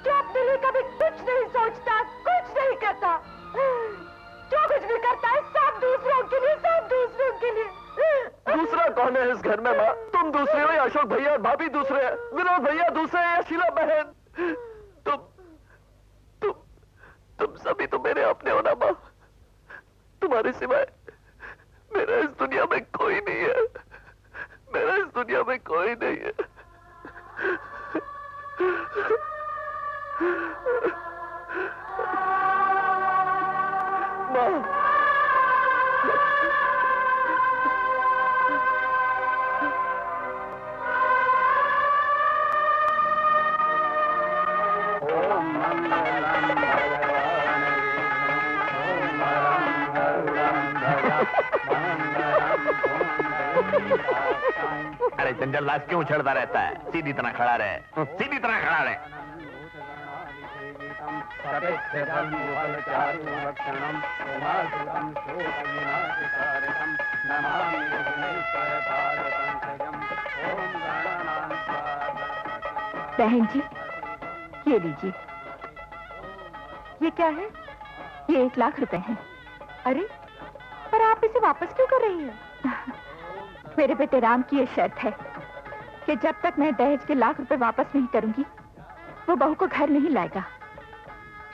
जो अपने लिए कभी कुछ नहीं सोचता, कुछ नहीं करता, जो कुछ भी करता है सब दूसरों के लिए, सब दूसरों के लिए। दूसरा कौन है इस घर में माँ? तुम दूसरे हो या अशोक भैया और भाभी दूसरे हैं, विनोद भैया दूसरे हैं या शीला बहन? तुम सभी तो मेरे अपने हो ना माँ। तुम्हारे सिवाय मेरा इस दुनिया में कोई नहीं है, मेरा इस दुनिया में कोई नहीं है। माँ, अरे चंचल दास क्यों उछलता रहता है? सीधी तरह खड़ा रहे, सीधी तरह खड़ा रहे। बहन जी, ये लीजिए। ये क्या है? ये 1 लाख रुपए हैं। अरे, पर आप इसे वापस क्यों कर रही हैं? मेरे बेटे राम की ये शर्त है कि जब तक मैं दहेज के 1 लाख रुपए वापस नहीं करूंगी, वो बहू को घर नहीं लाएगा।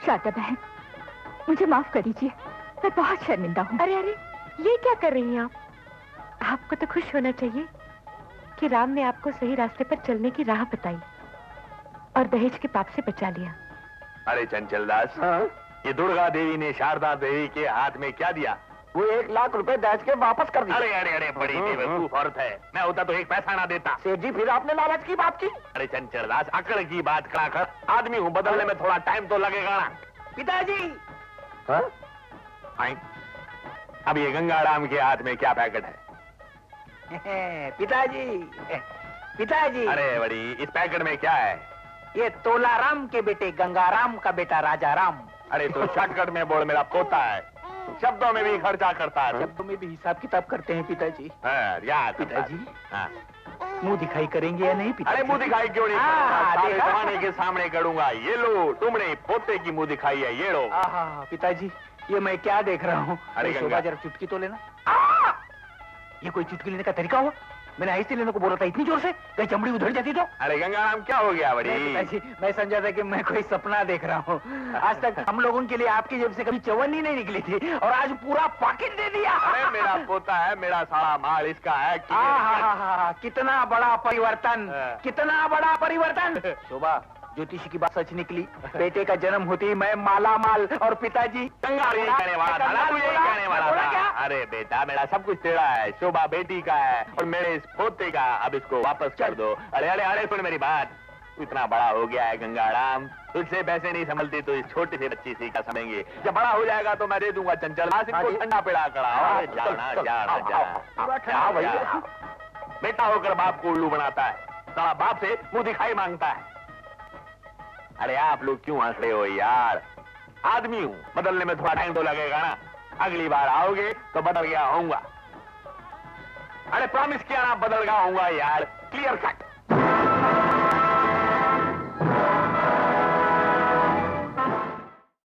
शारदा बहन, मुझे माफ कर दीजिए, मैं बहुत शर्मिंदा हूँ। अरे अरे, ये क्या कर रही हैं आप? आपको तो खुश होना चाहिए कि राम ने आपको सही रास्ते पर चलने की राह बताई और दहेज के पाप से बचा लिया। अरे चंचल दास, ये दुर्गा देवी ने शारदा देवी के हाथ में क्या दिया? वो 1 लाख रुपए दहेज के वापस कर दिए। अरे अरे अरे, बड़ी बेवकूफ औरत है। मैं होता तो 1 पैसा ना देता। सेठ जी, फिर आपने लालच की बात की? अरे चंचल दास, अकड़ की बात करा कर। आदमी हूँ, बदलने में थोड़ा टाइम तो लगेगा ना। पिताजी, हाँ? आई। अब ये गंगाराम के हाथ में क्या पैकेट है? पिताजी, पिताजी। अरे बड़ी, इस पैकेट में क्या है? ये तोलाराम के बेटे गंगाराम का बेटा राजाराम। अरे तो शॉर्टकट में बोल, मेरा पोता है, शब्दों में भी खर्चा करता है। शब्दों में भी हिसाब किताब करते हैं पिताजी। हाँ, याद पिताजी, हाँ। मुंह दिखाई करेंगे या नहीं पिताजी? अरे मुंह दिखाई क्यों नहीं? सारे जमाने के सामने करूंगा। ये लो तुमने पोते की मुंह दिखाई है, ये लो। पिताजी, ये मैं क्या देख रहा हूँ? अरे शोभा, गंगा। जरा चुटकी तो लेना। ये कोई चुटकी लेने का तरीका हुआ? मैंने ऐसे लेने को बोला था इतनी जोर से, कहीं चमड़ी उधड़ जाती तो? अरे गंगाराम क्या हो गया बड़ी? मैं समझा था कि मैं कोई सपना देख रहा हूँ। आज तक हम लोगों के लिए आपकी जेब से कभी चवन्नी नहीं निकली थी और आज पूरा पॉकेट दे दिया। अरे मेरा पोता है, मेरा सारा माल इसका है। कितना बड़ा परिवर्तन, हाँ। कितना बड़ा परिवर्तन। शोभा, ज्योतिषी की बात सच निकली। बेटे का जन्म होते ही मैं माला माल और पिताजी कंगाल यही कहने वाला था ना, तू यही कहने वाला बोला था। क्या? अरे बेटा, मेरा सब कुछ तेरा है, शोभा बेटी का है और मेरे इस पोते का। अब इसको वापस कर दो। अरे अरे अरे सुन मेरी बात, तू इतना बड़ा हो गया है गंगाराम, तुझसे पैसे नहीं संभलती तो इस छोटी सी बच्ची से क्या समझेंगे? जब बड़ा हो जाएगा तो मैं दे दूंगा चंचल मास, इनको ठंडा पिला करा। अरे जाना जाना जा बेटा होकर बाप को उल्लू बनाता है, सारा बाप से मुंह दिखाई मांगता है। अरे आप लोग क्यों हंस रहे हो यार? आदमी हूं, बदलने में थोड़ा टाइम तो लगेगा ना। अगली बार आओगे तो बदल गया होऊंगा। अरे प्रॉमिस किया ना, बदल गया होऊंगा यार, क्लियर कट।